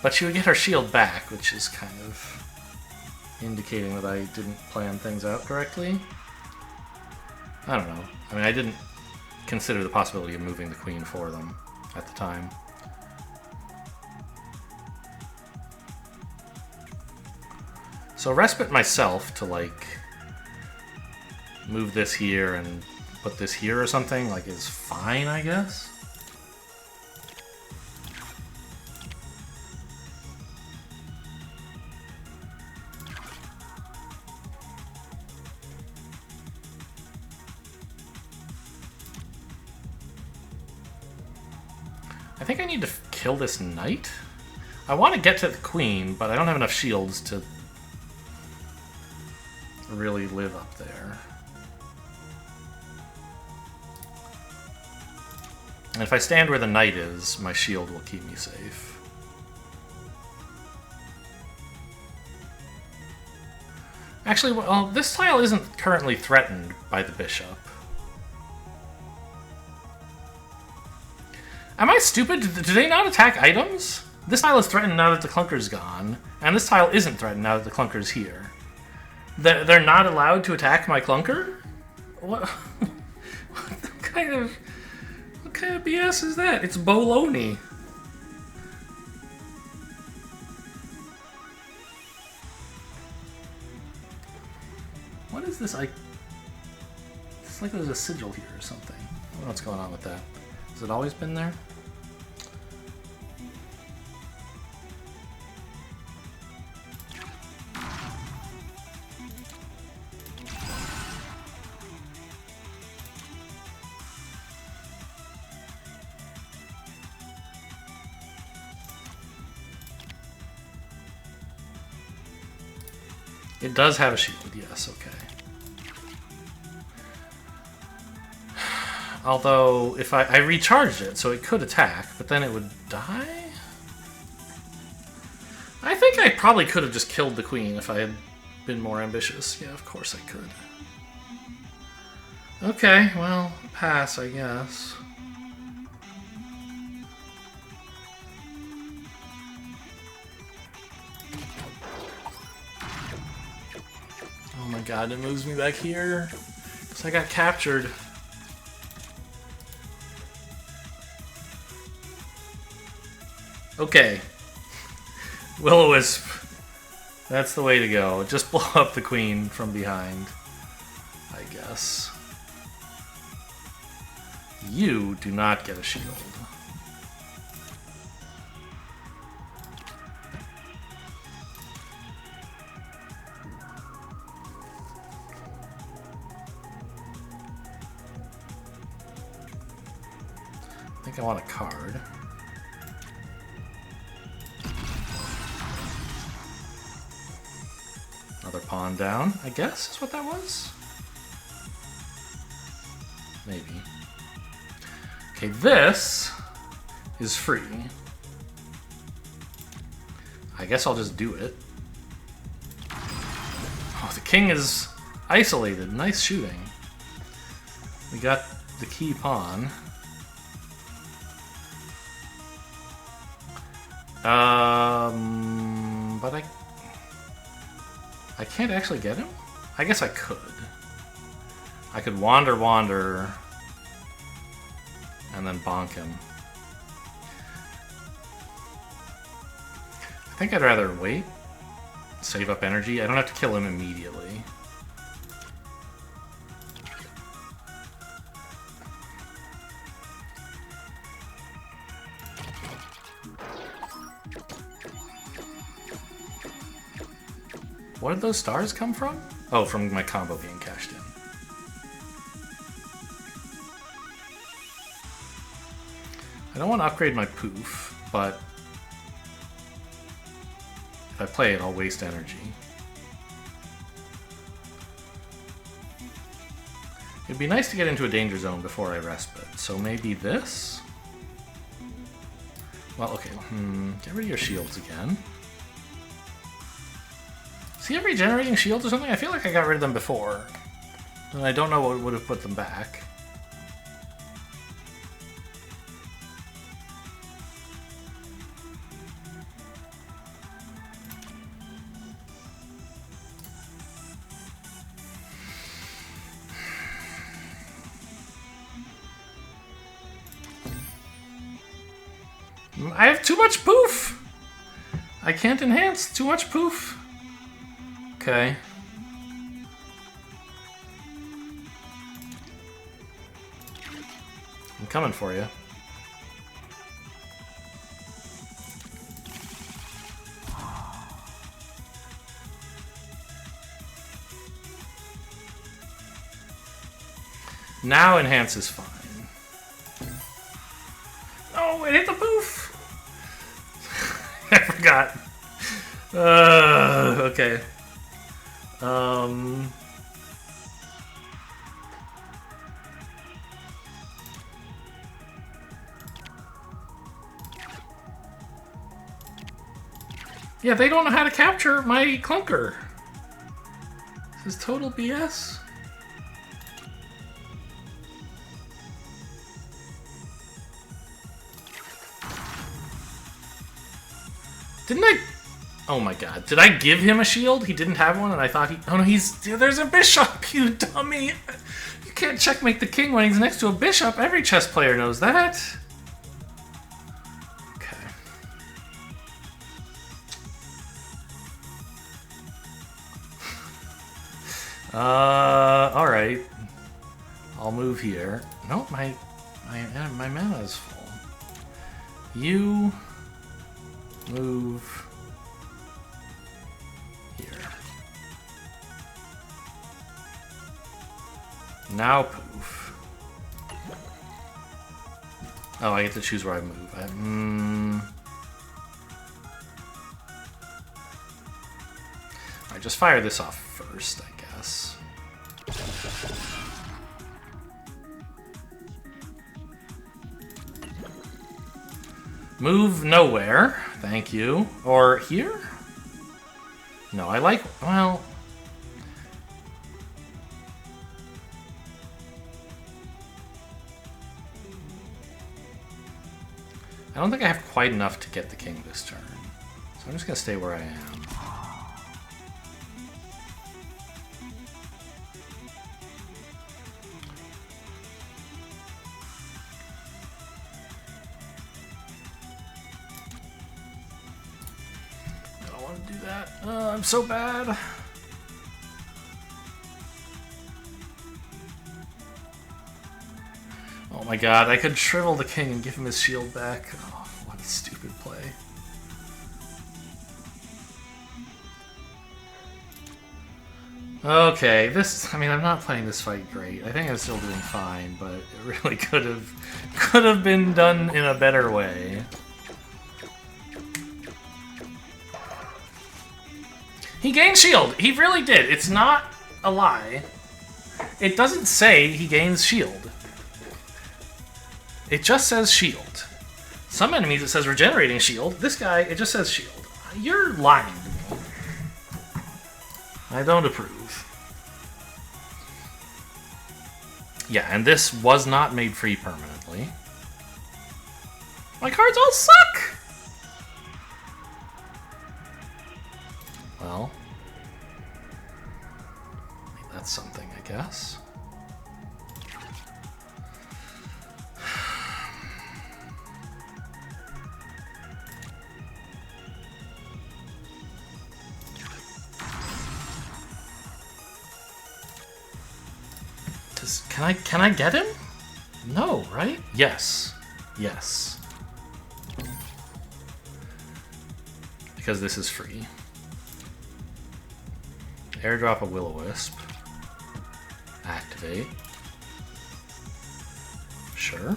but she would get her shield back, which is kind of indicating that I didn't plan things out correctly. I don't know. I mean, I didn't consider the possibility of moving the queen for them at the time. So respite myself to, like, move this here and put this here or something, like, is fine, I guess. I think I need to kill this knight. I want to get to the queen, but I don't have enough shields to really live up there. And if I stand where the knight is, my shield will keep me safe. Actually, well, this tile isn't currently threatened by the bishop. Am I stupid? Do they not attack items? This tile is threatened now that the clunker's gone, and this tile isn't threatened now that the clunker's here. They're not allowed to attack my clunker? What kind of BS is that? It's baloney. What is this? It's like there's a sigil here or something. I don't know what's going on with that. Has it always been there? It does have a shield, yes, okay. Although, if I recharged it, so it could attack, but then it would die? I think I probably could have just killed the queen if I had been more ambitious. Yeah, of course I could. Okay, well, pass, I guess. Oh my god, it moves me back here. Because I got captured. Okay. Will-O-Wisp. That's the way to go. Just blow up the queen from behind, I guess. You do not get a shield. I think I want a card. Another pawn down, I guess, is what that was? Maybe. Okay, this is free. I guess I'll just do it. Oh, the king is isolated. Nice shooting. We got the key pawn. But I can't actually get him? I guess I could. I could wander, and then bonk him. I think I'd rather wait, save up energy. I don't have to kill him immediately. Where did those stars come from? Oh, from my combo being cashed in. I don't want to upgrade my poof, but if I play it, I'll waste energy. It'd be nice to get into a danger zone before I respite, so maybe this? Well, okay, get rid of your shields again. Is he regenerating shields or something? I feel like I got rid of them before. And I don't know what would have put them back. I have too much poof! I can't enhance too much poof. Okay. I'm coming for you. Now enhance is fine. Oh, it hit the poof! I forgot. Okay. Yeah, they don't know how to capture my clunker. This is total BS. Didn't I... Oh my god. Did I give him a shield? He didn't have one and I thought he... Oh no, he's... There's a bishop, you dummy! You can't checkmate the king when he's next to a bishop. Every chess player knows that. Okay. Alright. I'll move here. No, my mana is full. You... move here. Now poof. Oh, I get to choose where I move. Alright, just fire this off first, I guess. Move nowhere. Thank you. Or here? No, I like... Well... I don't think I have quite enough to get the king this turn. So I'm just going to stay where I am. Do that. I'm so bad. Oh my god, I could shrivel the king and give him his shield back. Oh, what a stupid play. Okay, this... I mean, I'm not playing this fight great. I think I'm still doing fine, but it really could have been done in a better way. He gained shield. He really did. It's not a lie. It doesn't say he gains shield. It just says shield. Some enemies it says regenerating shield. This guy, it just says shield. You're lying to me. I don't approve. Yeah, and this was not made free permanently. My cards all suck! Well, that's something, I guess. Can I get him? No, right? Yes. Yes. Because this is free. Airdrop a Will-O-Wisp. Activate. Sure.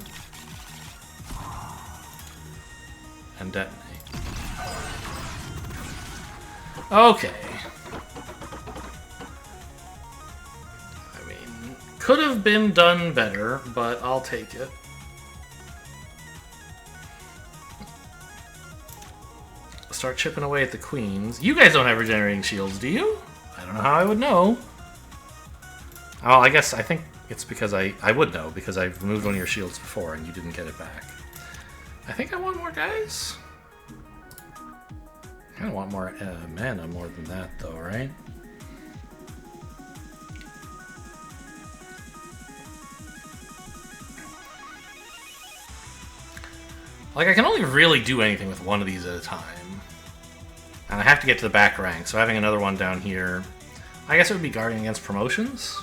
And detonate. Okay. I mean, could have been done better, but I'll take it. Start chipping away at the queens. You guys don't have regenerating shields, do you? I don't know how I would know. Oh, I think it's because I would know, because I've removed one of your shields before and you didn't get it back. I think I want more guys. I kind of want more mana more than that, though, right? Like, I can only really do anything with one of these at a time. And I have to get to the back rank, so having another one down here... I guess it would be guarding against promotions?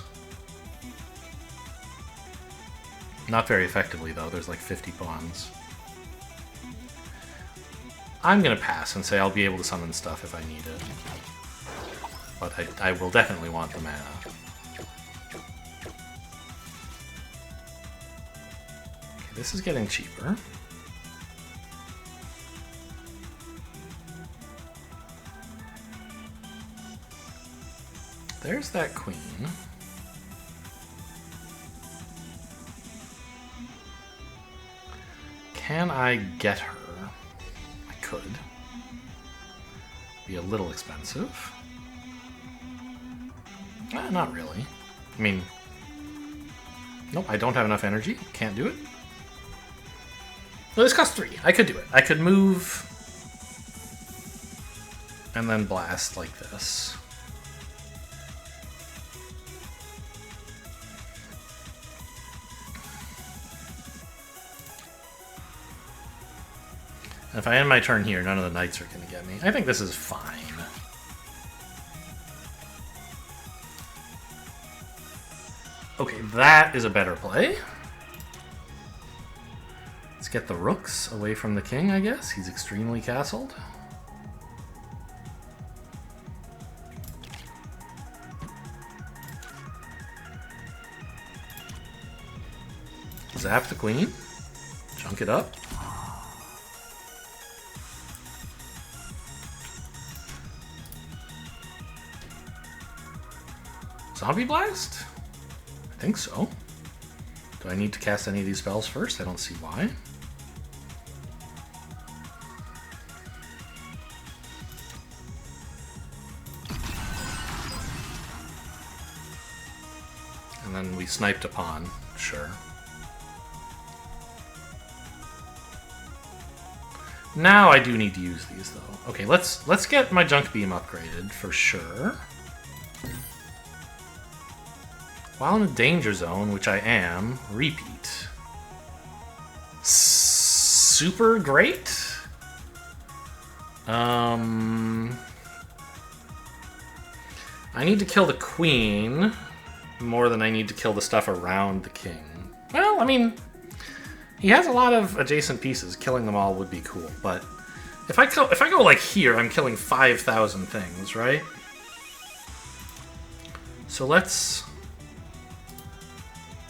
Not very effectively, though. There's like 50 pawns. I'm gonna pass and say I'll be able to summon stuff if I need it. But I will definitely want the mana. Okay, this is getting cheaper. There's that queen. Can I get her? I could. Be a little expensive. Not really. I mean, nope, I don't have enough energy. Can't do it. Well, this costs 3. I could do it. I could move and then blast like this. And if I end my turn here, none of the knights are going to get me. I think this is fine. Okay, that is a better play. Let's get the rooks away from the king, I guess. He's extremely castled. Zap the queen. Chunk it up. Zombie blast? I think so. Do I need to cast any of these spells first? I don't see why. And then we sniped a pawn, sure. Now I do need to use these though. Okay, let's get my junk beam upgraded for sure. While in a danger zone, which I am, repeat. Super great? I need to kill the queen more than I need to kill the stuff around the king. Well, I mean, he has a lot of adjacent pieces. Killing them all would be cool, but if I go like here, I'm killing 5,000 things, right? So let's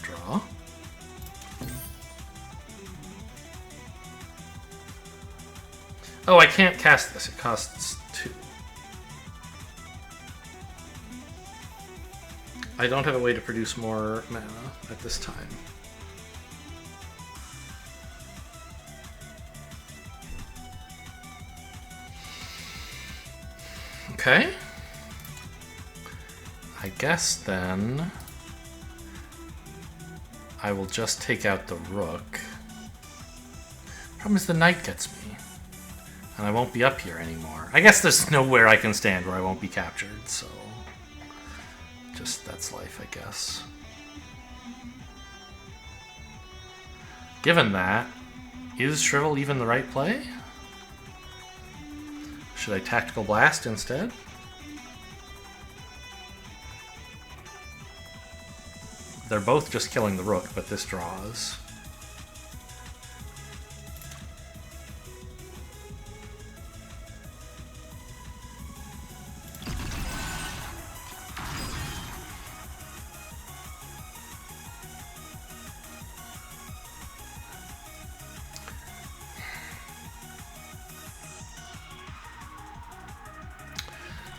draw. Oh, I can't cast this. It costs 2. I don't have a way to produce more mana at this time. Okay. I guess then I will just take out the rook. Problem is the knight gets me. And I won't be up here anymore. I guess there's nowhere I can stand where I won't be captured, so just that's life, I guess. Given that, is Shrivel even the right play? Should I Tactical Blast instead? They're both just killing the rook, but this draws.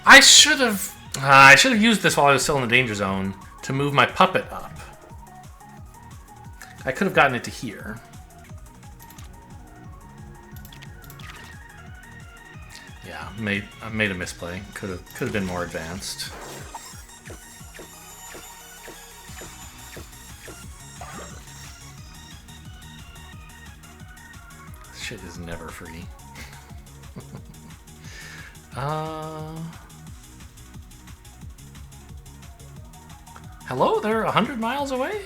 I should have used this while I was still in the danger zone to move my puppet up. I could have gotten it to here. Yeah, I made a misplay. Could have been more advanced. Shit is never free. Hello? They're 100 miles away?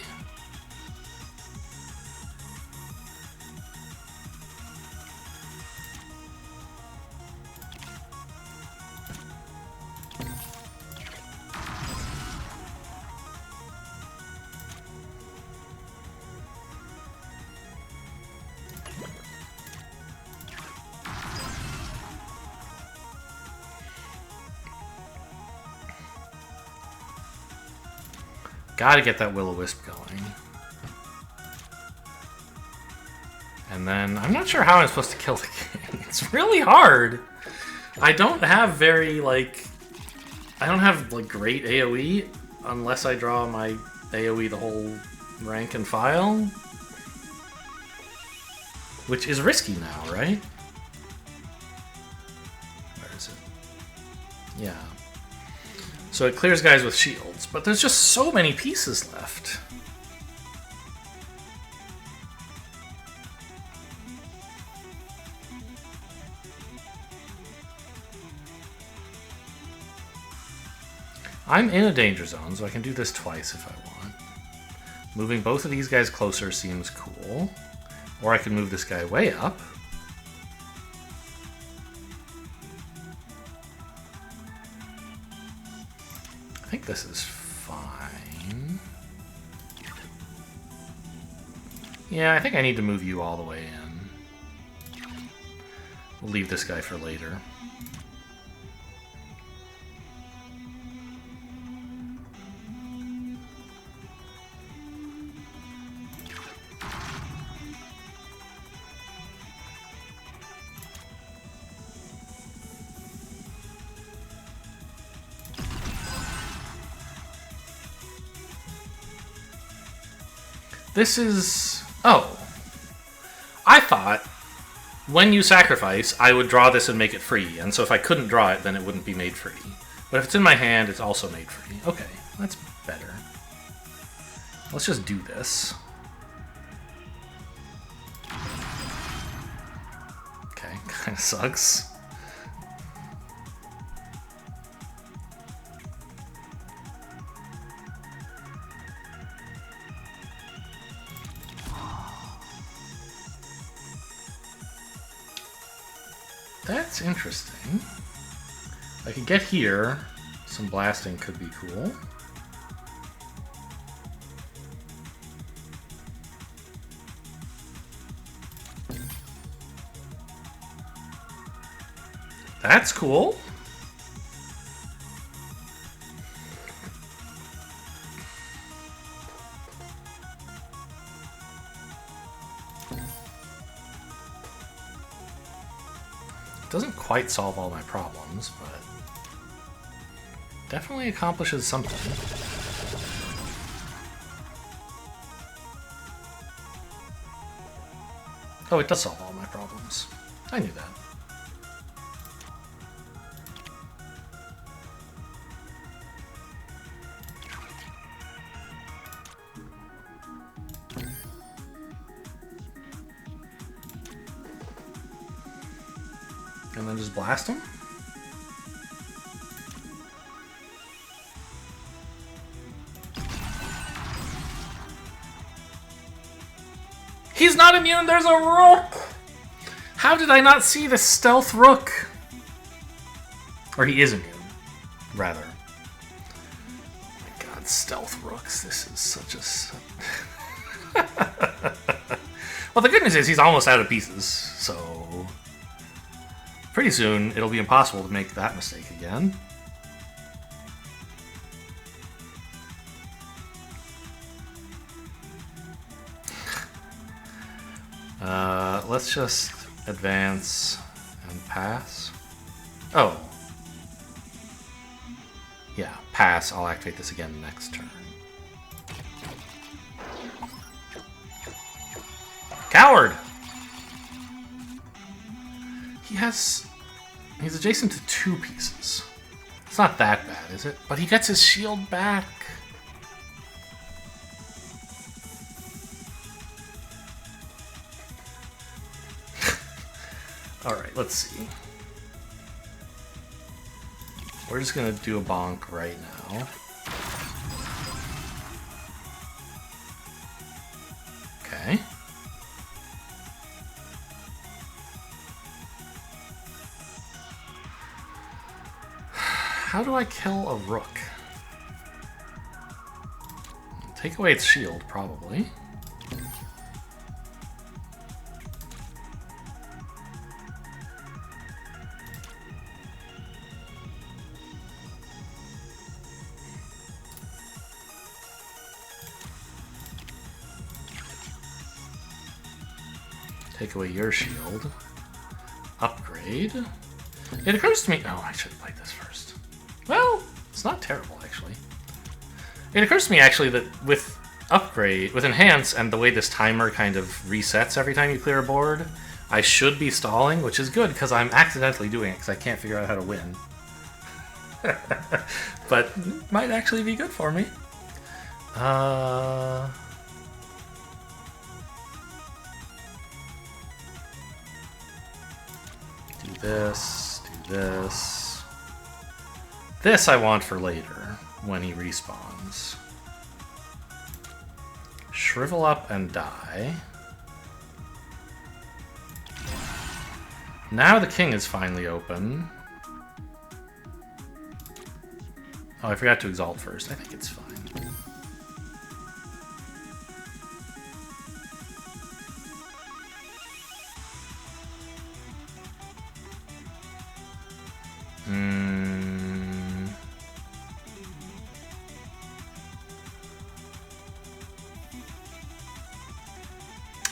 Gotta get that Will-O-Wisp going. And then, I'm not sure how I'm supposed to kill the king. It's really hard. I don't have very, like... I don't have, like, great AoE unless I draw my AoE the whole rank and file. Which is risky now, right? Where is it? Yeah. So it clears guys with shields, but there's just so many pieces left. I'm in a danger zone, so I can do this twice if I want. Moving both of these guys closer seems cool. Or I can move this guy way up. I think this is fine. Yeah, I think I need to move you all the way in. We'll leave this guy for later. This is... Oh. I thought when you sacrifice, I would draw this and make it free. And so if I couldn't draw it, then it wouldn't be made free. But if it's in my hand, it's also made free. Okay, that's better. Let's just do this. Okay, kind of sucks. That's interesting. I can get here. Some blasting could be cool. That's cool. Doesn't quite solve all my problems, but definitely accomplishes something. Oh, it does solve all my problems. I knew that. And then just blast him? He's not immune, there's a rook! How did I not see the stealth rook? Or he is immune, rather. Oh my god, stealth rooks, this is such a... Well, the good news is he's almost out of pieces, so... Pretty soon, it'll be impossible to make that mistake again. Let's just advance and pass. Oh. Yeah, pass. I'll activate this again next turn. Coward! He's adjacent to 2 pieces. It's not that bad, is it? But he gets his shield back. Alright, let's see. We're just gonna do a bonk right now. Okay. How do I kill a rook? Take away its shield, probably. Take away your shield. Upgrade. It occurs to me... Oh, I should have played this first. Well, it's not terrible, actually. It occurs to me, actually, that with Upgrade, with Enhance, and the way this timer kind of resets every time you clear a board, I should be stalling, which is good, because I'm accidentally doing it, because I can't figure out how to win. But might actually be good for me. Do this, do this. This I want for later, when he respawns. Shrivel up and die. Now the king is finally open. Oh, I forgot to exalt first. I think it's fine.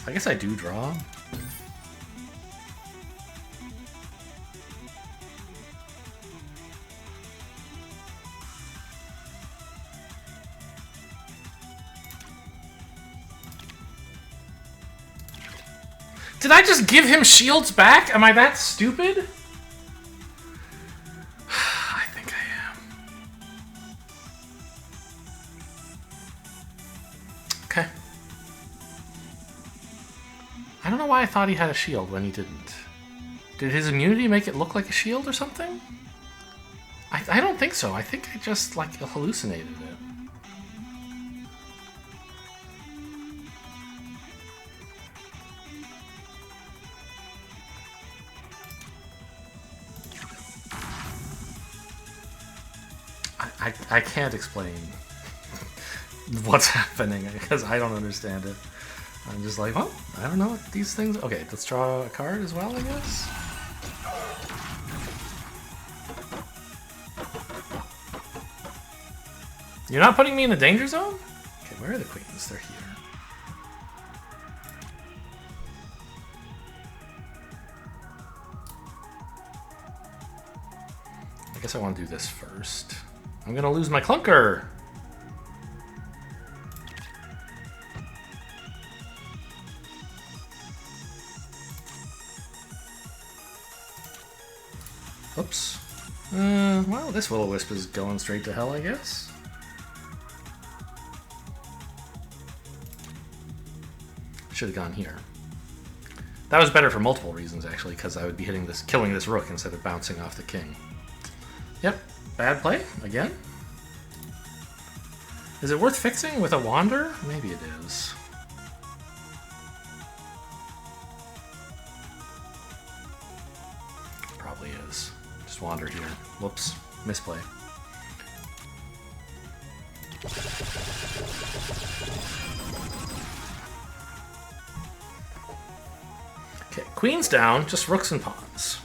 I guess I do draw. Did I just give him shields back? Am I that stupid? I think I am. Okay. I don't know why I thought he had a shield when he didn't. Did his immunity make it look like a shield or something? I don't think so. I think I just, like, hallucinated it. I can't explain what's happening because I don't understand it. I'm just like, well, I don't know what these things... Okay, let's draw a card as well, I guess. You're not putting me in the danger zone? Okay, where are the queens? They're here. I guess I want to do this first. I'm gonna lose my clunker! Oops. Well, this will-o-wisp is going straight to hell, I guess. Should have gone here. That was better for multiple reasons, actually, because I would be hitting this, killing this rook instead of bouncing off the king. Yep, bad play, again. Is it worth fixing with a wander? Maybe it is. Probably is. Just wander here. Whoops, misplay. Okay, queen's down, just rooks and pawns.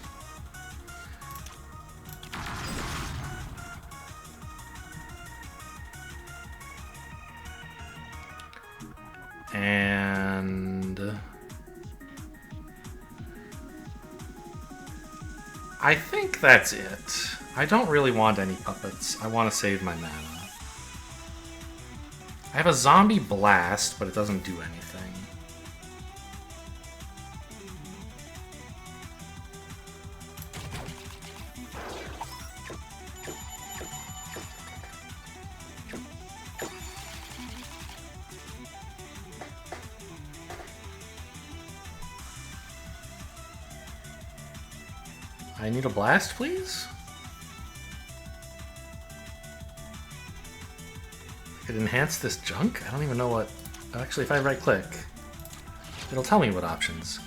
And I think that's it. I don't really want any puppets. I want to save my mana. I have a zombie blast, but it doesn't do anything. I need a blast, please? I could enhance this junk? I don't even know what... Actually, if I right-click, it'll tell me what options.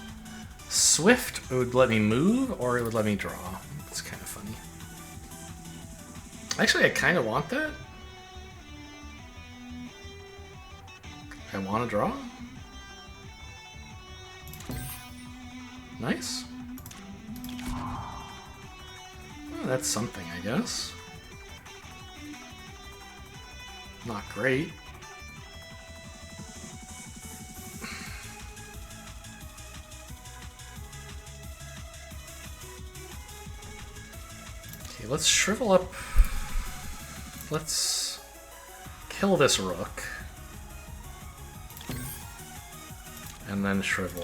Swift would let me move, or it would let me draw. It's kind of funny. Actually, I kind of want that. I want to draw. Nice. That's something, I guess. Not great. Okay, let's shrivel up. Let's kill this rook. And then shrivel.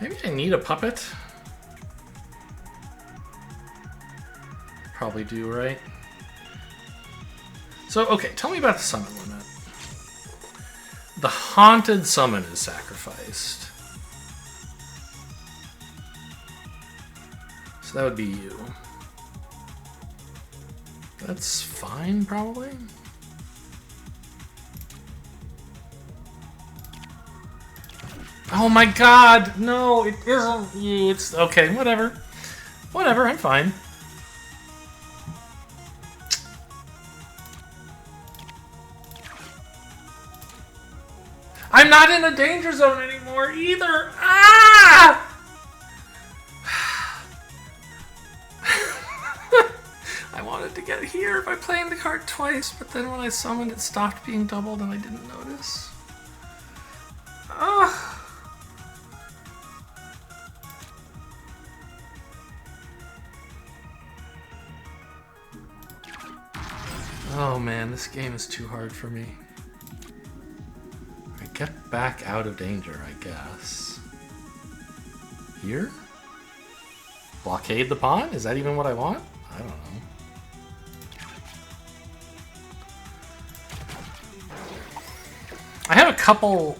Maybe I need a puppet? Probably do, right? So, okay, tell me about the summon limit. The haunted summon is sacrificed. So that would be you. That's fine, probably? Oh my god! No, it isn't. It's okay, whatever. Whatever, I'm fine. I'm not in the danger zone anymore either! Ah! I wanted to get here by playing the card twice, but then when I summoned it stopped being doubled and I didn't notice. Ugh. Oh man, this game is too hard for me. I get back out of danger, I guess. Here? Blockade the pawn? Is that even what I want? I don't know. I have a couple,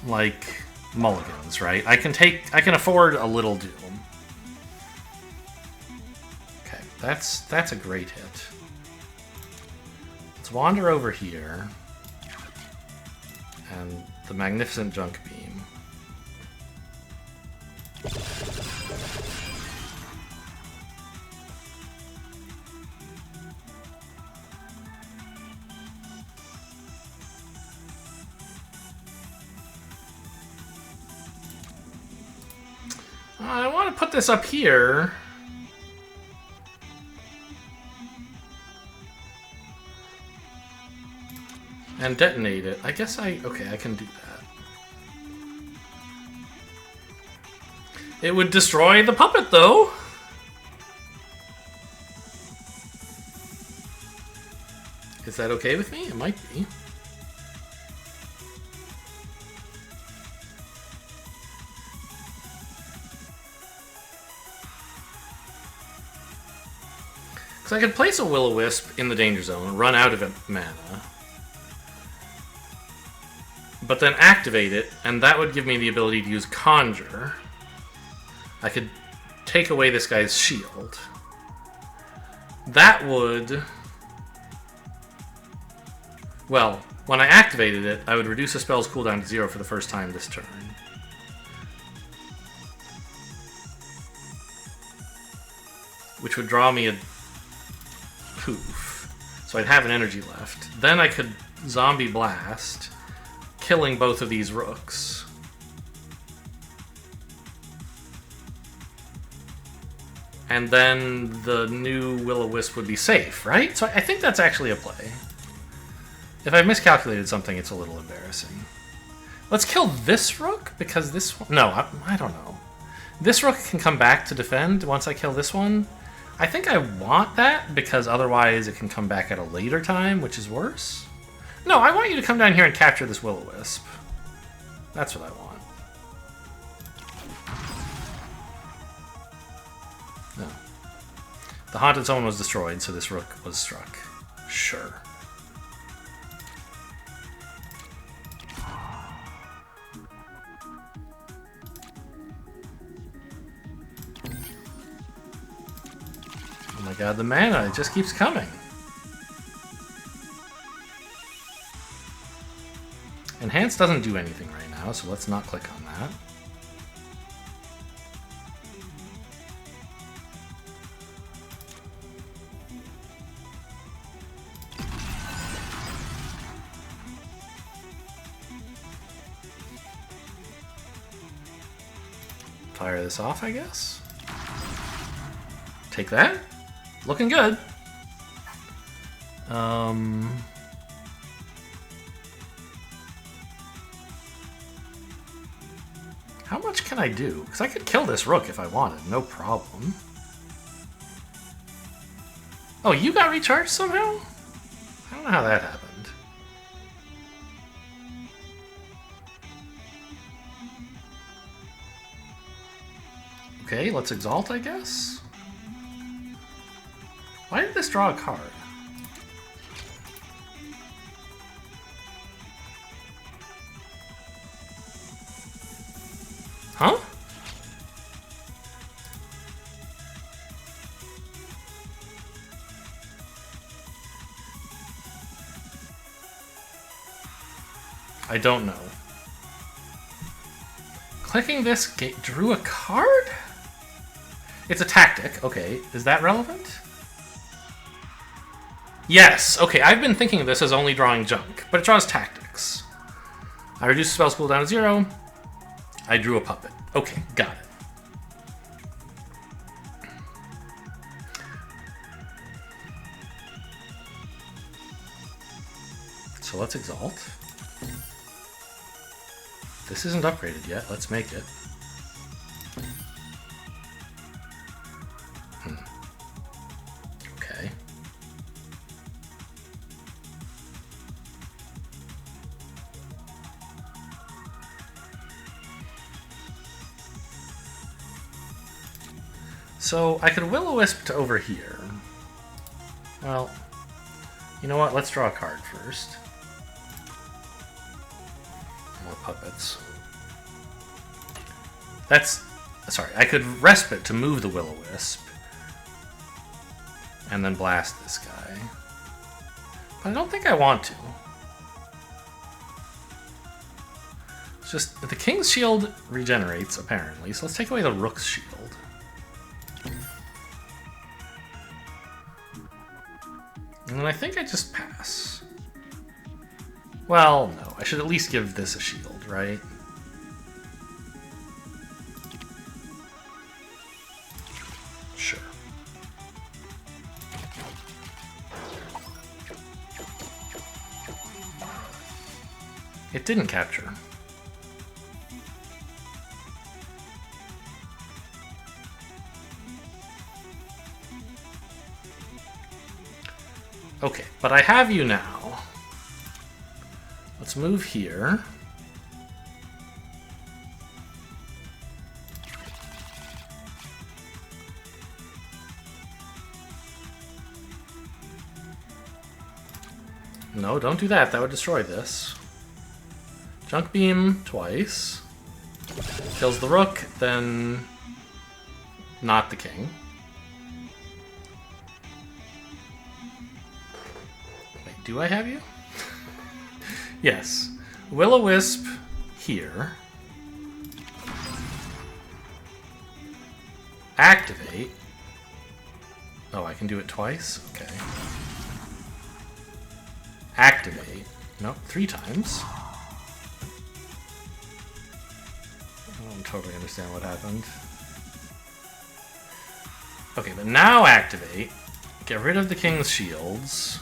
like, mulligans, right? I can afford a little doom. Okay, that's a great hit. Let's wander over here. And the magnificent junk beam. I want to put this up here. And detonate it. I guess okay, I can do that. It would destroy the puppet, though. Is that okay with me? It might be. Because I could place a Will-O-Wisp in the danger zone, run out of mana, but then activate it, and that would give me the ability to use Conjure. I could take away this guy's shield. That would... Well, when I activated it, I would reduce a spell's cooldown to 0 for the first time this turn. Which would draw me a poof. So I'd have an energy left. Then I could Zombie Blast, killing both of these rooks. And then the new Will-O-Wisp would be safe, right? So I think that's actually a play. If I've miscalculated something, it's a little embarrassing. Let's kill this rook, because this one... No, I don't know. This rook can come back to defend once I kill this one. I think I want that, because otherwise it can come back at a later time, which is worse. No, I want you to come down here and capture this Will-O-Wisp. That's what I want. No. The Haunted Zone was destroyed, so this rook was struck. Sure. Oh my god, the mana, it just keeps coming. Enhance doesn't do anything right now, so let's not click on that. Fire this off, I guess. Take that. Looking good. How much can I do? Because I could kill this rook if I wanted, no problem. Oh, you got recharged somehow? I don't know how that happened. Okay, let's exalt, I guess. Why did this draw a card? Huh? I don't know. Clicking this drew a card? It's a tactic. Okay, is that relevant? Yes. Okay, I've been thinking of this as only drawing junk, but it draws tactics. I reduced the spell's cooldown to 0. I drew a puppet. Okay, got it. So let's exalt. This isn't upgraded yet. Let's make it. Okay. So I could Will-O-Wisp to over here. Well, you know what? Let's draw a card first. More puppets. That's... Sorry, I could Respite to move the Will-O-Wisp. And then blast this guy. But I don't think I want to. It's just... The King's Shield regenerates, apparently, so let's take away the Rook's Shield. And then I think I just pass. Well, no. I should at least give this a shield, right? Sure. It didn't capture. Okay, but I have you now. Let's move here. No, don't do that. That would destroy this. Junk Beam twice. Kills the Rook, then not the King. Do I have you? Yes. Will-O-Wisp here. Activate. Oh, I can do it twice? Okay. Activate. Nope, 3 times. I don't totally understand what happened. Okay, but now activate. Get rid of the King's Shields.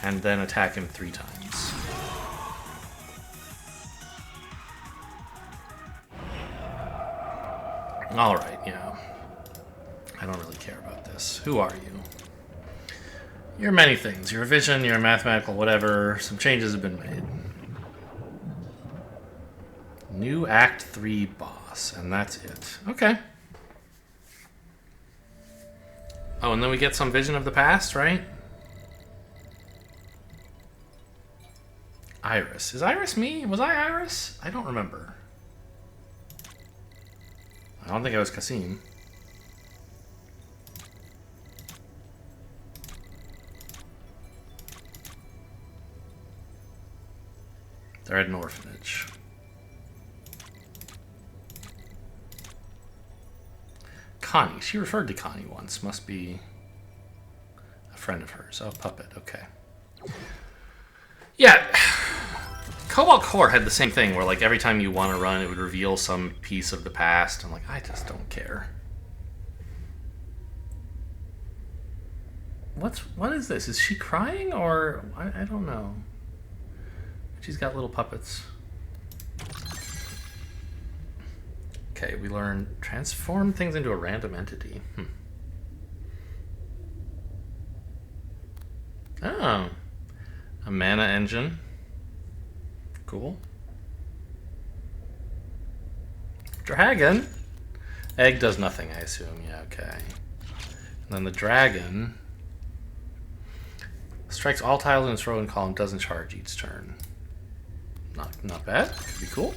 And then attack him 3 times. Alright, yeah. I don't really care about this. Who are you? You're many things. You're a vision, you're a mathematical whatever. Some changes have been made. New Act 3 boss, and that's it. Okay. Oh, and then we get some vision of the past, right? Iris. Is Iris me? Was I Iris? I don't remember. I don't think I was Kasim. They're at an orphanage. Connie. She referred to Connie once. Must be a friend of hers. Oh, puppet. Okay. Yeah. Cobalt Core had the same thing where, like, every time you want to run, it would reveal some piece of the past. I'm like, I just don't care. What is this? Is she crying or I don't know. She's got little puppets. Okay, we learn transform things into a random entity. Oh, a mana engine. Cool. Dragon? Egg does nothing, I assume. Yeah, okay. And then the dragon strikes all tiles in its row and column, doesn't charge each turn. Not bad. Could be cool.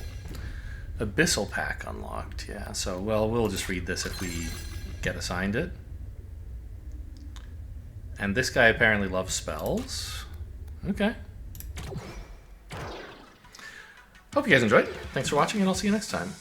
Abyssal Pack unlocked. Yeah, so, well, we'll just read this if we get assigned it. And this guy apparently loves spells. Okay. Hope you guys enjoyed. Thanks for watching, and I'll see you next time.